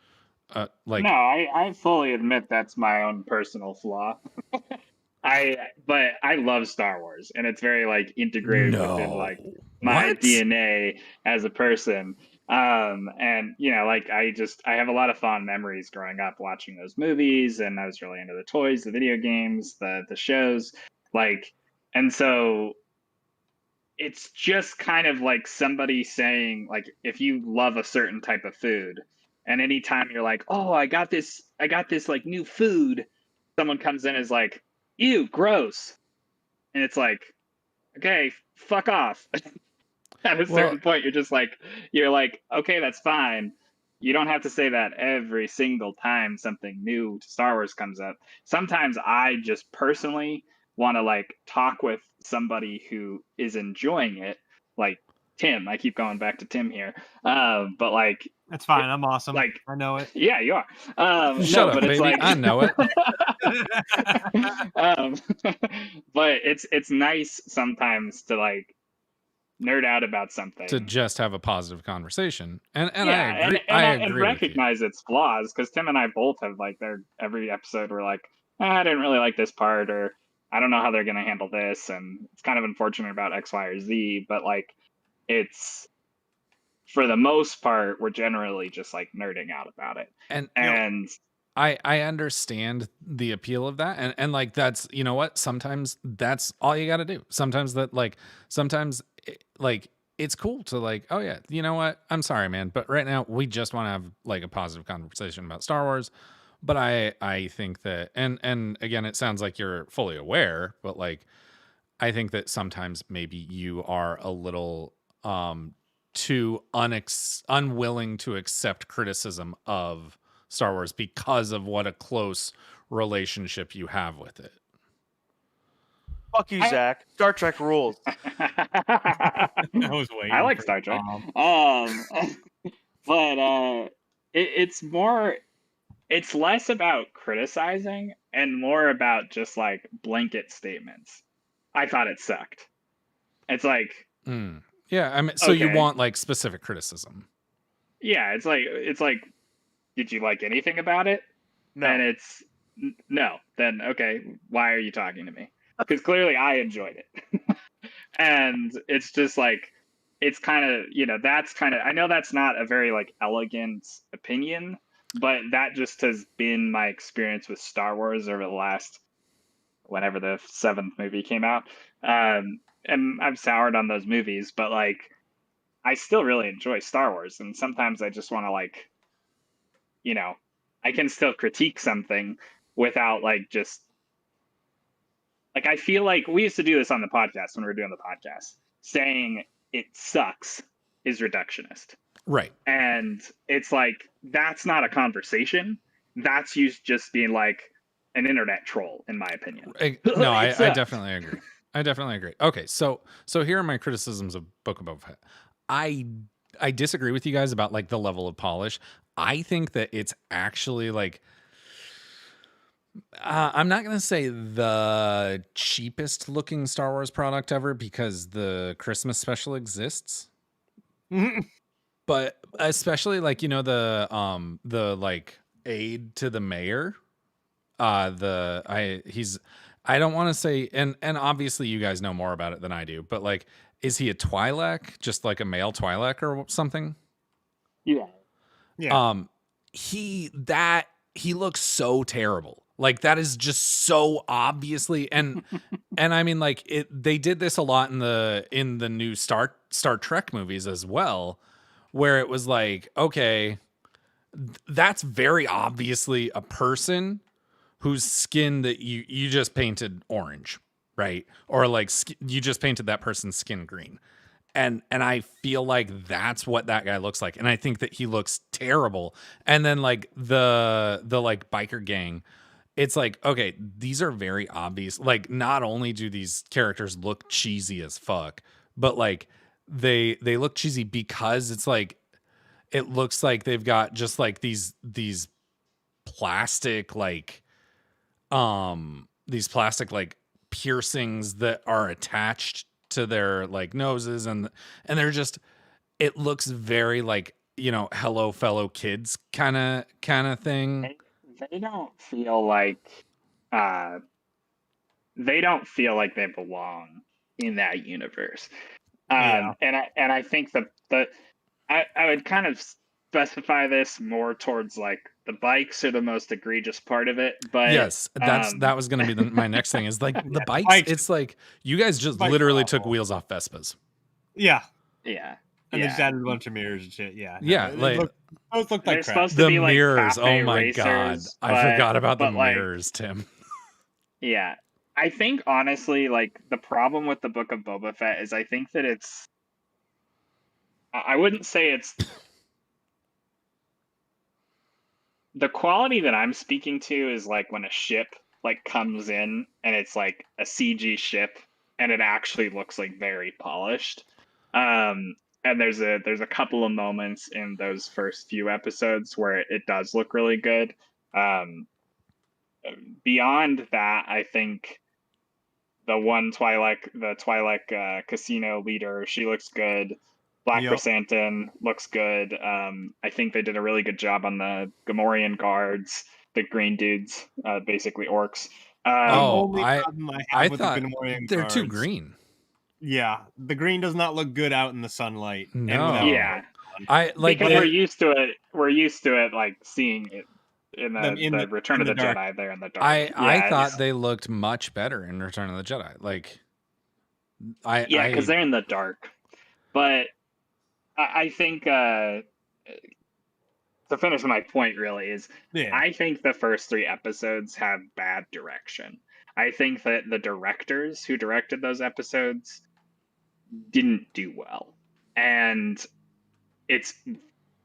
No,
like
I fully admit that's my own personal flaw. But I love Star Wars, and it's very like integrated within
no.
like my
What?
DNA as a person. And like I have a lot of fond memories growing up watching those movies, and I was really into the toys, the video games, the shows, like, and so it's just kind of like somebody saying, like, if you love a certain type of food, and anytime you're like, oh, I got this like new food, someone comes in and is like, ew, gross. And it's like, okay, fuck off. At a
Well,
certain point, you're like, okay, that's fine. You don't have to say that every single time something new to Star Wars comes up. Sometimes I just personally want to like talk with somebody who is enjoying it, like Tim. I keep going back to Tim here, but like,
That's fine. I'm awesome.
like,
I know it.
yeah, you are.
shut
No,
up,
but it's
baby.
like,
I know it.
um, but it's nice sometimes to like nerd out about
To
something.
just have a positive conversation. And I
Yeah,
agree. I
and
agree with you.
recognize its flaws, because Tim and I both have like every episode we're like, I didn't really like this part, or I don't know how they're gonna handle this, and it's kind of unfortunate about X, Y, or Z, but like it's for the most part we're generally just like nerding out about it.
And
And
I understand the appeal of that, and like that's, you know what, sometimes that's all you got to do. Sometimes like it's cool to like, oh yeah, you know what, I'm sorry man, but right now we just want to have like a positive conversation about Star Wars. But I think that, and again, it sounds like you're fully aware, but like I think that sometimes maybe you are a little too unwilling to accept criticism of Star Wars because of what a close relationship you have with it.
Fuck you,
I-
Zach. Star Trek rules.
I was waiting.
I like
for
Star Trek.
Tom.
But it's less about criticizing and more about just like blanket statements. I thought it sucked. It's like,
Yeah, I mean, so you
okay,
want like specific criticism.
yeah, it's like, did you like anything about it?
No.
And it's no. Then okay, why are you talking to me? Because clearly I enjoyed it. And it's just like, it's kind of, that's kind of, I know that's not a very like elegant opinion, but that just has been my experience with Star Wars over the last, whenever the 7th movie came out. And I've soured on those movies, but like I still really enjoy Star Wars, and sometimes I just want to like, you know I can still critique something without like just like I feel like we used to do this on the podcast when we were doing the podcast. Saying it sucks is reductionist.
Right.
And it's like, that's not a conversation. That's you just being like an internet troll, in my opinion.
No,
It
I
sucks.
definitely agree. I definitely agree. Okay, so here are my criticisms of Book of Boba Fett. I disagree with you guys about like the level of polish. I think that it's actually like I'm not going to say the cheapest looking Star Wars product ever because the Christmas special exists. But especially like, you know, the like aide to the mayor, I don't want to say, and obviously you guys know more about it than I do, but like, is he a Twi'lek, just like a male Twi'lek or something?
Yeah.
He looks so terrible. Like that is just so obviously, and I mean like they did this a lot in the new Star Trek movies as well, where it was like, okay, that's very obviously a person whose skin that you just painted orange, right? Or like you just painted that person's skin green. And I feel like that's what that guy looks like. And I think that he looks terrible. And then like the like biker gang, it's like, okay, these are very obvious. Like not only do these characters look cheesy as fuck, but like they look cheesy because it's like it looks like they've got just like these plastic like these plastic like piercings that are attached to their like noses, and they're just, it looks very like, you know, hello fellow kids kind of thing.
They don't feel like they belong in that universe.
Yeah.
And I think that I would kind of specify this more towards like the bikes are the most egregious part of it. But
Yes, that was going to be my next thing is like the bikes. It's like you guys just
Bikes are
literally took
awful.
wheels off Vespas.
Yeah.
yeah.
And they just added a bunch of mirrors and shit. Yeah.
Yeah, like
those look
they're
like crap.
supposed to
the
be like
mirrors.
cafe
Oh my
racers,
god, I
but-
forgot about the
but, like,
mirrors, Tim.
Yeah. I think honestly, like the problem with the Book of Boba Fett is I think that I wouldn't say it's the quality that I'm speaking to is like when a ship like comes in and it's like a CG ship and it actually looks like very polished. And there's a couple of moments in those first few episodes where it does look really good. Beyond that, I think the Twi'lek casino leader, she looks good. Black
Yep.
Chrysanthemum looks good. I think they did a really good job on the Gamorrean guards, the green dudes, basically orcs.
Oh, I
with
thought
the Gamorrean
they're too
guards-
green.
Yeah, the green does not look good out in the sunlight. and
No.
without-
Yeah,
I like
because
they-
we're used to it. We're used to it, like seeing it in
Them
the Return
in
of
the
the
dark.
Jedi. There in the dark.
I thought they looked much better in Return of the Jedi. Like
because they're in the dark. But I think to finish my point really is
Yeah.
I think the first 3 episodes have bad direction. I think that the directors who directed those episodes didn't do well. And it's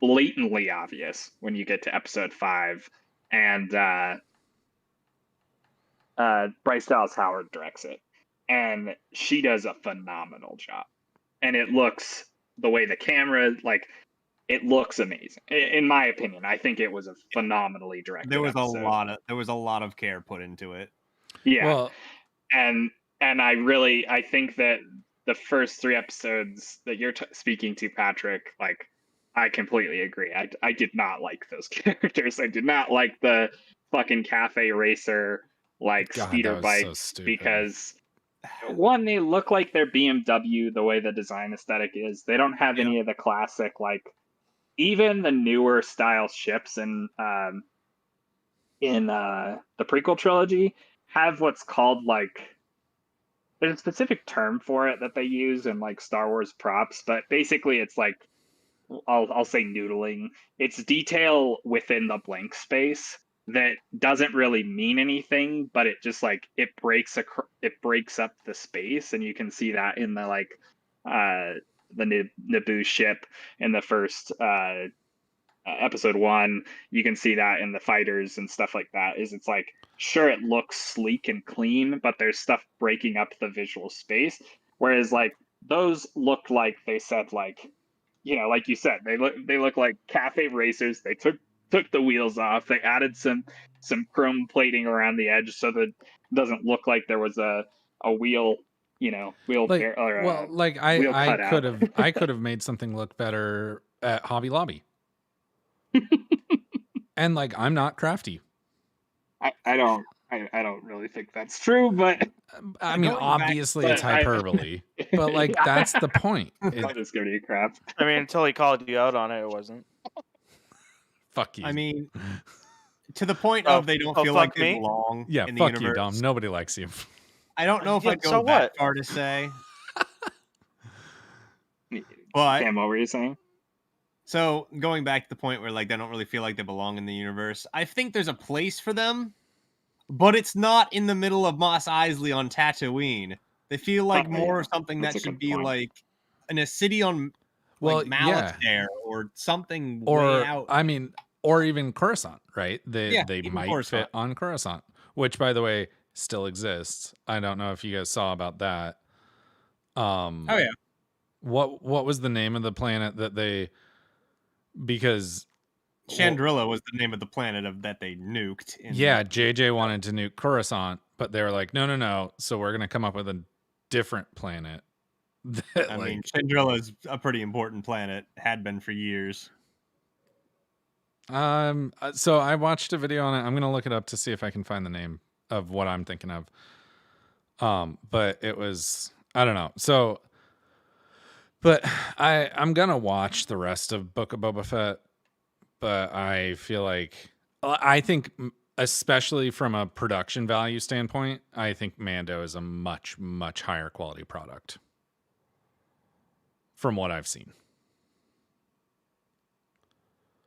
blatantly obvious when you get to episode 5 and Bryce Dallas Howard directs it. And she does a phenomenal job. And it looks, the way the camera, like, it looks amazing. In my opinion, I think it was a phenomenally directed
There was
episode.
a lot of care put into it.
Yeah.
well,
and I think that the first 3 episodes that you're speaking to, Patrick, like, I completely agree. I did not like those characters. I did not like the fucking cafe racer, like,
God,
speeder
that was
bike,
so stupid.
because one, they look like they're BMW the way the design aesthetic is. They don't have any of the classic, like, even the newer style ships in the prequel trilogy have what's called, like, there's a specific term for it that they use in like Star Wars props, but basically it's like, I'll say noodling. It's detail within the blank space. that doesn't really mean anything, but it just like it breaks up the space, and you can see that in the like the Naboo ship in the first episode 1. You can see that in the fighters and stuff like that. Is it's like, sure, it looks sleek and clean, but there's stuff breaking up the visual space. Whereas like those look like they said, like, like you said, they look like cafe racers. They took the wheels off. They added some chrome plating around the edge so that it doesn't look like there was a wheel,
Like,
or
well,
a
like
wheel
I
cut out.
I could have made something look better at Hobby Lobby. And like, I'm not crafty.
I don't really think that's true, but
I mean,
Going back-
obviously
but
it's hyperbole, but like that's the point.
I'll just give you crap.
I mean, until he called you out on it, it wasn't.
Fuck you.
I mean, to the point
Oh,
of they don't
oh,
feel like
fuck
they
me?
belong
yeah,
in the
fuck
universe.
you, Dom. Nobody likes you.
I don't know if
Yeah,
I'd go
so
that
what?
far to say. But
Sam, what were you saying?
so going back to the point where like they don't really feel like they belong in the universe, I think there's a place for them, but it's not in the middle of Mos Eisley on Tatooine. They feel like
Oh,
more
yeah.
of something
That's
that
a
should
good
be
point.
like in a city on
Well,
like
yeah.
Malachare or something way
Or
out.
I mean, or even Coruscant, right? They
Yeah,
they
even
might
Coruscant.
fit on Coruscant, which by the way still exists. I don't know if you guys saw about that.
Oh yeah.
What was the name of the planet that they, because
Chandrilla was the name of the planet of that they nuked.
yeah, JJ wanted to nuke Coruscant, but they were like, no. So we're gonna come up with a different planet. That,
I
like,
mean, Chandrilla is a pretty important planet. Had been for years.
so I watched a video on it. I'm gonna look it up to see if I can find the name of what I'm thinking of. But it was, I don't know. So, but I'm gonna watch the rest of Book of Boba Fett, but I feel like I think, especially from a production value standpoint, I think Mando is a much higher quality product from what I've seen.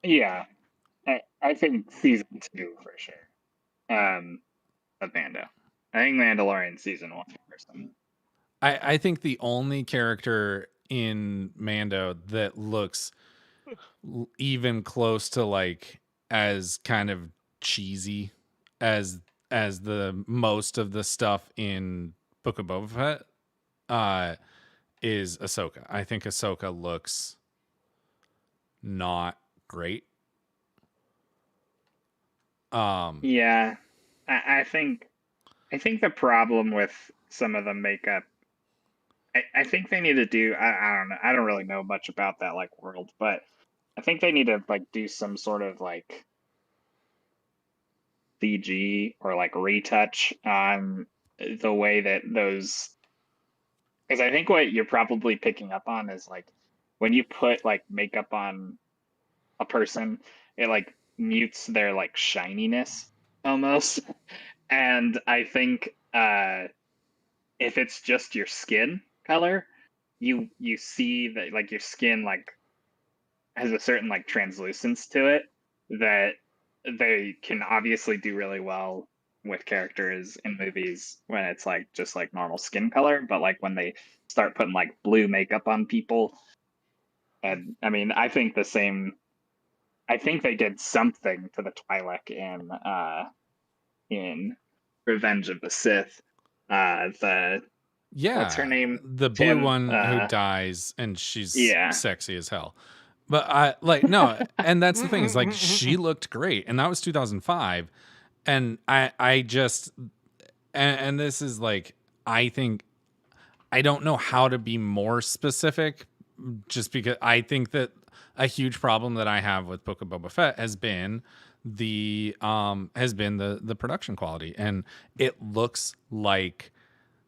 Yeah, I think season 2 for sure. Of Mando. I think Mandalorian season 1 first.
I think the only character in Mando that looks even close to like as kind of cheesy as the most of the stuff in Book of Boba Fett is Ahsoka. I think Ahsoka looks not great.
Yeah, I think the problem with some of the makeup, I think they need to do. I don't know. I don't really know much about that like world, but I think they need to like do some sort of like CG or like retouch on the way that those. Because I think what you're probably picking up on is like when you put like makeup on a person, it like mutes their like shininess almost. And I think if it's just your skin color, you see that like your skin like has a certain like translucence to it that they can obviously do really well with characters in movies when it's like just like normal skin color, but like when they start putting like blue makeup on people, and I mean I think the same. I think they did something to the Twi'lek in Revenge of the Sith. The what's her name?
The blue
Tim,
one who dies and she's
yeah.
sexy as hell. But I like, no, and that's the thing, is like she looked great, and that was 2005, and I just and this is like, I think I don't know how to be more specific, just because I think that a huge problem that I have with Book of Boba Fett has been the production quality, and it looks like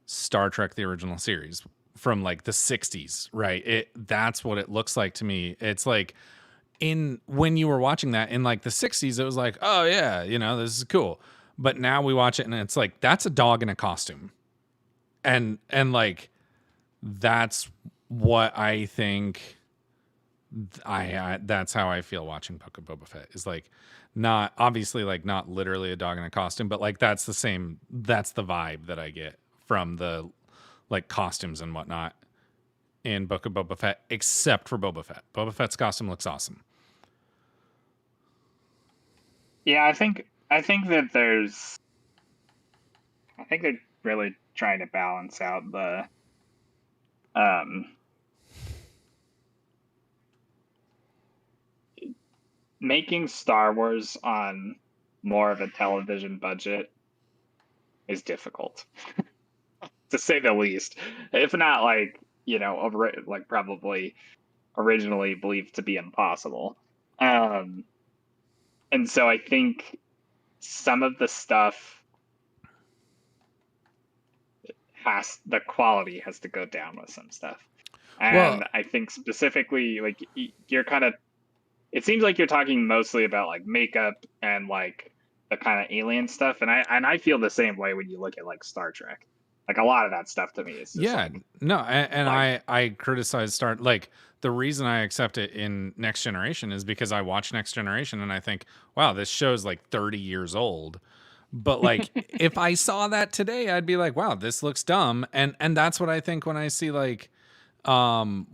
Star Trek the original series from like the 60s, right? That's what it looks like to me. It's like, when you were watching that in like the 60s, it was like, oh yeah, this is cool. But now we watch it and it's like, that's a dog in a costume. And like, that's what I think That's how I feel watching Book of Boba Fett, is like, not obviously, like, not literally a dog in a costume, but like that's the vibe that I get from the like costumes and whatnot in Book of Boba Fett, except for Boba Fett. Boba Fett's costume looks awesome.
Yeah, I think that I think they're really trying to balance out the making Star Wars on more of a television budget is difficult, to say the least. If not, like, like probably originally believed to be impossible. And so I think some of the stuff the quality has to go down with some stuff. And I think specifically, like, you're kind of, it seems like you're talking mostly about like makeup and like the kind of alien stuff, and I feel the same way when you look at like Star Trek. Like, a lot of that stuff to me is just
I criticize like, the reason I accept it in Next Generation is because I watch Next Generation and I think, wow, this show's like 30 years old. But like, if I saw that today, I'd be like, wow, this looks dumb. And that's what I think when I see like Star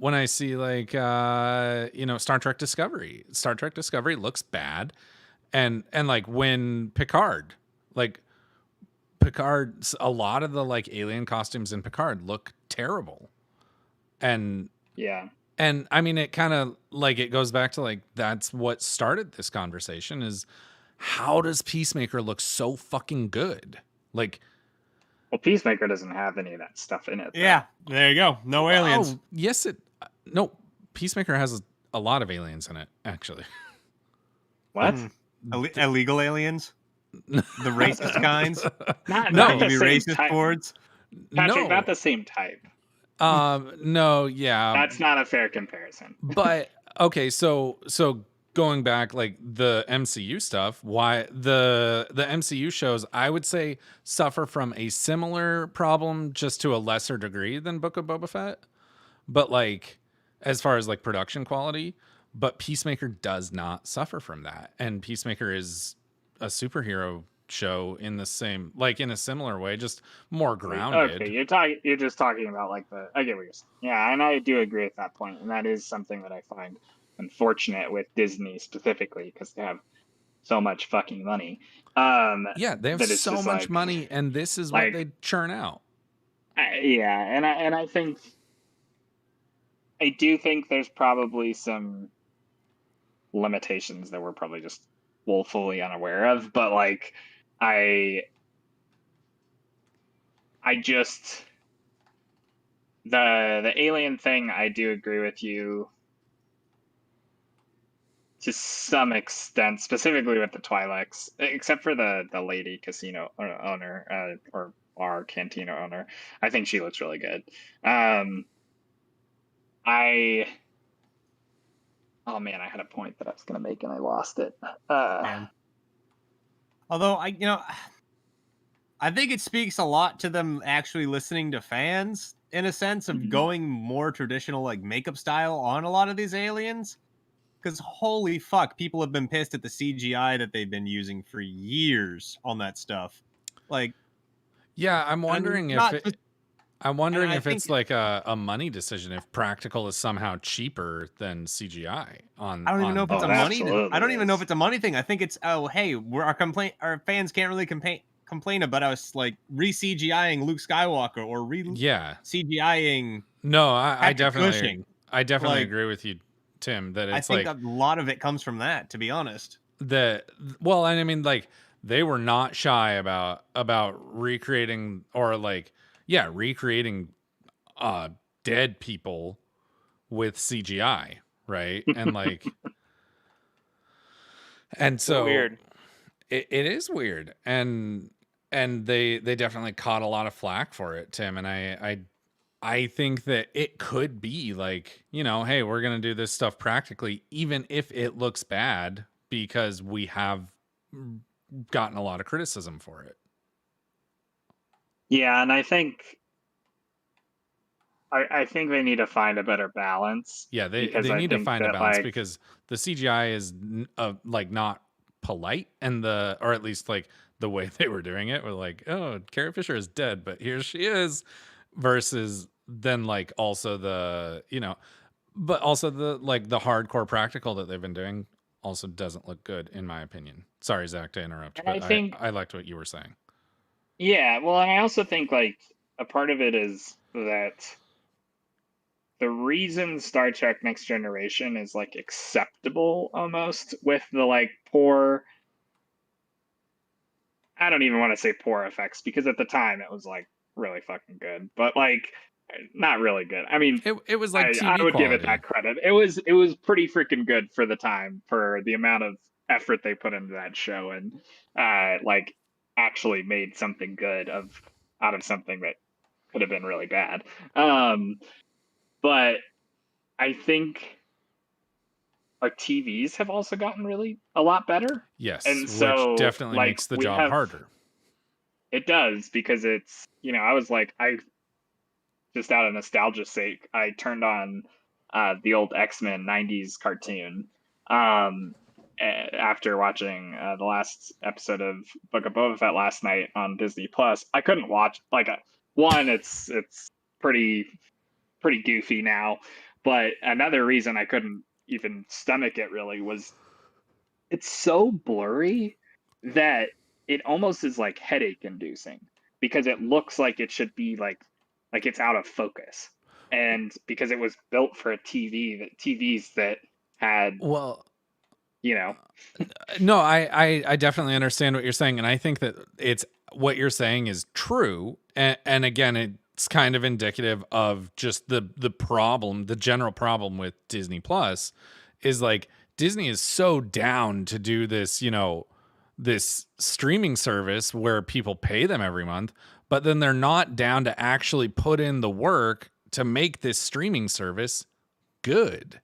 Trek Discovery. Star Trek Discovery looks bad. And like when Picard, a lot of the like alien costumes in Picard look terrible. And
yeah.
And I mean, it kind of like, it goes back to like, that's what started this conversation, is how does Peacemaker look so fucking good? Like,
well, Peacemaker doesn't have any of that stuff in it, though.
Yeah, there you go. No aliens.
Oh, yes, no, Peacemaker has a lot of aliens in it, actually.
What?
Illegal aliens? The racist kinds?
Not
No.
the
Be
same
racist
type.
towards?
Patrick,
No.
not the same type.
No, yeah.
That's not a fair comparison.
But okay, so going back, like the MCU stuff, why the MCU shows, I would say, suffer from a similar problem, just to a lesser degree than Book of Boba Fett. But like, as far as like production quality, but Peacemaker does not suffer from that. And Peacemaker is a superhero show in the same, like, in a similar way, just more grounded.
Okay, you're just talking about like I get what you're saying. Yeah, and I do agree with that point, and that is something that I find unfortunate with Disney specifically, because they have so much fucking money.
Yeah, they have so much money, and this is what they churn out.
Yeah, and I think, I do think there's probably some limitations that we're probably just woefully unaware of, but like, I just, the alien thing, I do agree with you to some extent, specifically with the Twi'leks, except for the lady casino owner, or our cantina owner. I think she looks really good. Oh man, I had a point that I was gonna make and I lost it.
Although I think it speaks a lot to them actually listening to fans, in a sense of going more traditional like makeup style on a lot of these aliens. Because holy fuck, people have been pissed at the CGI that they've been using for years on that stuff. Like,
yeah, I'm wondering if it's like a money decision, if practical is somehow cheaper than CGI.
I don't even know if it's a money. I don't even know if it's a money thing. I think it's, oh hey, our fans can't really complain about us like re-CGIing Luke Skywalker or CGIing.
No, I definitely
Cushing.
agree with you, Tim, that it's,
I think a lot of it comes from that, to be honest.
Well, and I mean, like, they were not shy about recreating, or like, recreating dead people with CGI, right? And like, and so
weird.
It is weird, and they definitely caught a lot of flack for it, Tim. And I think that it could be like, hey, we're going to do this stuff practically, even if it looks bad, because we have gotten a lot of criticism for it.
Yeah, and I think I think they need to find a better balance.
Yeah,
because
they
I
need to
think
find a
that
balance because the CGI is like not polite, and or at least like the way they were doing it were like, oh, Carrie Fisher is dead, but here she is, versus then like also but also the like the hardcore practical that they've been doing also doesn't look good in my opinion. Sorry, Zach, to interrupt,
and I
but
think
I liked what you were saying.
yeah, well, and I also think like a part of it is that the reason Star Trek Next Generation is like acceptable almost with the like poor, I don't even want to say poor effects because at the time it was like really fucking good, but like not really good. I mean,
It was like
I
TV
would give it
quality.
that credit. It was pretty freaking good for the time for the amount of effort they put into that show and like actually made something good of out of something that could have been really bad. But I think our TVs have also gotten really a lot better.
Yes,
And
which
so
definitely
like
makes the
we
job
have
harder.
it does because it's I was like I just out of nostalgia's sake I turned on the old X-Men 90s cartoon after watching the last episode of Book of Boba Fett last night on Disney Plus. I couldn't watch like one it's pretty goofy now, but another reason I couldn't even stomach it really was it's so blurry that it almost is like headache inducing because it looks like it should be like it's out of focus. And because it was built for a TVs that had,
Well,
you know,
no, I definitely understand what you're saying, and I think that it's what you're saying is true, and again, it's kind of indicative of just the problem, the general problem with Disney Plus, is like Disney is so down to do this, this streaming service where people pay them every month, but then they're not down to actually put in the work to make this streaming service good.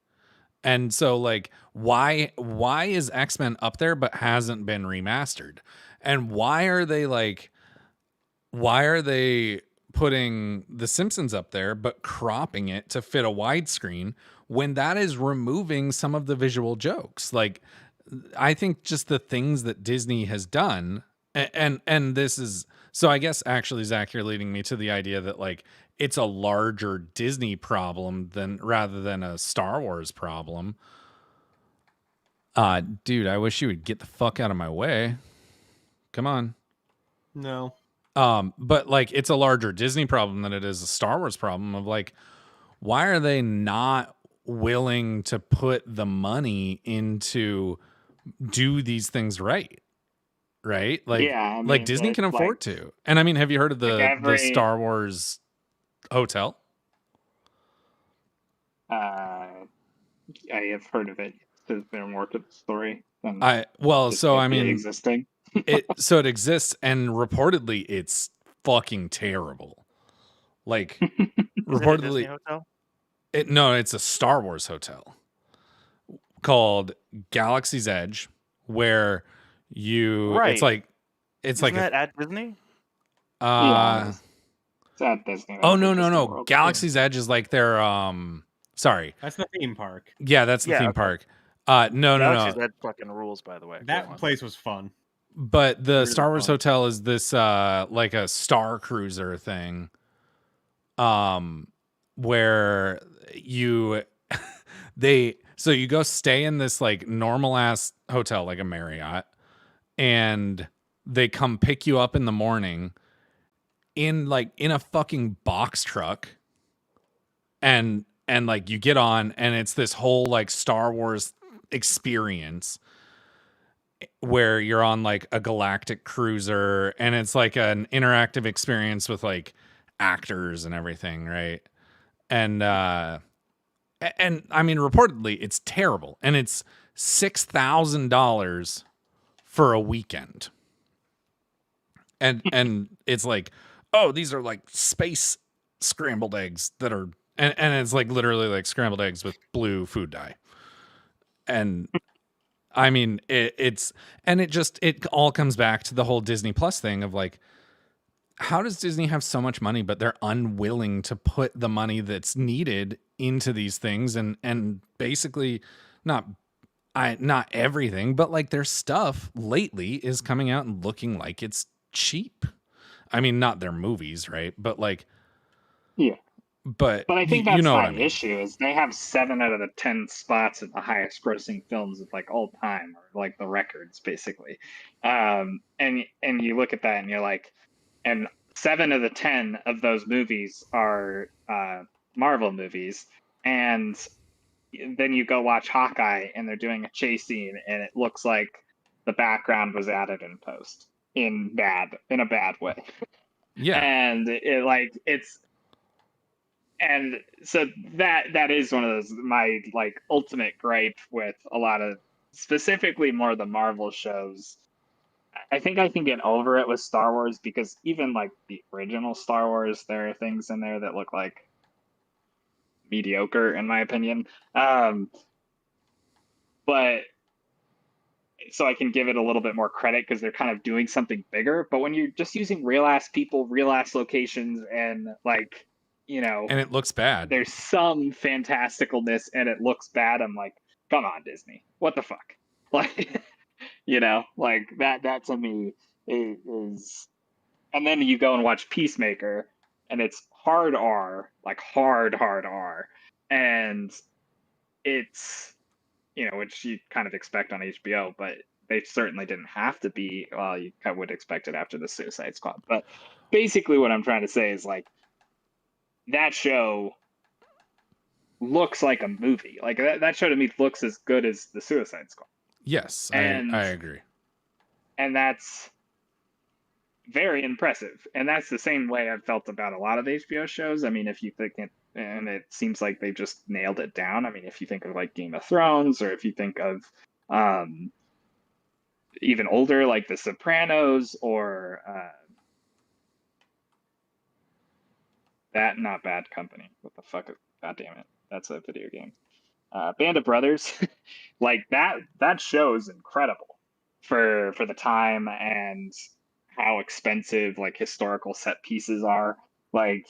And so like why is X-Men up there but hasn't been remastered? And why are they putting The Simpsons up there but cropping it to fit a widescreen when that is removing some of the visual jokes? Like I think just the things that Disney has done and this is so I guess actually Zach, you're leading me to the idea that like it's a larger Disney problem than rather than a Star Wars problem. Dude, I wish you would get the fuck out of my way. Come on.
No.
But like it's a larger Disney problem than it is a Star Wars problem of like, why are they not willing to put the money into do these things right? Right?
yeah, I
Like
mean,
Disney
with
can afford to. And I mean, have you heard of
like
the
every
Star Wars hotel?
I have heard of it. There's been more to the story than just
So I
it
mean,
existing.
it exists and reportedly it's fucking terrible. Like
Is it a Disney
reportedly
hotel?
it's a Star Wars hotel called Galaxy's Edge where it's
Right.
like it's
Isn't
like
that at Disney?
Yeah, it's at
oh
Disneyland or
no
Disney
no
World.
Galaxy's Edge is like their sorry.
That's the theme park.
Yeah, that's the
Yeah,
theme
okay.
park. No.
Galaxy's Edge fucking rules, by the way. Go
That
on.
place was fun.
But the
Really
Star Wars
fun.
hotel is this like a Star Cruiser thing. Where you so you go stay in this like normal ass hotel like a Marriott, and they come pick you up in the morning in a fucking box truck, and like you get on and it's this whole like Star Wars experience where you're on like a galactic cruiser and it's like an interactive experience with like actors and everything, right? And I mean reportedly it's terrible and it's $6,000 for a weekend. And it's like, oh, these are like space scrambled eggs that are and it's like literally like scrambled eggs with blue food dye. And I mean, it all comes back to the whole Disney Plus thing of like, how does Disney have so much money, but they're unwilling to put the money that's needed into these things and basically not not everything, but like their stuff lately is coming out and looking like it's cheap. I mean, not their movies, right? But like,
Yeah.
but
But I think
you
that's
know what
my
I mean.
issue is they have 7 out of the 10 spots in the highest grossing films of like all time, or like the records basically. And you look at that and you're like, and 7 of the 10 of those movies are Marvel movies, and then you go watch Hawkeye and they're doing a chase scene and it looks like the background was added in post in a bad way.
Yeah.
And and so that is one of those my like ultimate gripe with a lot of, specifically more of the Marvel shows. I think I can get over it with Star Wars because even like the original Star Wars, there are things in there that look like mediocre in my opinion. But so I can give it a little bit more credit because they're kind of doing something bigger. But when you're just using real ass people, real ass locations, and like,
And it looks bad.
there's some fantasticalness and it looks bad, I'm like, come on, Disney, what the fuck? Like, like that to me is. And then you go and watch Peacemaker, and it's hard R, like hard R, and it's which you kind of expect on HBO, but they certainly didn't have to be. Well, you kind of would expect it after the Suicide Squad, but basically, what I'm trying to say is like that show looks like a movie. Like that show to me looks as good as the Suicide Squad.
Yes,
And
I agree.
And that's very impressive. And that's the same way I've felt about a lot of HBO shows. I mean, if you think it, and it seems like they just nailed it down. I mean, if you think of like Game of Thrones, or if you think of even older, like The Sopranos, or that not Bad Company. What the fuck? God damn it. That's a video game. Band of Brothers, like that show is incredible for the time and how expensive like historical set pieces are. Like,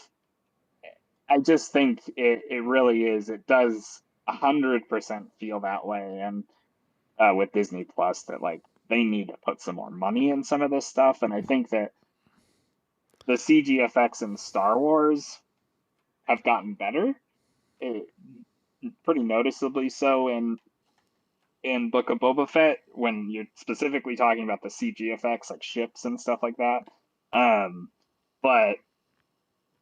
I just think it really is. It does 100% feel that way, and with Disney Plus, that like they need to put some more money in some of this stuff. And I think that the CG effects in Star Wars have gotten better. It, pretty noticeably so in Book of Boba Fett, when you're specifically talking about the CG effects like ships and stuff like that. But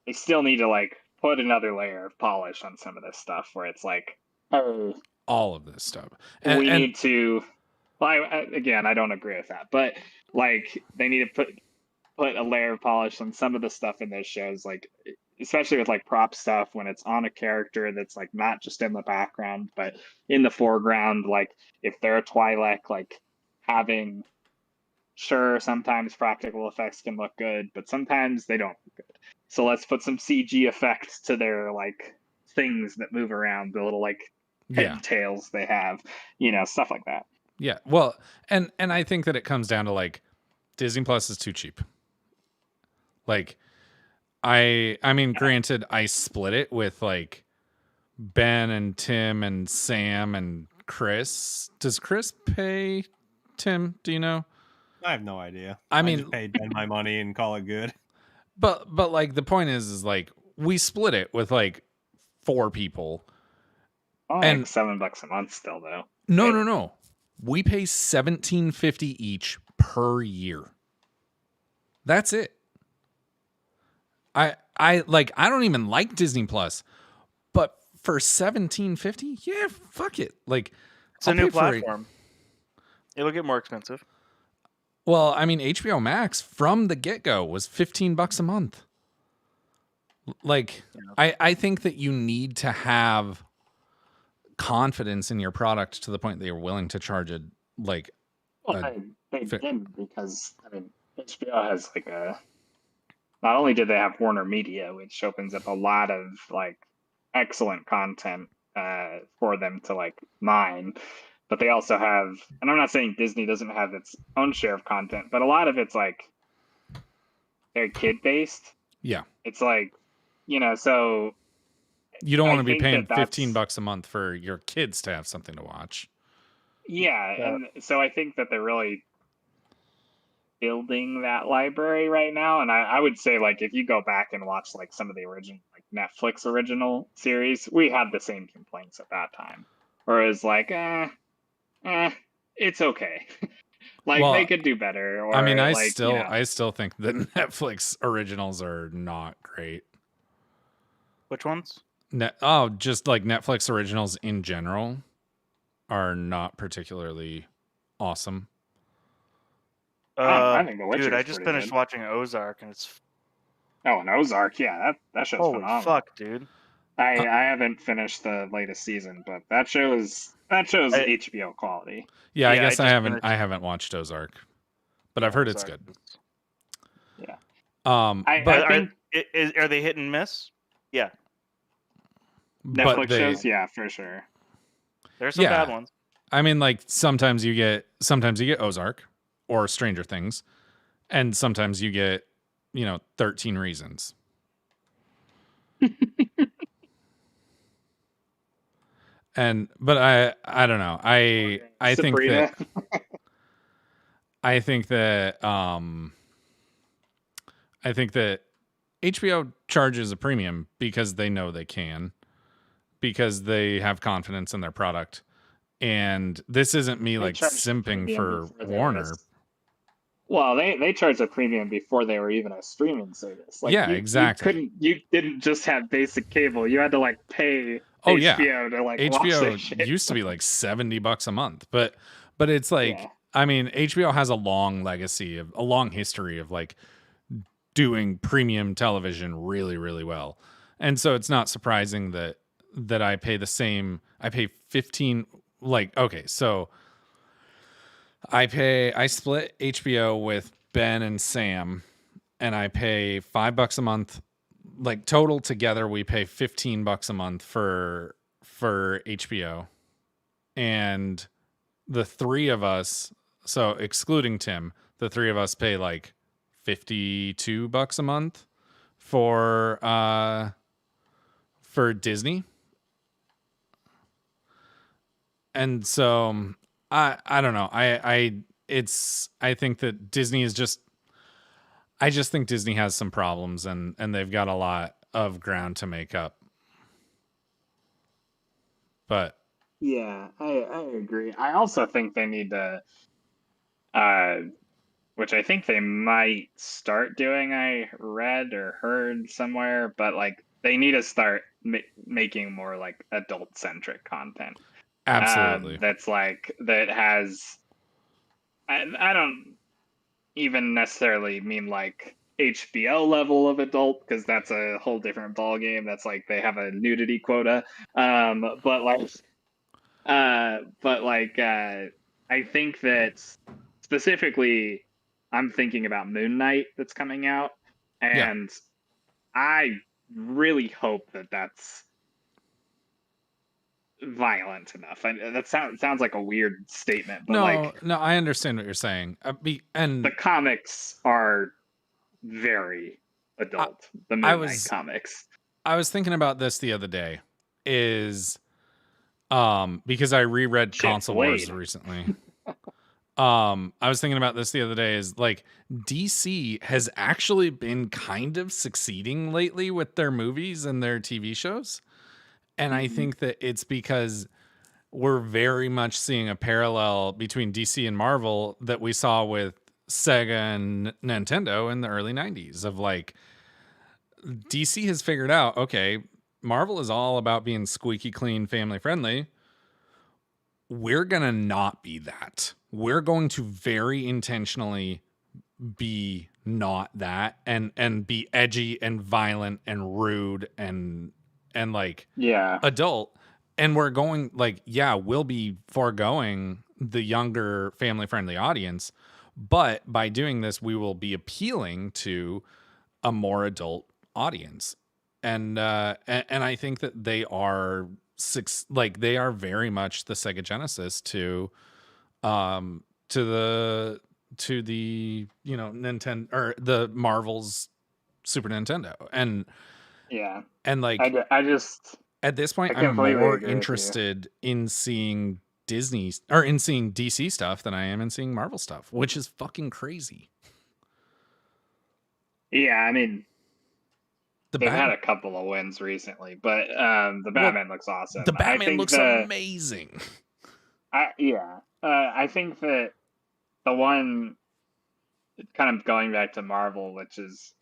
they still need to like put another layer of polish on some of this stuff where it's like, oh,
all of this stuff.
We need to. Well, again, I don't agree with that, but like they need to put a layer of polish on some of the stuff in those shows, like especially with like prop stuff when it's on a character that's like not just in the background but in the foreground. Like if they're a Twi'lek, like having, sure, sometimes practical effects can look good, but sometimes they don't look good. So let's put some CG effects to their like things that move around, the little like head tails they have, stuff like that.
Yeah. Well, and I think that it comes down to like Disney Plus is too cheap. Like I mean, granted, I split it with like Ben and Tim and Sam and Chris. Does Chris pay Tim? Do you know?
I have no idea.
I mean,
just paid Ben my money and call it good.
But like the point is like we split it with like 4 people.
And like $7 a month still though.
No. We pay $17.50 each per year. That's it. I don't even like Disney Plus, but for $17.50, yeah, fuck it. Like
it's a new platform. It'll get more expensive.
Well, I mean, HBO Max from the get-go was $15 a month. Like, yeah. I think that you need to have confidence in your product to the point that you're willing to charge it. Like,
they didn't, because I mean, HBO has like not only did they have Warner Media, which opens up a lot of like excellent content for them to like mine, but they also have, and I'm not saying Disney doesn't have its own share of content, but a lot of it's like they're kid based.
Yeah.
It's like, so
You don't
I
want to be
think
paying
that that's
$15 a month for your kids to have something to watch.
yeah,
Yeah.
and so I think that they're really building that library right now. And I would say, like, if you go back and watch like some of the original like Netflix original series, we had the same complaints at that time. Where it's like, it's okay. Like they
Well,
could do better,
I mean,
or like,
I still think the Netflix originals are not great.
Which ones?
Just like Netflix originals in general are not particularly awesome.
I think The Witcher
Dude, I
is
just
pretty
finished
good.
watching Ozark, and it's
Oh, and Ozark, yeah, that show's
holy
phenomenal.
fuck, dude.
I
Uh,
haven't finished the latest season, but that show's HBO quality.
Yeah, I
Yeah, I
guess I
just
haven't
finished-
haven't watched Ozark, but
Yeah,
I've heard it's
Ozark
good.
is-
Yeah.
But
Are they hit and miss? Yeah,
Netflix
they,
shows, yeah, for sure.
there's some
Yeah.
bad ones.
I mean, like sometimes you get Ozark or Stranger Things, and sometimes you get 13 Reasons. But I don't know. I think
Sabrina.
that I think that I think that HBO charges a premium because they know they can, because they have confidence in their product. And this isn't me
They
like
charged a
simping
premium
for
before they were
Warner.
Well, they charged a premium before they were even a streaming service. Like
Yeah, exactly.
You didn't just have basic cable. You had to like pay
Oh yeah.
HBO to like watch
HBO
their shit.
used to be like $70 a month, but it's like,
Yeah.
I mean, HBO has a long history of like doing premium television really, really well. And so it's not surprising that I pay I pay 15, like, okay, so I split HBO with Ben and Sam, and I pay $5 a month. Like total together, we pay $15 a month for HBO. And the three of us, so excluding Tim, the three of us pay like $52 a month for Disney. And so I don't know. I think that Disney is just, I just think Disney has some problems, and they've got a lot of ground to make up. But
Yeah, I agree. I also think they need to, which I think they might start doing. I read or heard somewhere, but like they need to start making more like adult centric content.
absolutely.
That's like that has. I don't even necessarily mean like HBO level of adult, because that's a whole different ball game. That's like they have a nudity quota. But I think that specifically, I'm thinking about Moon Knight that's coming out, and I really hope that that's violent enough. And that sounds like a weird statement, but
No, I understand what you're saying. And
the comics are very adult. The Moon Knight comics.
I was thinking about this the other day, is because I reread Console Wars recently. I was thinking about this the other day, is like DC has actually been kind of succeeding lately with their movies and their TV shows. And I think that it's because we're very much seeing a parallel between DC and Marvel that we saw with Sega and Nintendo in the early 90s, of like DC has figured out, okay, Marvel is all about being squeaky clean, family friendly. We're going to not be that. We're going to very intentionally be not that, and be edgy and violent and rude and like adult. And we're going like, yeah, we'll be foregoing the younger family friendly audience, but by doing this, we will be appealing to a more adult audience. And I think that they are very much the Sega Genesis to the the Nintendo or the Marvel's Super Nintendo, and
Yeah,
like
I just
at this point
I
I'm
completely
more
agree with you.
interested in seeing Disney or in seeing DC stuff than I am in seeing Marvel stuff, which is fucking crazy.
Yeah, I mean,
The
they've had
Batman,
a couple of wins recently, but the
well,
Batman looks awesome.
the
I
Batman
think
looks amazing.
I think that the one kind of going back to Marvel, which is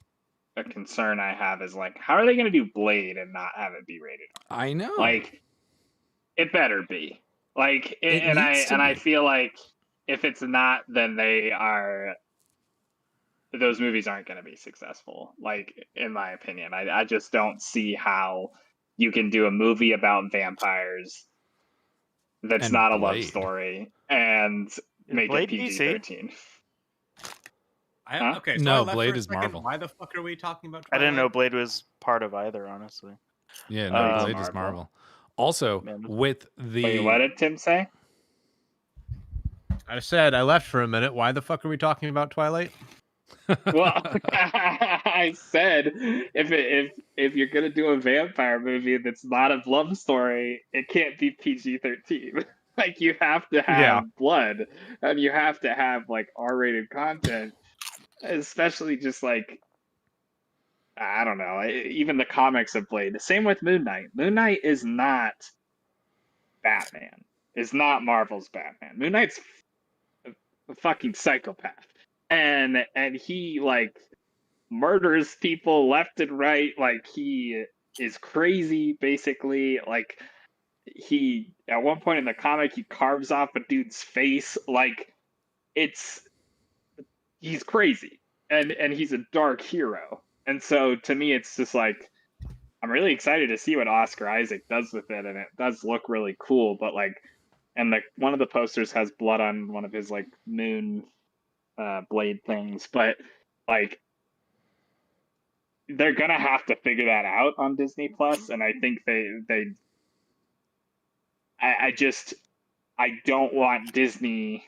a concern I have, is like, how are they going to do Blade and not have it be rated R?
I know.
Like, it better be. Like,
It
and
needs to
I
be.
feel like if it's not, then those movies aren't going to be successful. Like, in my opinion, I just don't see how you can do a movie about vampires that's
And
not a love
Blade.
story and
Is
make
Blade
it
DC?
PG-13. Huh?
Okay, so
No,
I left
Blade
for a
is
second.
Marvel.
Why the fuck are we talking about
I didn't know
Twilight?
Blade was part of either, honestly.
Yeah, no,
Blade's
Blade is
Marvel.
Marvel. Also,
Man,
with
Wait, what
the
did Tim say?
I said I left for a minute. Why the fuck are we talking about Twilight?
Well, I said if you're gonna do a vampire movie that's not a love story, it can't be PG-13. Like, you have to have blood and you have to have like R-rated content, especially just like, I don't know, even the comics of Blade. The same with Moon Knight. Moon Knight is not Batman. Is not Marvel's Batman. Moon Knight's a fucking psychopath, and he like murders people left and right. Like, he is crazy, basically. Like, he at one point in the comic he carves off a dude's face. Like, it's he's crazy, and he's a dark hero. And so to me, it's just like, I'm really excited to see what Oscar Isaac does with it, and it does look really cool. But like, and like one of the posters has blood on one of his like moon blade things, but like, they're gonna have to figure that out on Disney Plus, and I think I don't want Disney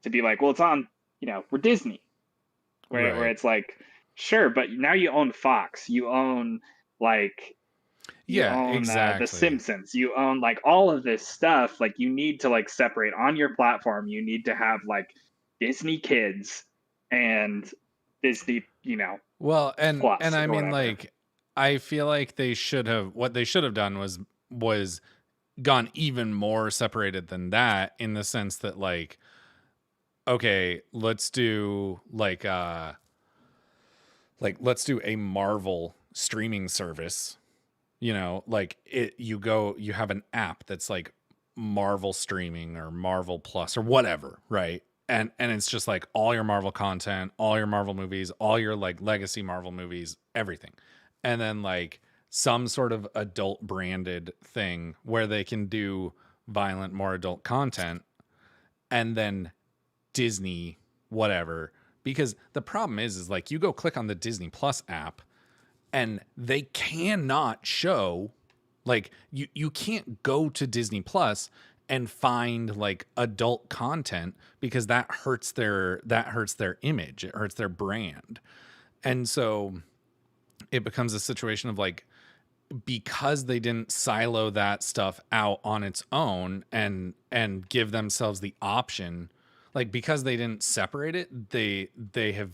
to be like, well, it's on, we're Disney, where
Right.
it's like, sure, but now you own Fox, you own like
exactly.
The Simpsons, you own like all of this stuff. Like, you need to like separate on your platform. You need to have like Disney Kids and Disney,
Well, and
Plus
I
or
mean,
whatever.
like, I feel like what they should have done was gone even more separated than that, in the sense that, like, okay, let's do let's do a Marvel streaming service. Like, you have an app that's like Marvel streaming or Marvel Plus or whatever, right? And it's just like all your Marvel content, all your Marvel movies, all your like legacy Marvel movies, everything. And then like some sort of adult branded thing where they can do violent, more adult content, and then Disney whatever. Because the problem is like, you go click on the Disney Plus app and they cannot show, like, you can't go to Disney Plus and find like adult content, because that hurts their image, it hurts their brand. And so it becomes a situation of like, because they didn't silo that stuff out on its own and give themselves the option, like, because they didn't separate it, they have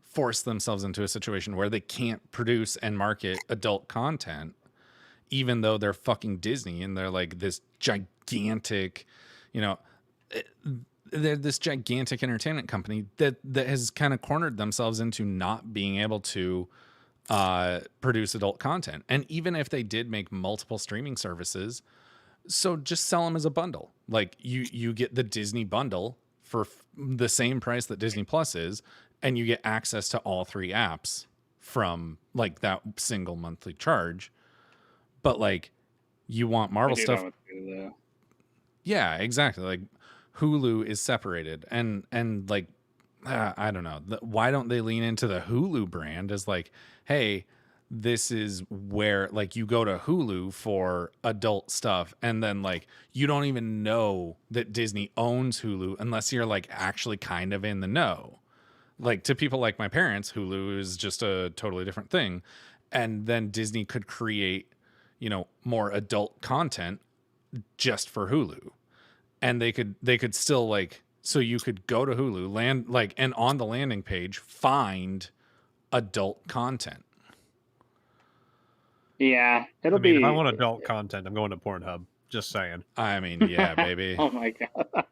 forced themselves into a situation where they can't produce and market adult content, even though they're fucking Disney and they're like this gigantic, they're this gigantic entertainment company that has kind of cornered themselves into not being able to produce adult content. And even if they did make multiple streaming services, so just sell them as a bundle. Like, you get the Disney bundle for the same price that Disney Plus is, and you get access to all three apps from like that single monthly charge. But like, you want Marvel stuff. Yeah, exactly. Like, Hulu is separated, and like, I don't know. Why don't they lean into the Hulu brand as like, hey, this is where like you go to Hulu for adult stuff, and then like you don't even know that Disney owns Hulu unless you're like actually kind of in the know. Like to people like my parents, Hulu is just a totally different thing. And then Disney could create, more adult content just for Hulu. And they could still like, so you could go to Hulu, land like, and on the landing page find adult content.
Yeah, it'll
I mean, if I
be.
want adult content, I'm going to Pornhub. Just saying.
I mean, yeah, baby.
Oh my god.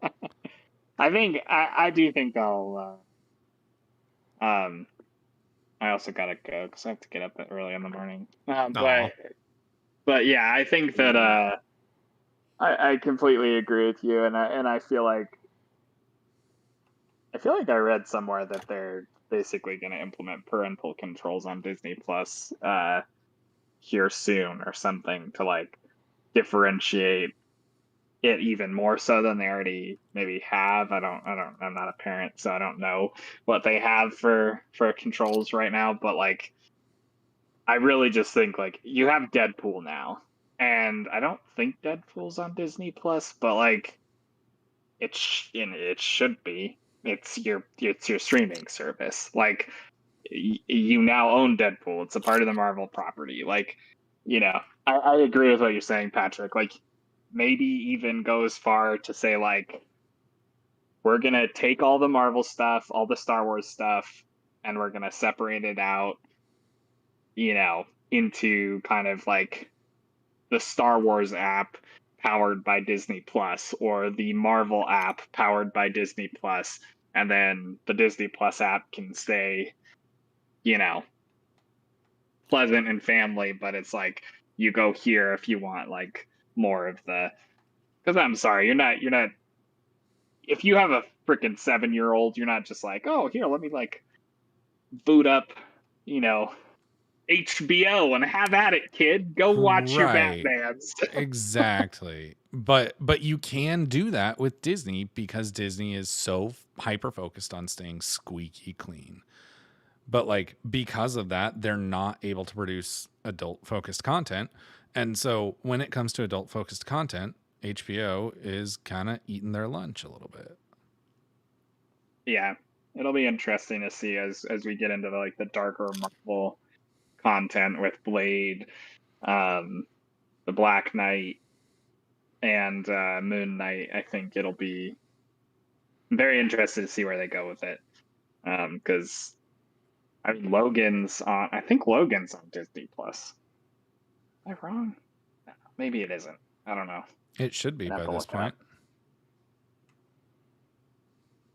I do think I'll. I also gotta go because I have to get up early in the morning. But yeah, I think that I completely agree with you, and I feel like I read somewhere that they're basically going to implement parental controls on Disney Plus here soon or something to like differentiate it even more so than they already maybe have. I'm not a parent, so I don't know what they have for controls right now, but like I really just think like you have Deadpool now, and I don't think Deadpool's on Disney Plus, but like it should be. It's your streaming service. Like you now own Deadpool. It's a part of the Marvel property. Like, I agree with what you're saying, Patrick. Like maybe even go as far to say like we're gonna take all the Marvel stuff, all the Star Wars stuff, and we're gonna separate it out, into kind of like the Star Wars app powered by Disney Plus or the Marvel app powered by Disney Plus, and then the Disney Plus app can stay, pleasant and family, but it's like you go here if you want like more of the. Because I'm sorry, you're not. If you have a freaking 7-year-old, you're not just like, oh, here, let me like boot up, HBO and have at it, kid. Go watch your
Right.
Batmans.
Exactly. But you can do that with Disney because Disney is so hyper focused on staying squeaky clean. But like because of that, they're not able to produce adult focused content. And so when it comes to adult focused content, HBO is kind of eating their lunch a little bit.
Yeah, it'll be interesting to see as we get into like the darker Marvel content with Blade, the Black Knight, and Moon Knight. I think it'll be very interested to see where they go with it. Because I mean, I think Logan's on Disney Plus. Am I wrong? No, maybe it isn't. I don't know.
It should be
I'd have
by
to
this
look it up.
point.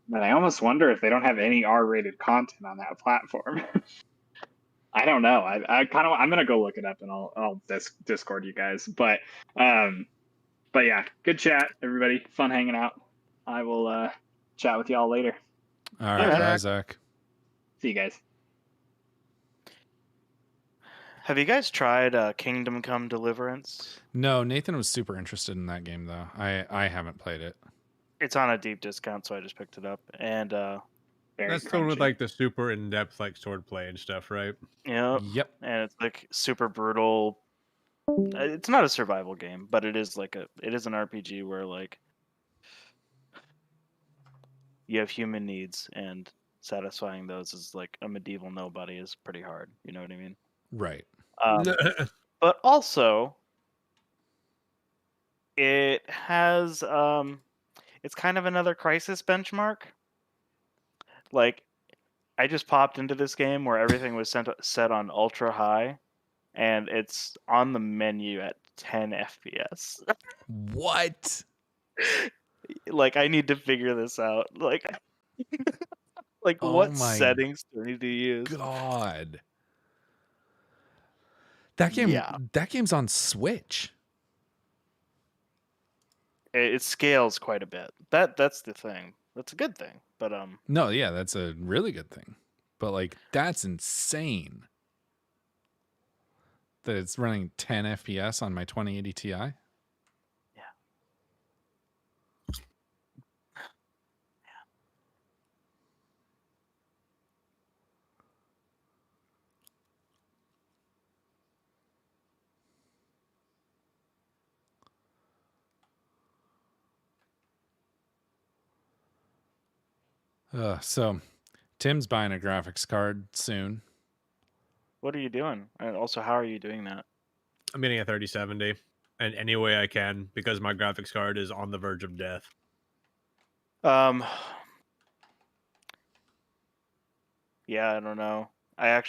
But I almost wonder if they don't have any R-rated content on that platform. I don't know. I'm gonna go look it up and I'll Discord you guys. But yeah, good chat, everybody. Fun hanging out. I will chat with y'all later.
All right,
man.
bye, Zach.
See you guys.
Have you guys tried Kingdom Come Deliverance?
No, Nathan was super interested in that game though. I haven't played it.
It's on a deep discount, so I just picked it up. And
Very
That's the one with
crunchy.
like the super in depth like sword play and stuff, right?
Yep.
and it's like super brutal. It's not a survival game, but it is like it is an RPG where like you have human needs, and satisfying those as like a medieval nobody is pretty hard. You know what I mean?
Right.
But also, it has it's kind of another Crisis benchmark. Like, I just popped into this game where everything was set on ultra high, and it's on the menu at 10 FPS.
What?
Like, I need to figure this out. Like,
Oh
what
my
settings do I need to use?
God.
Yeah.
That game's on Switch.
It scales quite a bit. That's the thing. That's a good thing. But
No, yeah, that's a really good thing. But like that's insane. That it's running 10 FPS on my 2080 Ti.
yeah.
So Tim's buying a graphics card soon.
What are you doing? And also, how are you doing that?
I'm getting a 3070, and any way I can because my graphics card is on the verge of death.
Yeah, I don't know. I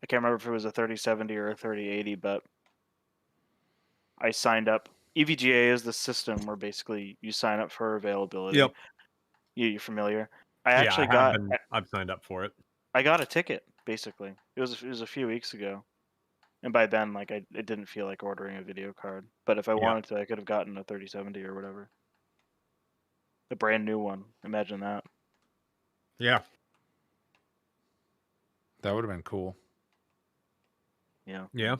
can't remember if it was a 3070 or a 3080, but I signed up. EVGA is the system where basically you sign up for availability.
Yep.
You're familiar. I
Yeah,
actually
I have been. I've signed up for it.
I got a ticket basically. It was a few weeks ago, and by then, like it didn't feel like ordering a video card. But if I
Yeah.
wanted to, I could have gotten a 3070 or whatever, a brand new one. Imagine that.
Yeah.
That would have been cool.
Yeah.
Yeah.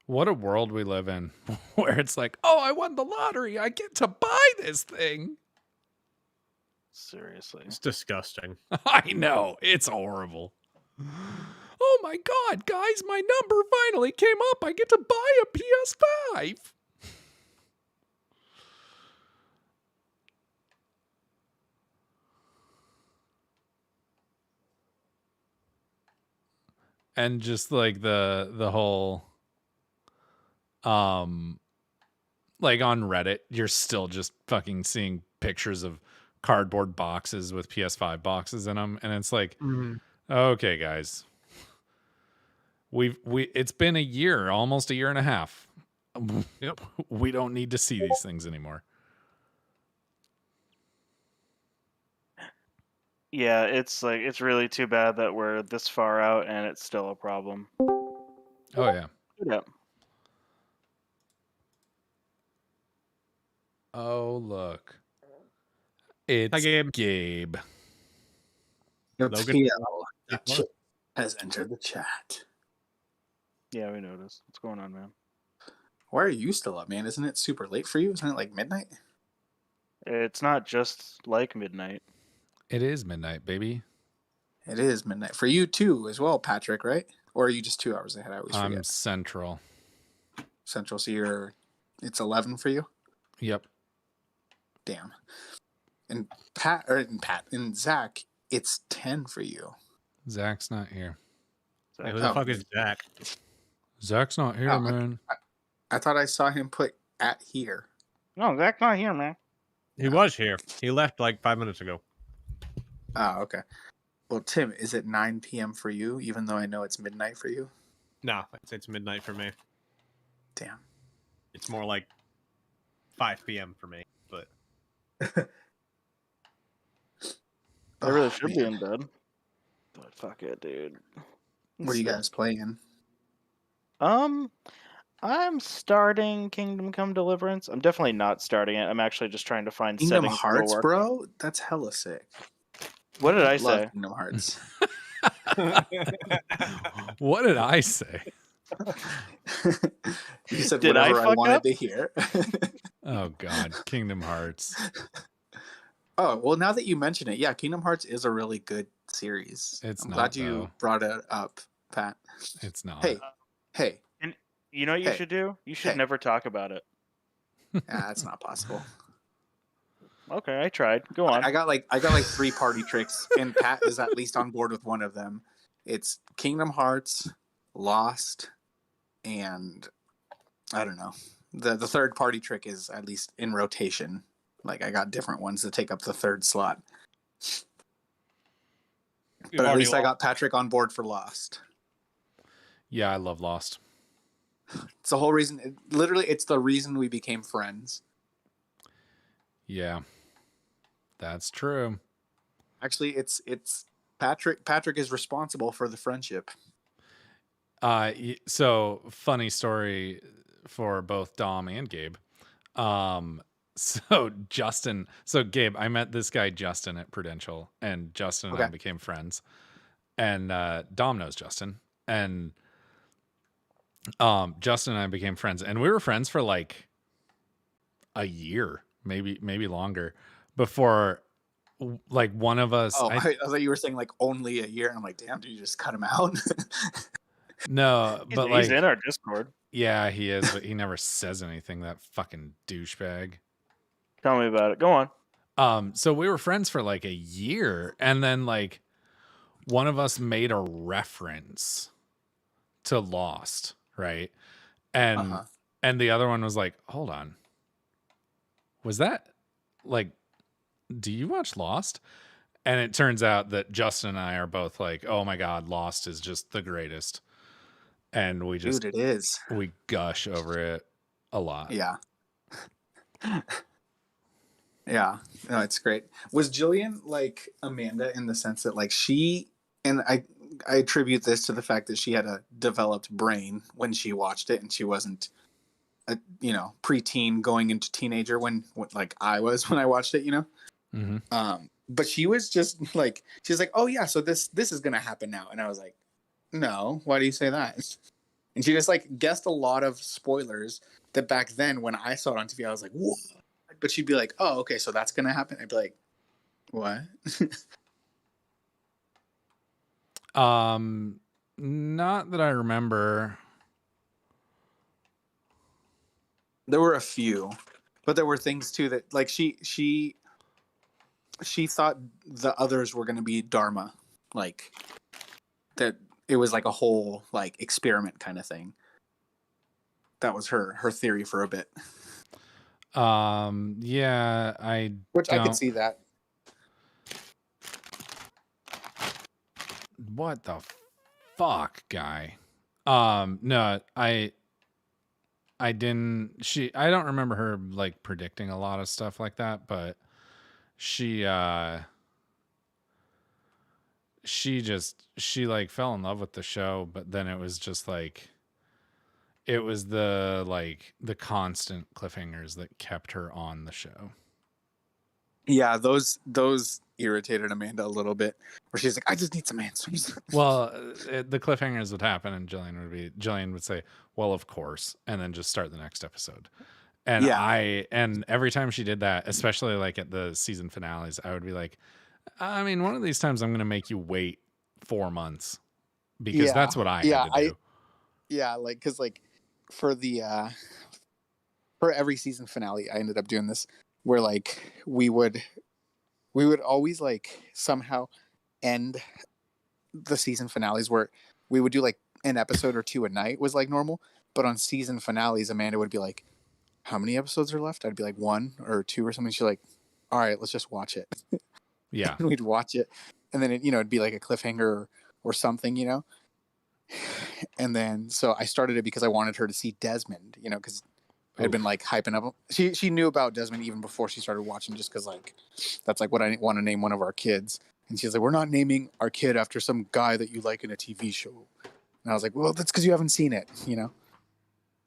What a world we live in where it's like, oh, I won the lottery. I get to buy this thing.
Seriously.
It's disgusting.
I know. It's horrible. Oh my God, guys, my number finally came up. I get to buy a PS5. And just like the whole like on Reddit, you're still just fucking seeing pictures of cardboard boxes with PS5 boxes in them, and it's like, okay, guys, it's been a year, almost a year and a half.
Yep.
We don't need to see these things anymore.
Yeah, it's really too bad that we're this far out and it's still a problem.
Oh yeah.
Yep.
Oh look, it's
Hi, Gabe.
Gabe.
Logan?
TL has entered the chat.
Yeah, we noticed. What's going on, man?
Why are you still up, man? Isn't it super late for you? Isn't it like midnight?
It's not just like midnight.
It is midnight, baby.
It is midnight for you too, as well, Patrick. Right? Or are you just 2 hours ahead? I always
I'm
forget.
central.
Central, so it's 11 for you.
Yep.
Damn. And Zach, it's 10 for you.
Zach's not here.
Hey, who the fuck is Jack?
Zach's not here,
Oh,
man.
I thought I saw him put at here.
No, Zach's not here, man.
He was here. He left like 5 minutes ago.
Oh, okay. Well, Tim, is it 9 p.m. for you, even though I know it's midnight for you?
No, it's midnight for me.
Damn.
It's more like 5 p.m. for me. But
I really
Oh,
should be
man.
in bed. But fuck it, dude.
What are you guys playing?
I'm starting Kingdom Come Deliverance. I'm definitely not starting it. I'm actually just trying to find
Kingdom
settings that will
Hearts,
work.
bro? That's hella sick.
What did I
Love
say?
Kingdom Hearts.
What did I say?
You said
Did I
whatever I
fuck
wanted
up?
to hear.
Oh God, Kingdom Hearts.
Oh, well, now that you mention it, yeah, Kingdom Hearts is a really good series.
It's
I'm
not,
glad you
though.
brought it up, Pat.
It's not.
Hey,
You know what you
Hey.
should do? You should
Hey.
never talk about it.
that's not possible.
Okay, I tried. Go on.
I got like 3 party tricks, and Pat is at least on board with one of them. It's Kingdom Hearts, Lost, and I don't know. The third party trick is at least in rotation. Like I got different ones to take up the third slot. But at least I got Patrick on board for Lost.
Yeah, I love Lost.
It's the whole reason. Literally, it's the reason we became friends.
Yeah, that's true.
Actually, it's Patrick. Patrick is responsible for the friendship.
So funny story for both Dom and Gabe. So Gabe, I met this guy Justin at Prudential, and Justin and I
Okay.
became friends. And Dom knows Justin, and Justin and I became friends, and we were friends for like a year, maybe longer, before like one of us.
Oh, I thought you were saying like only a year. I'm like, damn, did you just cut him out?
No, but
He's
like
in our Discord.
Yeah, he is, but he never says anything, that fucking douchebag.
Tell me about it. Go on.
So we were friends for like a year, and then like one of us made a reference to Lost, right? And
Uh-huh.
and the other one was like, "Hold on. Was that like do you watch Lost?" And it turns out that Justin and I are both like, "Oh my god, Lost is just the greatest." And
Dude, it is.
we gush over it a lot.
Yeah. Yeah. No, it's great. Was Jillian like Amanda in the sense that like she and I attribute this to the fact that she had a developed brain when she watched it and she wasn't a preteen going into teenager when like I was when I watched it,
Mm-hmm.
But she was just like she's like, "Oh yeah, so this is going to happen now." And I was like, "No, why do you say that?" And she just like guessed a lot of spoilers that back then when I saw it on TV I was like, "Whoa." But she'd be like, "Oh, okay, so that's going to happen." I'd be like, "What?"
Not that I remember.
There were a few, but there were things too that like she thought the others were going to be Dharma, like that it was like a whole like experiment kind of thing. That was her theory for a bit.
Yeah,
I could see that.
What the fuck, guy? No, I didn't. I don't remember her like predicting a lot of stuff like that, but she like fell in love with the show, but then it was just like it was the constant cliffhangers that kept her on the show.
Yeah, those irritated Amanda a little bit, where she's like, "I just need some answers."
Well, the cliffhangers would happen, and Jillian would say, "Well, of course," and then just start the next episode. And
Yeah.
and every time she did that, especially like at the season finales, I would be like, I mean, one of these times I'm going to make you wait 4 months because that's what I had to do.
Like because like for the for every season finale, I ended up doing this where like we would always like somehow end the season finales where we would do like an episode or two a night was like normal, but on season finales, Amanda would be like, "How many episodes are left?" I'd be like 1 or 2 or something. She's like, "All right, let's just watch it."
Yeah.
And we'd watch it, and then it'd be like a cliffhanger or something. And then so I started it because I wanted her to see Desmond, because I'd been like hyping up. She knew about Desmond even before she started watching, just because like that's like what I want to name one of our kids. And she's like, "We're not naming our kid after some guy that you like in a TV show." And I was like, "Well, that's because you haven't seen it,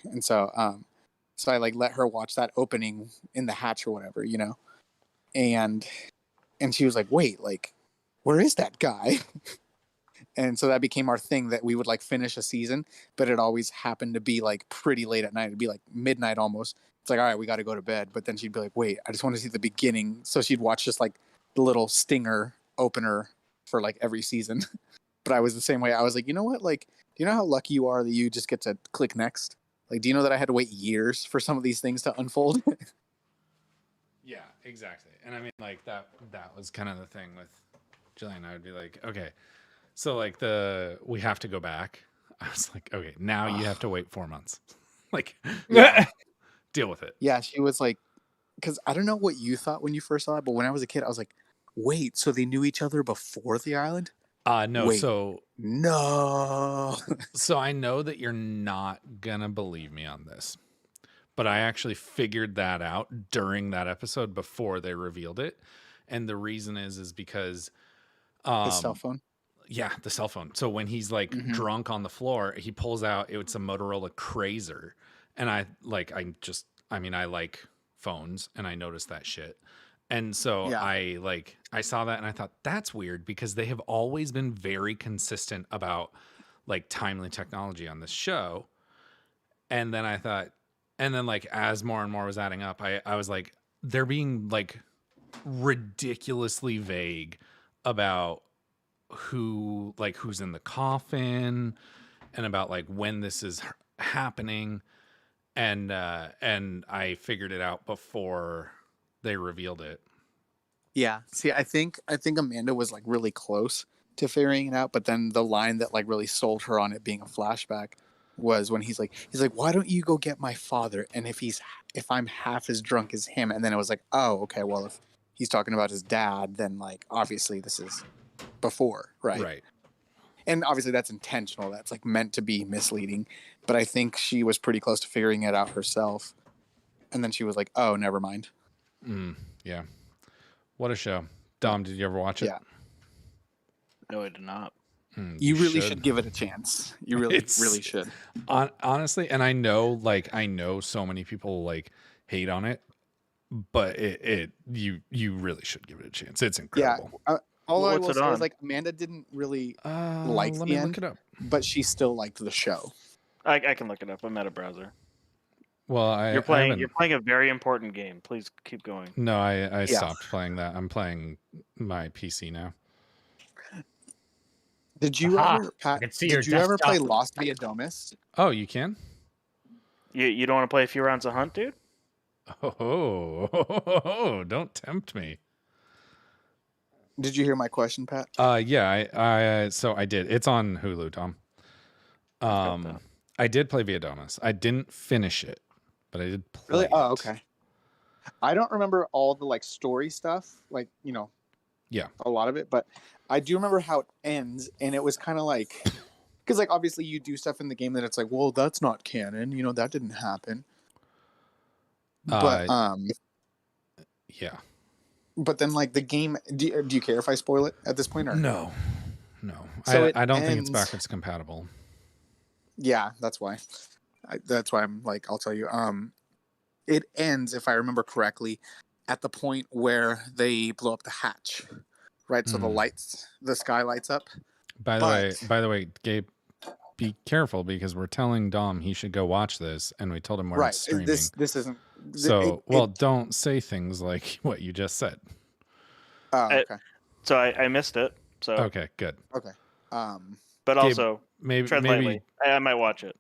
And so I like let her watch that opening in the hatch or whatever, and she was like, "Wait, like, where is that guy?" And so that became our thing, that we would like finish a season, but it always happened to be like pretty late at night. It'd be like midnight almost. It's like, all right, we got to go to bed. But then she'd be like, "Wait, I just want to see the beginning." So she'd watch just like the little stinger opener for like every season. But I was the same way. I was like, you know what? Like, do you know how lucky you are that you just get to click next? Like, do you know that I had to wait years for some of these things to unfold?
Yeah, exactly. And I mean, like that was kind of the thing with Jillian. I would be like, okay, so like we have to go back. I was like, okay, now you have to wait 4 months. Like,
Yeah.
deal with it.
Yeah, she was like, because I don't know what you thought when you first saw it, but when I was a kid, I was like, wait, so they knew each other before the island?
No,
Wait.
so
No.
so I know that you're not gonna believe me on this, but I actually figured that out during that episode before they revealed it. And the reason is because
His cell phone?
yeah, the cell phone. So when he's like drunk on the floor, he pulls out, it's a Motorola Crazer. And I like phones and I noticed that shit. And so
Yeah.
I saw that and I thought that's weird because they have always been very consistent about like timely technology on this show. And then I thought, and then like as more and more was adding up, I was like, they're being like ridiculously vague about who's in the coffin and about like when this is happening, and I figured it out before they revealed it.
Yeah. See, I think Amanda was like really close to figuring it out, but then the line that like really sold her on it being a flashback was when he's like, why don't you go get my father? And if I'm half as drunk as him, and then it was like, oh, okay, well, if he's talking about his dad, then like obviously this is before, right?
Right.
And obviously that's intentional. That's like meant to be misleading. But I think she was pretty close to figuring it out herself. And then she was like, oh, never mind.
Yeah. What a show. Dom, did you ever watch it?
Yeah.
No, I did not.
You really should give it a chance. You really should.
Honestly, and I know so many people like hate on it, but you really should give it a chance. It's incredible.
Yeah. All I
What's
will
it
say
on?
is like Amanda didn't really
Let
the
me
end,
look it up.
but she still liked the show.
I can look it up. I'm at a browser.
Well,
You're playing a very important game. Please keep going.
No, I stopped playing that. I'm playing my PC now.
Did you ever,
I
Pat?
can see
Did
your
you ever play
desktop.
Lost Via Domus?
Oh, you can?
You don't want to play a few rounds of Hunt, dude?
Oh, don't tempt me.
Did you hear my question, Pat?
Yeah, so I did. It's on Hulu, Tom. I did play Via Domus. I didn't finish it, but I did play
Really?
it.
Oh, okay. I don't remember all the like story stuff, like
Yeah.
a lot of it, but I do remember how it ends, and it was kind of like, because like obviously you do stuff in the game that it's like, well, that's not canon, that didn't happen. But
yeah.
But then like the game, do you care if I spoil it at this point or
No.
So
I don't think it's
ends-
backwards compatible.
Yeah, that's why. That's why I'm like, I'll tell you. It ends, if I remember correctly, at the point where they blow up the hatch, right? So the sky lights up.
By the way, Gabe, be careful because we're telling Dom he should go watch this, and we told him where it's streaming.
This isn't.
So, don't say things like what you just said.
Oh, okay.
So I missed it. So
Okay, good.
Okay.
but
Gabe,
also tread lightly.
maybe
I might watch it.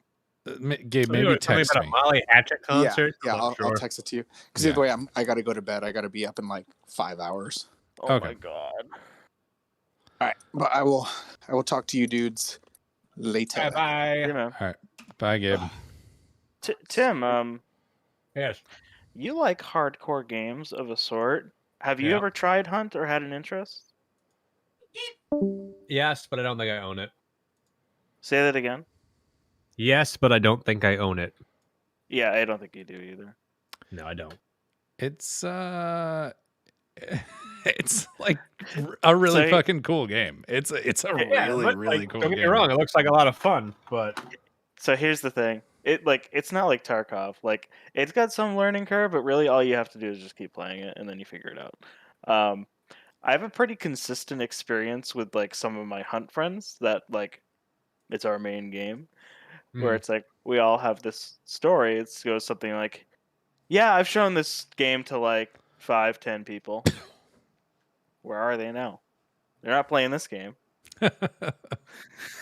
Gabe, maybe text
about
me.
a Molly Hatchet concert.
Yeah,
I'm not
I'll
sure.
text it to you because either way, I got to go to bed. I got to be up in like 5 hours.
Oh
Okay.
my god.
All right, but I will talk to you dudes later.
Bye.
You know.
All right. Bye, Gabe.
Tim,
Yes.
you like hardcore games of a sort. Have you
Yeah.
ever tried Hunt or had an interest?
Yes, but I don't think I own it.
Say that again.
Yes, but I don't think I own it.
Yeah, I don't think you do either.
No, I don't.
It's it's like a really fucking cool game. It's a really cool
Don't get
game.
me wrong, it looks like a lot of fun, but
So here's the thing. It's not like Tarkov. Like it's got some learning curve, but really all you have to do is just keep playing it and then you figure it out. I have a pretty consistent experience with like some of my Hunt friends that like it's our main game. Where it's like we all have this story. It goes something like, yeah, I've shown this game to like 5-10 people. Where are they now? They're not playing this game.
you're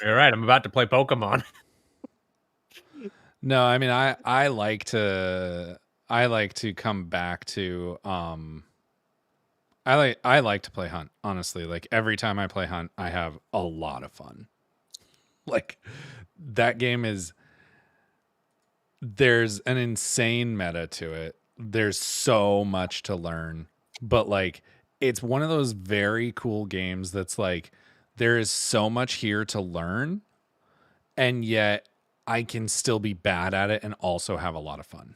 right, I'm about to play Pokemon.
No, I mean I like to come back to I like to play Hunt, honestly. Like every time I play Hunt, I have a lot of fun. Like that game there's an insane meta to it. There's so much to learn, but like it's one of those very cool games that's like there is so much here to learn, and yet I can still be bad at it and also have a lot of fun.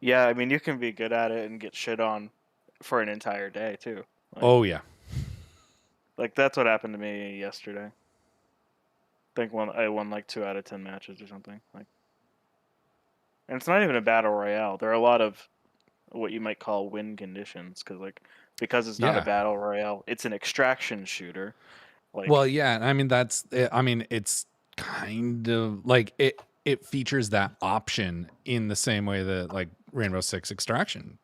Yeah, I mean you can be good at it and get shit on for an entire day too. Like,
Oh yeah.
Like that's what happened to me yesterday. I think I won like 2 out of 10 matches or something. Like, and it's not even a battle royale. There are a lot of what you might call win conditions because it's not a battle royale. It's an extraction shooter. Like,
Well, yeah. I mean it's kind of like it features that option in the same way that like Rainbow Six Extraction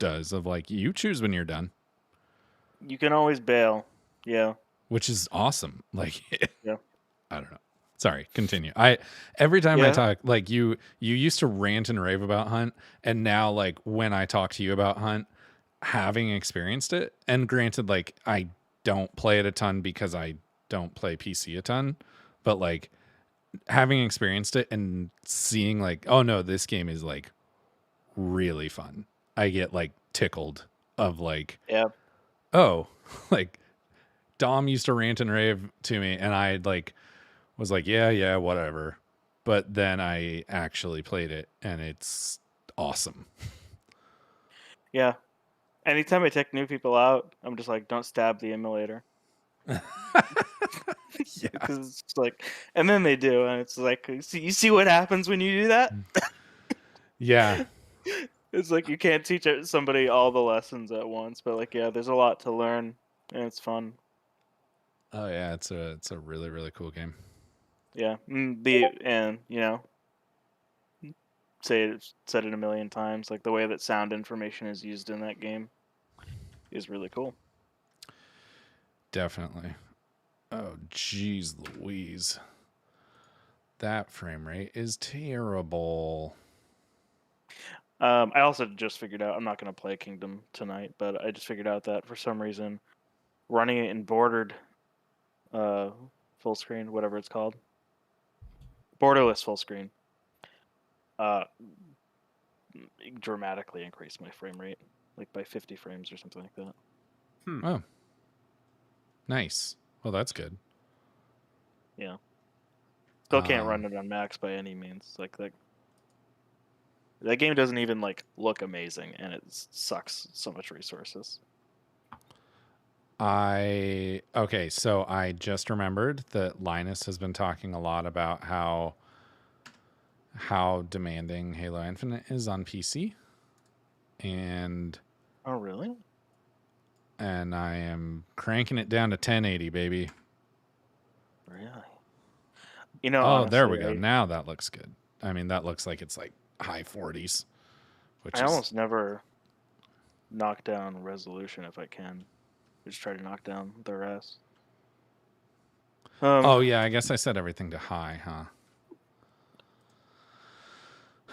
does. Of like you choose when you're done.
you can always bail. Yeah.
Which is awesome. Like
Yeah.
I don't know. Sorry, continue. Every time I
Yeah.
talk, like you used to rant and rave about Hunt, and now like when I talk to you about Hunt, having experienced it, and granted, like I don't play it a ton because I don't play PC a ton, but like having experienced it and seeing like, oh no, this game is like really fun. I get like tickled of like,
Yeah.
oh, like Dom used to rant and rave to me, and I like was like, yeah, whatever. But then I actually played it, and it's awesome.
Yeah. Anytime I take new people out, I'm just like, don't stab the emulator.
Yeah.
Because it's just like, and then they do, and it's like, you see what happens when you do that?
Yeah.
It's like you can't teach somebody all the lessons at once, but like, yeah, there's a lot to learn, and it's fun.
Oh yeah, it's a really, really cool game.
Yeah, and you know, said it a million times. Like the way that sound information is used in that game is really cool.
Definitely. Oh geez Louise. That frame rate is terrible.
I also just figured out I'm not going to play Kingdom tonight, but I just figured out that for some reason, running it in bordered, full screen, whatever it's called, borderless full screen, uh, dramatically increased my frame rate, like by 50 frames or something like that.
Oh. Nice. Well, that's good.
Yeah. Still can't run it on max by any means. Like that game doesn't even like look amazing, and it sucks so much resources.
Okay, so I just remembered that Linus has been talking a lot about how demanding Halo Infinite is on PC. And
Oh, really?
I am cranking it down to 1080, baby.
Really? You know,
Oh, there
honestly,
we go. Now that looks good. I mean, that looks like it's like high 40s, which
I
is
almost never knock down resolution if I can. I just try to knock down the rest.
Oh yeah, I guess I set everything to high, huh?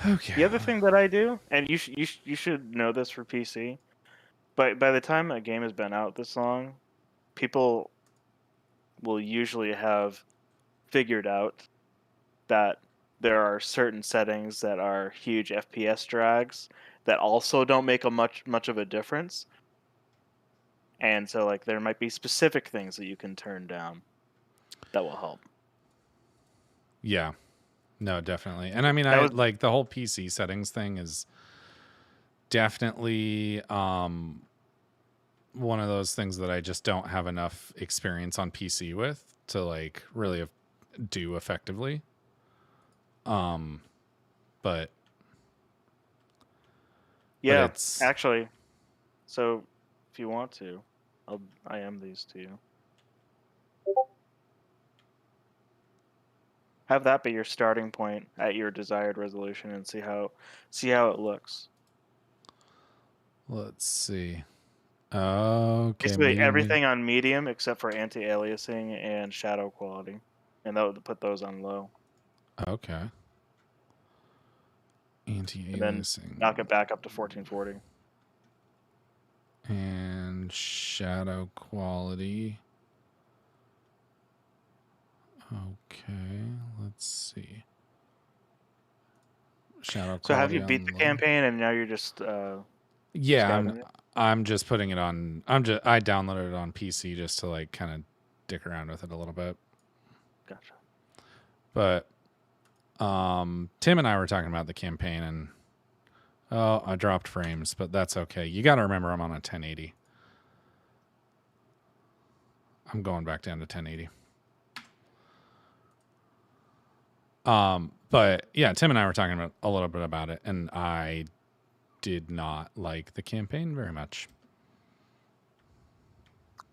Okay.
The other thing that I do, and you should know this for PC, but by the time a game has been out this long, people will usually have figured out that there are certain settings that are huge FPS drags that also don't make a much of a difference. And so like there might be specific things that you can turn down that will help.
Yeah. No, definitely. And I mean, like the whole PC settings thing is definitely one of those things that I just don't have enough experience on PC with to like really do effectively. But
yeah,
it's
actually. So if you want to, I am these to you. Have that be your starting point at your desired resolution and see how it looks.
let's see. Okay,
Basically
medium.
everything on medium except for anti-aliasing and shadow quality, and that would put those on low.
Okay.
And then
Anti-aliasing.
knock it back up to 1440.
And shadow quality. Okay, let's see. Shadow quality.
So have you beat
on
the
low.
campaign and now you're just
Yeah,
scouting it?
I'm just putting it on. I downloaded it on PC just to like kind of dick around with it a little bit.
Gotcha.
But Tim and I were talking about the campaign, and I dropped frames, but that's okay. You got to remember I'm on a 1080. I'm going back down to 1080. But yeah, Tim and I were talking about a little bit about it, and I did not like the campaign very much.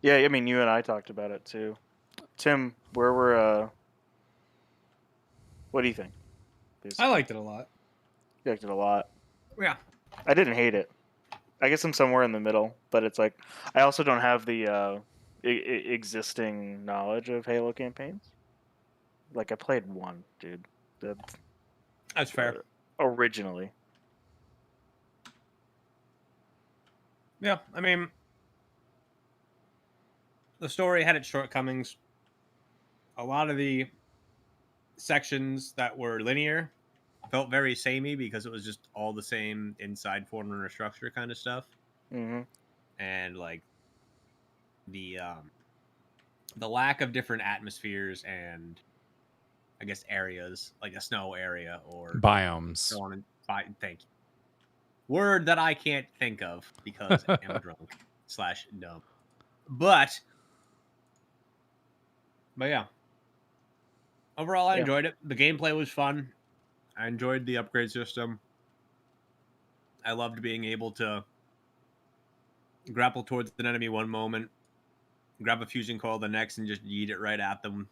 Yeah, I mean, you and I talked about it too. Tim, what do you think?
I liked it a lot.
You liked it a lot.
Yeah.
I didn't hate it. I guess I'm somewhere in the middle, but it's like I also don't have the existing knowledge of Halo campaigns. Like I played one, dude. That's
That's fair.
originally.
Yeah, I mean, the story had its shortcomings. A lot of the sections that were linear felt very samey because it was just all the same inside Forerunner structure kind of stuff,
Mm-hmm.
and like the lack of different atmospheres and I guess areas like a snow area or
Biomes.
so on. Thank you. Word that I can't think of because I am drunk / dumb. But yeah. Overall, I
Yeah.
enjoyed it. The gameplay was fun. I enjoyed the upgrade system. I loved being able to grapple towards an enemy one moment, grab a fusion coil the next, and just yeet it right at them.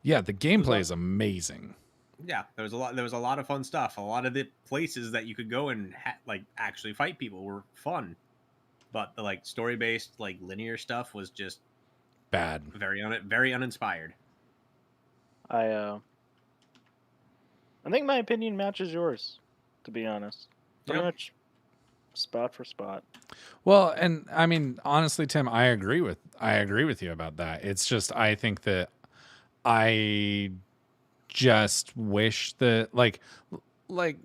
Yeah, the gameplay is amazing.
Yeah, there was a lot of fun stuff. A lot of the places that you could go and like actually fight people were fun, but the like story based like linear stuff was just
Bad.
very uninspired.
I think my opinion matches yours, to be honest. Pretty
Yep.
much spot for spot.
Well, and I mean, honestly, Tim, I agree with you about that. It's just I think that I just wish that like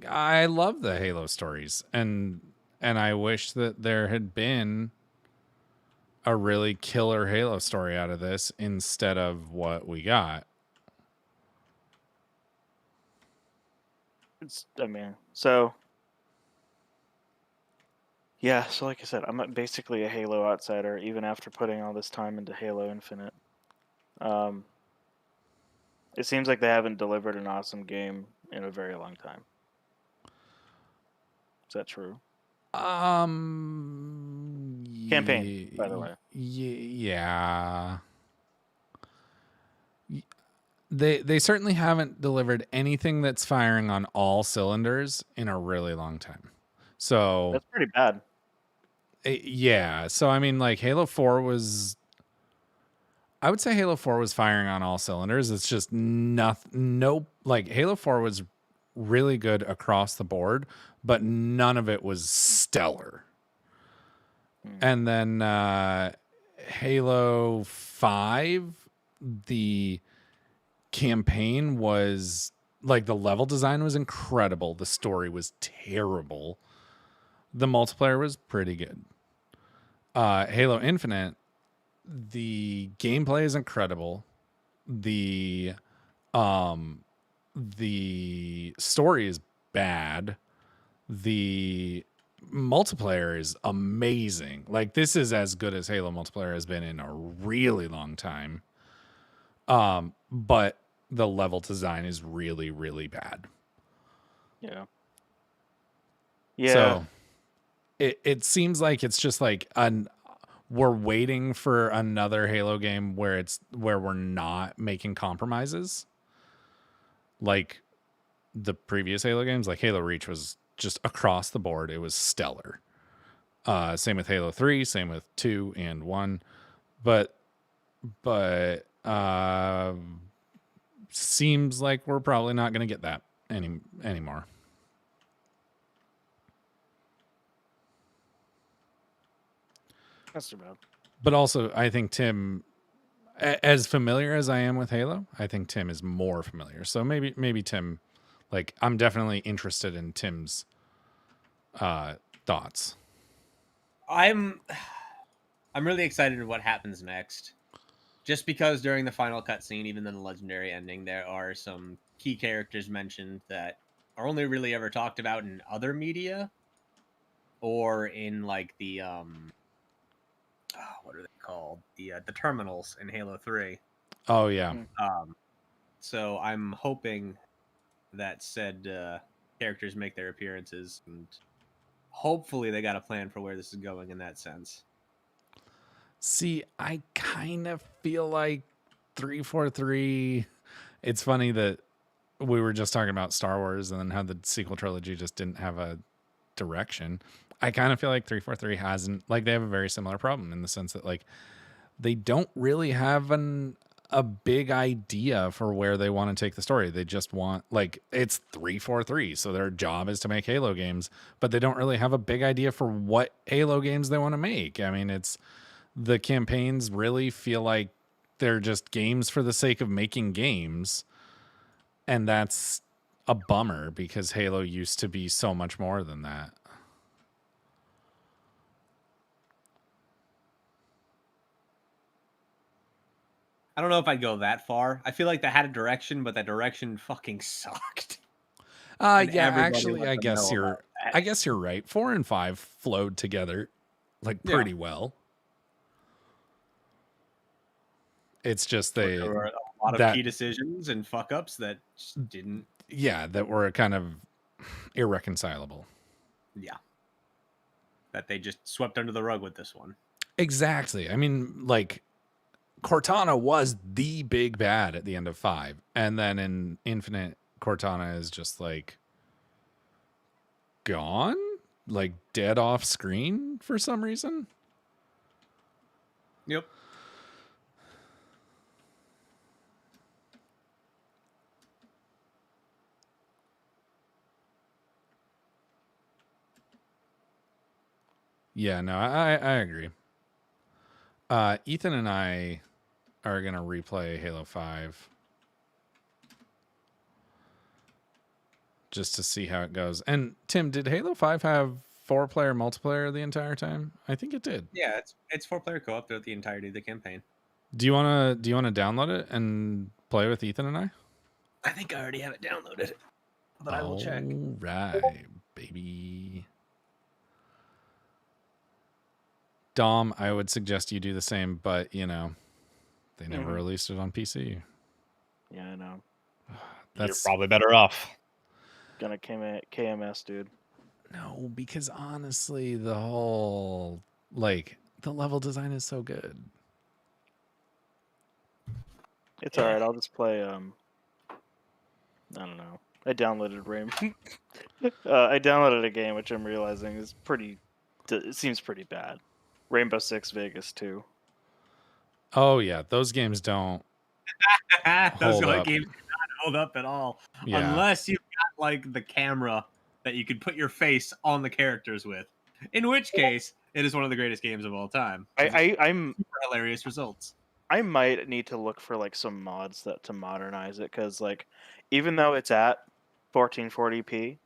I love the Halo stories and I wish that there had been a really killer Halo story out of this instead of what we got.
So yeah, so like I said, I'm basically a Halo outsider, even after putting all this time into Halo Infinite. It seems like they haven't delivered an awesome game in a very long time. Is that true? Campaign, by the way.
Yeah. They certainly haven't delivered anything that's firing on all cylinders in a really long time. So
That's pretty bad.
yeah. So I mean, like Halo 4 was. I would say Halo 4 was firing on all cylinders. It's just nothing. No, like Halo 4 was really good across the board, but none of it was stellar. And then Halo 5, the campaign was like the level design was incredible. The story was terrible. The multiplayer was pretty good. Halo Infinite, the gameplay is incredible. The story is bad. The multiplayer is amazing. Like this is as good as Halo multiplayer has been in a really long time. But the level design is really, really bad.
Yeah.
So it seems like it's just like we're waiting for another Halo game where we're not making compromises. Like the previous Halo games, like Halo Reach was just across the board. It was stellar. Same with Halo 3, same with 2 and 1. But seems like we're probably not going to get that anymore.
That's too bad.
But also, I think Tim, as familiar as I am with Halo, I think Tim is more familiar. So maybe Tim, like I'm definitely interested in Tim's thoughts.
I'm really excited at what happens next. Just because during the final cutscene, even in the legendary ending, there are some key characters mentioned that are only really ever talked about in other media or in like the what are they called? The terminals in Halo 3.
Oh yeah.
So I'm hoping that said characters make their appearances, and hopefully they got a plan for where this is going in that sense.
See, I kind of feel like 343. It's funny that we were just talking about Star Wars and then how the sequel trilogy just didn't have a direction. I kind of feel like 343 hasn't, like they have a very similar problem in the sense that like they don't really have a big idea for where they want to take the story. They just want, like, it's 343, so their job is to make Halo games, but they don't really have a big idea for what Halo games they want to make. I mean, it's the campaigns really feel like they're just games for the sake of making games, and that's a bummer because Halo used to be so much more than that.
I don't know if I'd go that far. I feel like they had a direction, but that direction fucking sucked. And
Yeah,
everybody
actually,
let
I
them
guess
know
you're,
about that.
I guess you're right. 4 and 5 flowed together like
Yeah.
pretty well. It's just
But
they,
there were a lot of
that-
key decisions and fuck ups that just didn't.
yeah, that were kind of irreconcilable.
Yeah. That they just swept under the rug with this one.
Exactly. I mean, like, Cortana was the big bad at the end of 5, and then in Infinite, Cortana is just like gone, like dead off screen for some reason.
Yep.
Yeah, no, I agree. Ethan and I are gonna replay Halo 5 just to see how it goes. And Tim, did Halo 5 have 4-player multiplayer the entire time? I think it did.
Yeah, it's 4-player co-op throughout the entirety of the campaign.
Do you wanna download it and play with Ethan and I?
I think I already have it downloaded, but I will check.
All right, baby. Dom, I would suggest you do the same, but you know, they never
Mhm.
released it on PC.
Yeah, I know.
You're
That's
probably better off.
Gonna KMS, dude.
no, because honestly, the whole like the level design is so good.
It's alright. I'll just play. I don't know. I downloaded I downloaded a game which I'm realizing is pretty. It seems pretty bad. Rainbow Six Vegas 2.
Oh yeah, those games don't.
Those
Hold up.
games do not hold up at all.
Yeah.
Unless you've got like the camera that you could put your face on the characters with. In which case, it is one of the greatest games of all time.
I'm
Super hilarious results.
I might need to look for like some mods to modernize it because like even though it's at 1440p,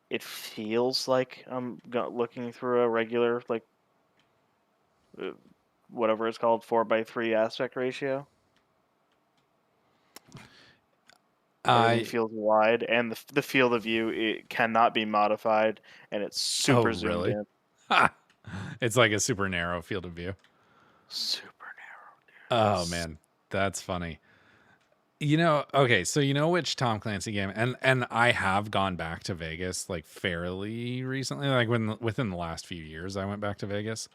it feels like I'm looking through a regular like whatever it's called 4:3 aspect ratio. Everything feels wide, and the field of view it cannot be modified, and it's super zoomed
really?
in.
Ha! It's like a super narrow field of view.
Super narrow, dude.
Oh man, that's funny. You know, okay, so you know which Tom Clancy game, and I have gone back to Vegas like fairly recently, like within the last few years, I went back to Vegas.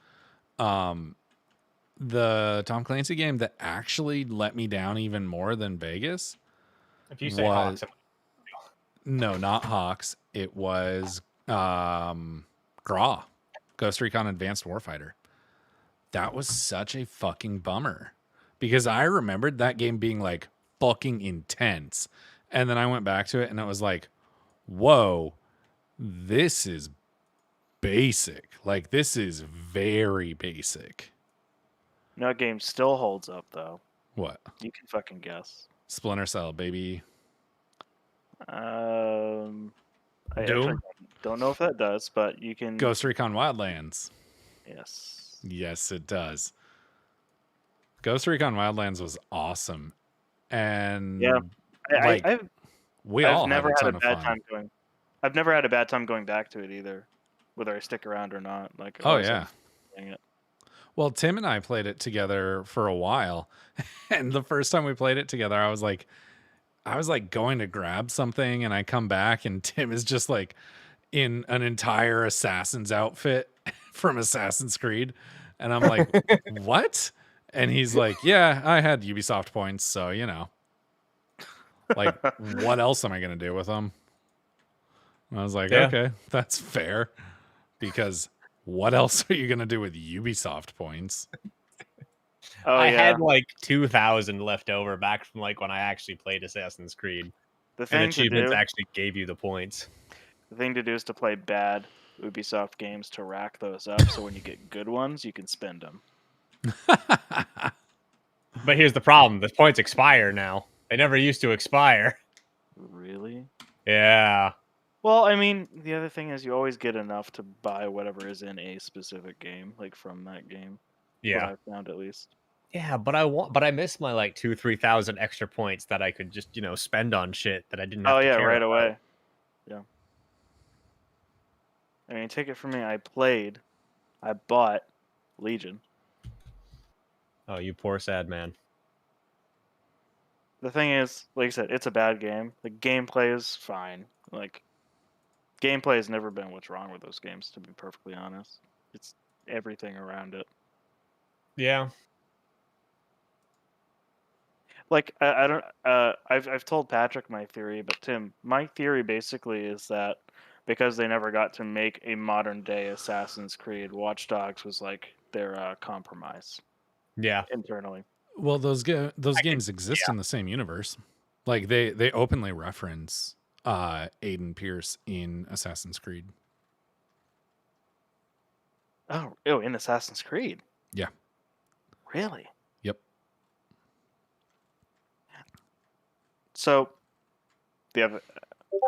The Tom Clancy game that actually let me down even more than Vegas.
If you say
was-
Hawks,
No, not Hawks. It was GRAW, Ghost Recon Advanced Warfighter. That was such a fucking bummer because I remembered that game being like fucking intense. And then I went back to it and it was like, whoa, this is basic. Like, this is very basic.
No game still holds up though.
What?
You can fucking guess.
Splinter Cell, baby.
I
Doom?
actually don't know if that does, but you can.
Ghost Recon Wildlands.
Yes.
Yes, it does. Ghost Recon Wildlands was awesome. And
Yeah.
like, we all
I've never
had a
had
ton
a
of
bad
fun.
time going. I've never had a bad time going back to it either, whether I stick around or not. Like, I
Oh
always
yeah.
like playing it.
Well, Tim and I played it together for a while. And the first time we played it together, I was like going to grab something and I come back and Tim is just like in an entire assassin's outfit from Assassin's Creed. And I'm like, what? And he's like, yeah, I had Ubisoft points. So, you know, like, what else am I going to do with them? And I was like,
Yeah.
okay, that's fair. Because what else are you going to do with Ubisoft points?
Oh
I
yeah.
had like 2,000 left over back from like when I actually played Assassin's Creed,
The
and
thing to
achievements
do,
actually gave you the points.
the thing to do is to play bad Ubisoft games to rack those up. So when you get good ones, you can spend them.
But here's the problem: the points expire now. They never used to expire.
Really?
Yeah.
Well, I mean, the other thing is you always get enough to buy whatever is in a specific game, like from that game. What
Yeah.
I've found at least.
Yeah, but I miss my like 2,000-3,000 extra points that I could just spend on shit that I didn't have
Oh
to
yeah,
care
right
about.
away. Yeah. I mean, take it from me. I bought Legion.
Oh, you poor sad man.
The thing is, like I said, it's a bad game. The gameplay is fine. Like, gameplay has never been what's wrong with those games, to be perfectly honest. It's everything around it.
Yeah.
Like, I don't. I've told Patrick my theory, but Tim, my theory basically is that because they never got to make a modern day Assassin's Creed, Watch Dogs was like their compromise
Yeah.
internally.
Well, those
I could,
games exist in the same universe. Like they openly reference Aiden Pierce in Assassin's Creed.
Oh, in Assassin's Creed.
Yeah.
Really?
Yep.
So, the other,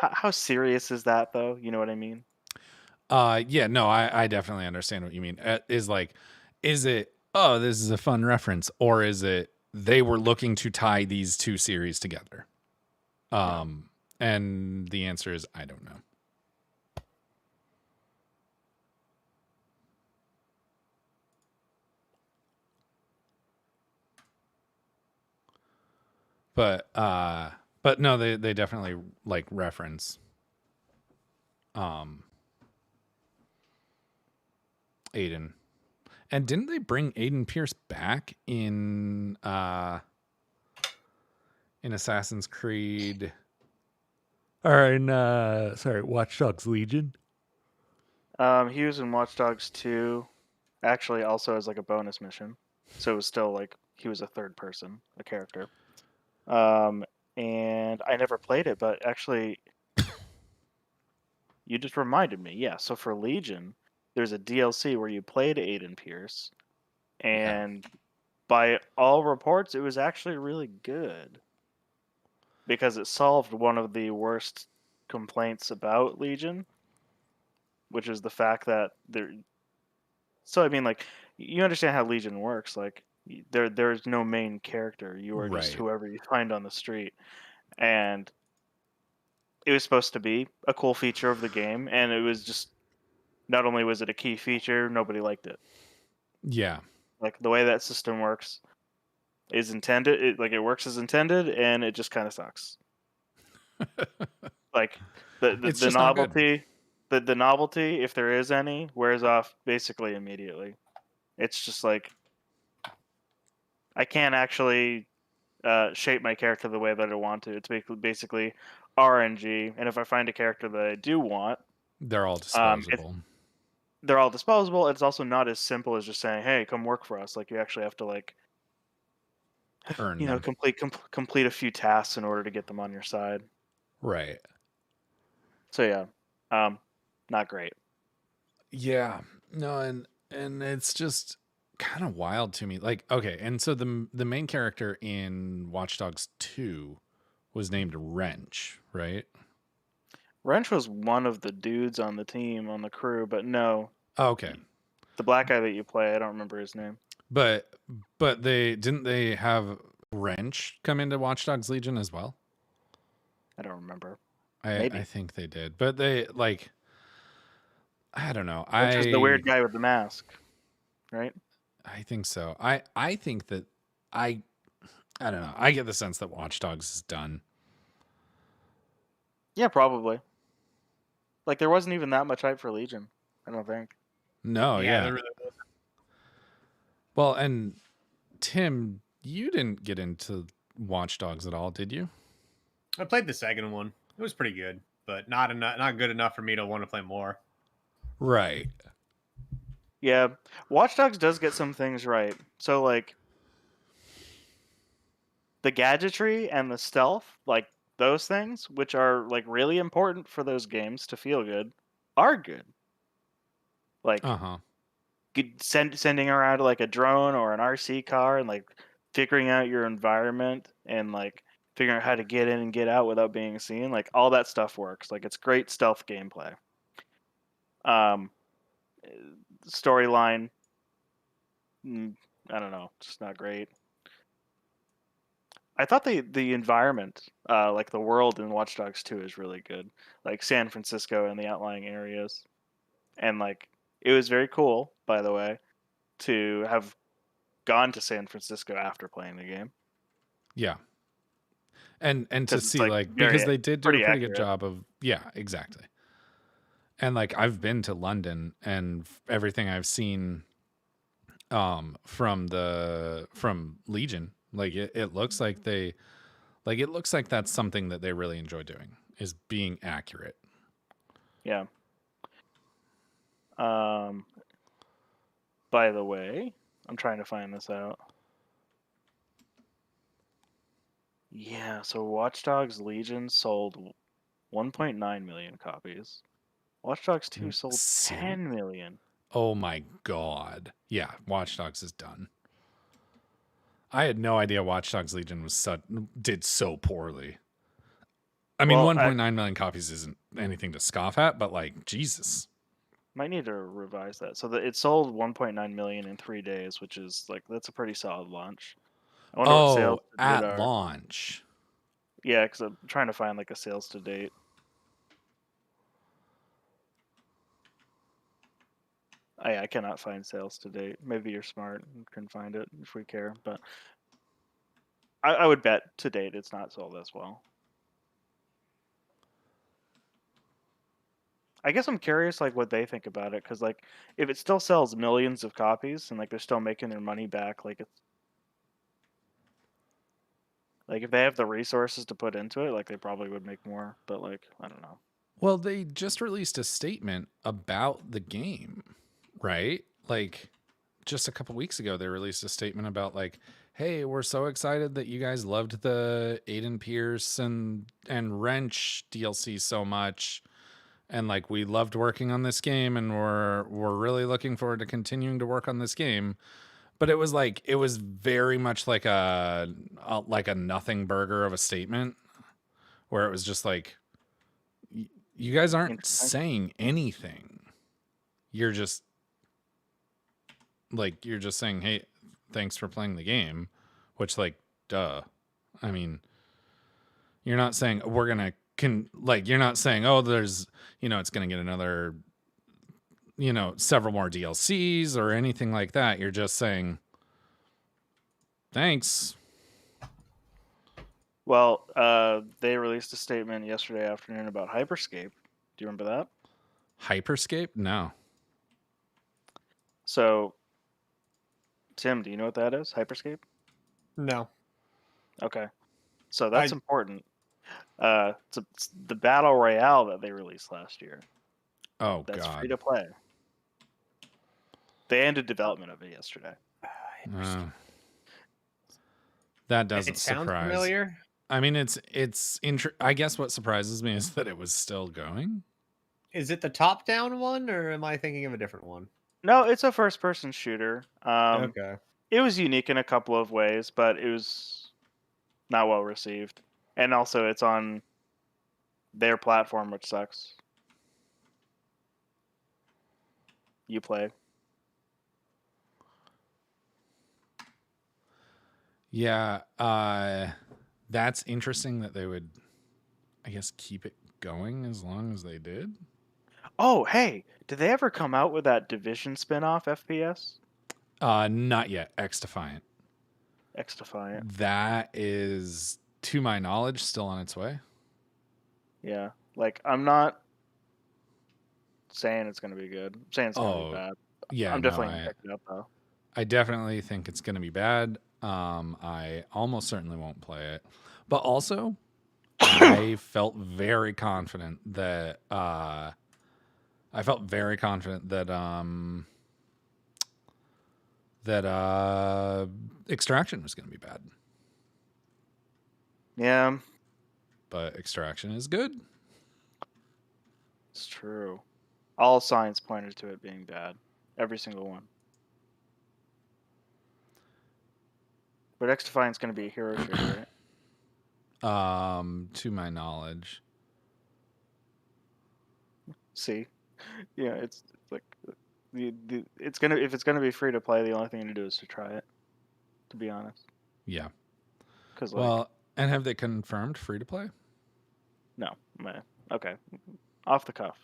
how serious is that though? You know what I mean?
Yeah, no, I definitely understand what you mean. Is it, oh, this is a fun reference, or is it they were looking to tie these two series together? And the answer is I don't know. But no, they definitely like reference Aiden. And didn't they bring Aiden Pierce back in Assassin's Creed, or in Watch Dogs Legion?
He was in Watch Dogs 2, actually also as like a bonus mission. So it was still like he was a third person, a character. And I never played it, but actually, you just reminded me. Yeah, so for Legion, there's a DLC where you played Aiden Pierce, and by all reports, it was actually really good because it solved one of the worst complaints about Legion, which is the fact that there. So I mean, like, you understand how Legion works. Like, there's no main character. You are just
Right.
whoever you find on the street, and it was supposed to be a cool feature of the game, and it was just not only was it a key feature, nobody liked it.
Yeah.
Like the way that system works is intended. It works as intended, and it just kind of sucks. Like
It's
the
just not good.
novelty, the novelty, if there is any, wears off basically immediately. It's just like I can't actually shape my character the way that I want to. It's basically RNG, and if I find a character that I do want,
They're all
um,
disposable.
they're all disposable. It's also not as simple as just saying, "Hey, come work for us." Like you actually have to
Earn them.
complete a few tasks in order to get them on your side.
Right.
So yeah, not great.
Yeah. No, and it's just kind of wild to me. Like, okay, and so the main character in Watch Dogs 2 was named Wrench, right?
Wrench was one of the dudes on the team on the crew, but no,
Oh, okay.
the black guy that you play, I don't remember his name.
But they have Wrench come into Watch Dogs Legion as well?
I don't remember.
I
Maybe.
think they did. But they like I don't know.
Wrench is the weird guy with the mask, right?
I think so. I think that I don't know. I get the sense that Watch Dogs is done.
Yeah, probably. Like there wasn't even that much hype for Legion. I don't think.
No, yeah.
there really was.
Well, and Tim, you didn't get into Watch Dogs at all, did you?
I played the second one. It was pretty good, but not good enough for me to want to play more.
Right.
Yeah, Watch Dogs does get some things right. So like, the gadgetry and the stealth, like those things, which are like really important for those games to feel good, are good. Like
Uh-huh.
sending around like a drone or an RC car and like figuring out your environment and like figuring out how to get in and get out without being seen, like all that stuff works. Like it's great stealth gameplay. Um, Storyline, I don't know, just not great. I thought the environment, like the world in Watch Dogs 2 is really good. Like San Francisco and the outlying areas. And like it was very cool, by the way, to have gone to San Francisco after playing the game.
Yeah. And to
Because it's
see
like
like
very
because they did do a
pretty
pretty good
accurate.
job of exactly. And like I've been to London and everything I've seen from Legion, like it looks like it looks like that's something that they really enjoy doing, is being accurate.
Yeah. By the way, I'm trying to find this out. Yeah, so Watch Dogs Legion sold 1.9 million copies. Watch Dogs 2 sold 10 million.
Oh my god. Yeah, Watch Dogs is done. I had no idea Watch Dogs Legion did so poorly. I mean,
Well,
1.9 million copies isn't anything to scoff at, but like, Jesus.
might need to revise that. So it sold 1.9 million in 3 days, which is like that's a pretty solid launch. I wonder what sales
Oh,
to date
at
are.
launch.
Yeah, because I'm trying to find like a sales to date. I cannot find sales to date. Maybe you're smart and can find it if we care, but I would bet to date it's not sold as well. I guess I'm curious like what they think about it, because like if it still sells millions of copies and like they're still making their money back, like it's like if they have the resources to put into it, like they probably would make more. But like I don't know.
Well, they just released a statement about the game, right? Like just a couple weeks ago, they released a statement about like, hey, we're so excited that you guys loved the Aiden Pierce and Wrench DLC so much. And like we loved working on this game and we're really looking forward to continuing to work on this game. But it was very much like a nothing burger of a statement, where it was just like, you guys aren't
Interesting.
saying anything. You're just saying, hey, thanks for playing the game, which like, duh. I mean, you're not saying you're not saying, oh, there's, it's going to get another, several more DLCs or anything like that. You're just saying, thanks.
Well, they released a statement yesterday afternoon about Hyperscape. Do you remember that?
Hyperscape? No.
So, Tim, do you know what that is? Hyperscape?
No.
Okay. So that's important. It's the Battle Royale that they released last year.
Oh,
That's
God.
free to play. They ended development of it yesterday.
That doesn't
It sounds
surprise.
familiar.
I mean, I guess what surprises me is that it was still going.
Is it the top-down one, or am I thinking of a different one?
No, it's a first-person shooter.
Okay.
It was unique in a couple of ways, but it was not well received. And also, it's on their platform, which sucks. You play.
Yeah, that's interesting that they would, I guess, keep it going as long as they did.
Oh, hey, did they ever come out with that Division spin-off FPS?
Not yet. X Defiant.
X Defiant.
That is, to my knowledge, still on its way.
Yeah, like I'm not saying it's gonna be good. I'm saying it's gonna be bad.
Yeah,
I'm
no,
definitely gonna pick it up though.
I definitely think it's going to be bad. I almost certainly won't play it, but also I felt very confident that Extraction was going to be bad.
Yeah,
but Extraction is good.
it's true. All signs pointed to it being bad. Every single one. But X Defiant's going to be a hero shooter, right?
To my knowledge.
See, yeah, it's like it's gonna if it's gonna be free to play, the only thing to do is to try it. To be honest,
Yeah.
because
Well, and have they confirmed free to play?
no, meh. Okay, off the cuff.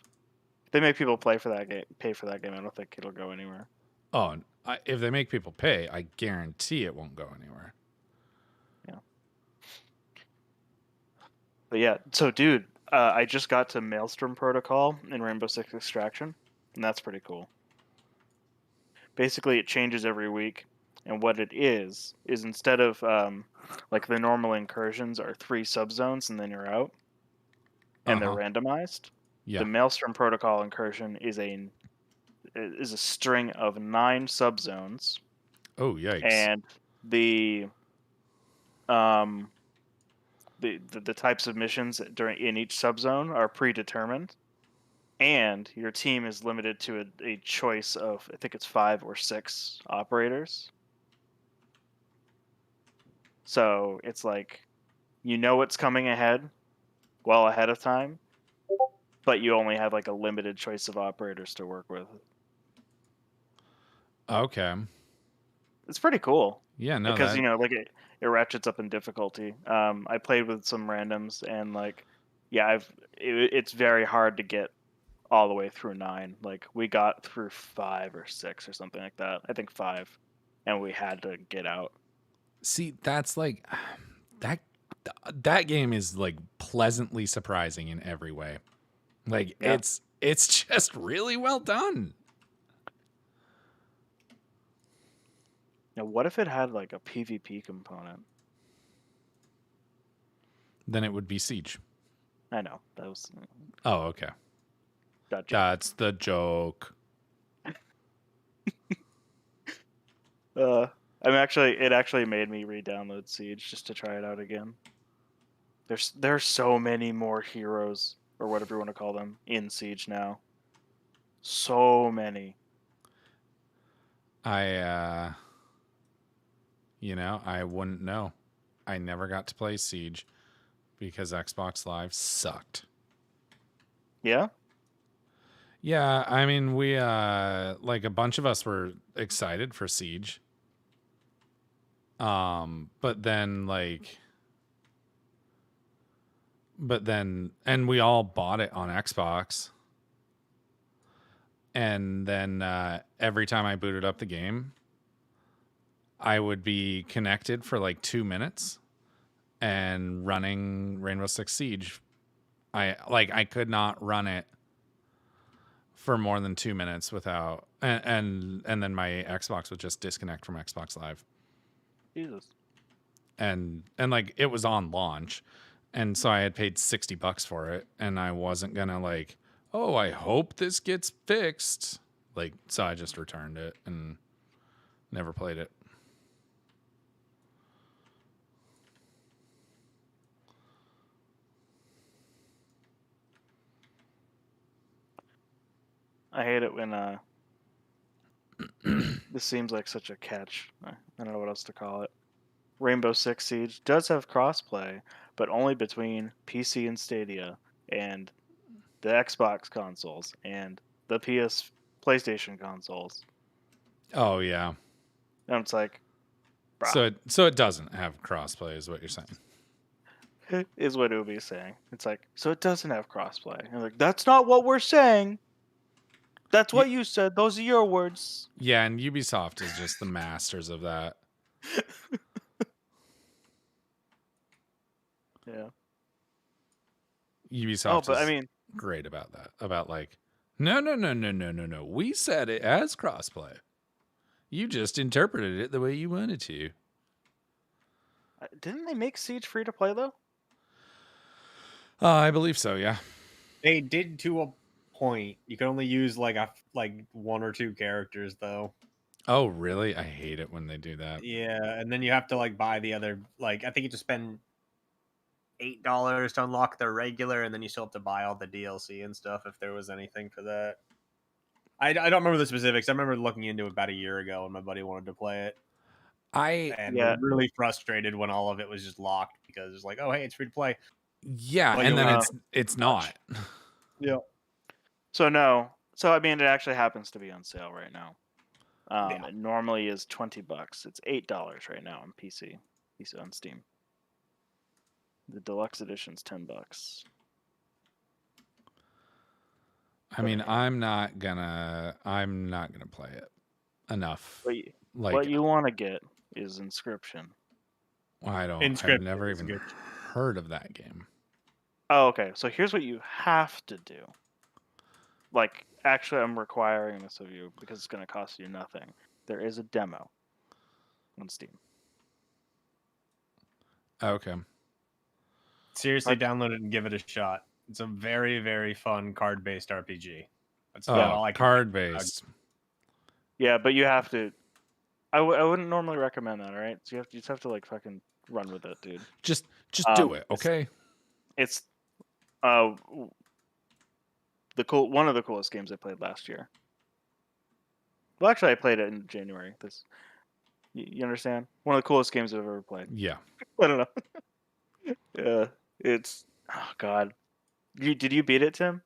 If they make people play for that game, pay for that game, I don't think it'll go anywhere.
Oh, if they make people pay, I guarantee it won't go anywhere.
Yeah. But yeah, so dude, I just got to Maelstrom Protocol in Rainbow Six Extraction, and that's pretty cool. Basically, it changes every week, and what it is instead of like the normal incursions are 3 subzones and then you're out, and they're randomized.
Yeah.
The Maelstrom Protocol incursion is a string of 9 subzones,
Oh, yikes.
and the types of missions in each subzone are predetermined, and your team is limited to a choice of, I think it's 5 or 6 operators. So it's like, you know what's coming ahead well ahead of time, but you only have like a limited choice of operators to work with.
Okay.
It's pretty cool.
Yeah, no,
Because
that,
like it ratchets up in difficulty. I played with some randoms, and like, yeah, it's very hard to get all the way through 9. Like, we got through 5 or 6 or something like that. I think 5, and we had to get out.
see, that's like that game is like pleasantly surprising in every way. Like
Yeah.
it's just really well done.
Now, what if it had like a PvP component?
Then it would be Siege.
I know that was
Oh, okay.
that joke.
That's the joke.
It actually made me re-download Siege just to try it out again. There's so many more heroes, or whatever you want to call them, in Siege now. So many.
I wouldn't know. I never got to play Siege because Xbox Live sucked.
Yeah?
Yeah, I mean, we like a bunch of us were excited for Siege. But then and we all bought it on Xbox. And then every time I booted up the game, I would be connected for like 2 minutes and running Rainbow Six Siege. I could not run it for more than 2 minutes without and then my Xbox would just disconnect from Xbox Live.
Jesus.
And like it was on launch, and so I had paid $60 for it, and I wasn't gonna like, oh, I hope this gets fixed. Like, so I just returned it and never played it.
I hate it when this seems like such a catch. I don't know what else to call it. Rainbow Six Siege does have crossplay, but only between PC and Stadia, and the Xbox consoles, and the PlayStation consoles.
Oh yeah.
And it's like, bruh,
So it doesn't have crossplay, is what you're saying.
is what it would be saying. It's like, so it doesn't have crossplay. And like, that's not what we're saying. That's what you said. Those are your words.
Yeah, and Ubisoft is just the masters of that.
Yeah.
Ubisoft
but
is
I mean,
great about that. About like, no. We said it as crossplay. You just interpreted it the way you wanted to.
didn't they make Siege free to play though?
I believe so, yeah.
They did to a point. You can only use like 1 or 2 characters though.
Oh, really? I hate it when they do that.
Yeah, and then you have to like buy the other. Like I think you have to spend $8 to unlock the regular, and then you still have to buy all the DLC and stuff if there was anything for that. I don't remember the specifics. I remember looking into it about a year ago, and my buddy wanted to play it, and
Yeah.
really frustrated when all of it was just locked because it's like, oh hey, it's free to play.
Yeah,
Well,
and
you'll
then
have
it's not.
Yeah.
So no. So I mean, it actually happens to be on sale right now.
Yeah.
It normally is $20. It's $8 right now on PC on Steam. The deluxe edition's $10.
I mean, I'm not gonna play it enough.
What you want to get is Inscription.
I've
Inscription
never
is
even
good.
heard of that game.
Oh, okay. So here's what you have to do. Like, actually, I'm requiring this of you because it's going to cost you nothing. There is a demo on Steam.
Okay.
Seriously, download it and give it a shot. It's a very, very fun card-based RPG. That's
Oh,
about all I can
card-based.
Yeah, but you have to. I wouldn't normally recommend that. All right, so you just have to like fucking run with it, dude.
Just do it, okay?
It's one of the coolest games I played last year. Well, actually, I played it in January. You understand? One of the coolest games I've ever played.
Yeah.
I don't know. Yeah, it's God. Did you beat it, Tim?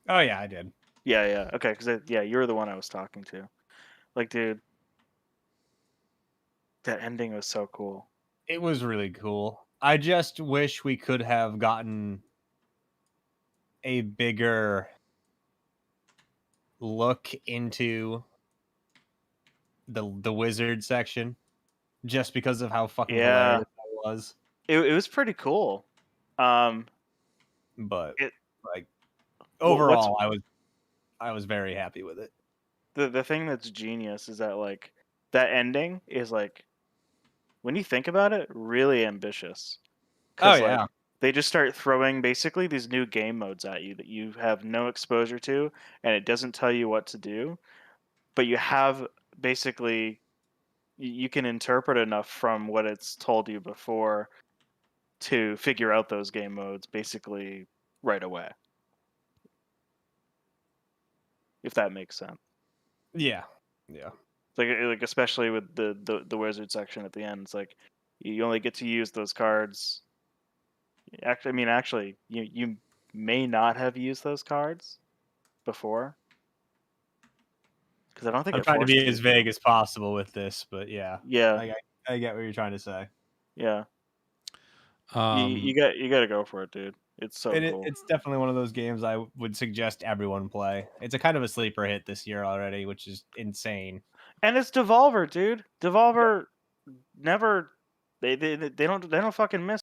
Oh yeah, I did.
Yeah. Okay, because you were the one I was talking to. Like, dude, that ending was so cool.
It was really cool. I just wish we could have gotten a bigger look into the wizard section, just because of how fucking hilarious that was.
It was pretty cool.
But
It-
like
Wha- what's-
overall, I was very happy with it.
The thing that's genius is that like that ending is like, when you think about it, really ambitious.
Oh
'Cause,
yeah.
like, they just start throwing basically these new game modes at you that you have no exposure to, and it doesn't tell you what to do, but you have basically you can interpret enough from what it's told you before to figure out those game modes basically right away. If that makes sense.
Yeah.
Like especially with the wizard section at the end, it's like you only get to use those cards. Actually, you may not have used those cards before, because I don't think
I'm
it
trying to
forced
be
you
as vague as possible with this, but yeah.
Yeah,
I get what you're trying to say.
yeah.
Um
You got to go for it, dude. It's so cool.
It's definitely one of those games I would suggest everyone play. It's a kind of a sleeper hit this year already, which is insane.
And it's Devolver, dude. Devolver never they don't fucking miss.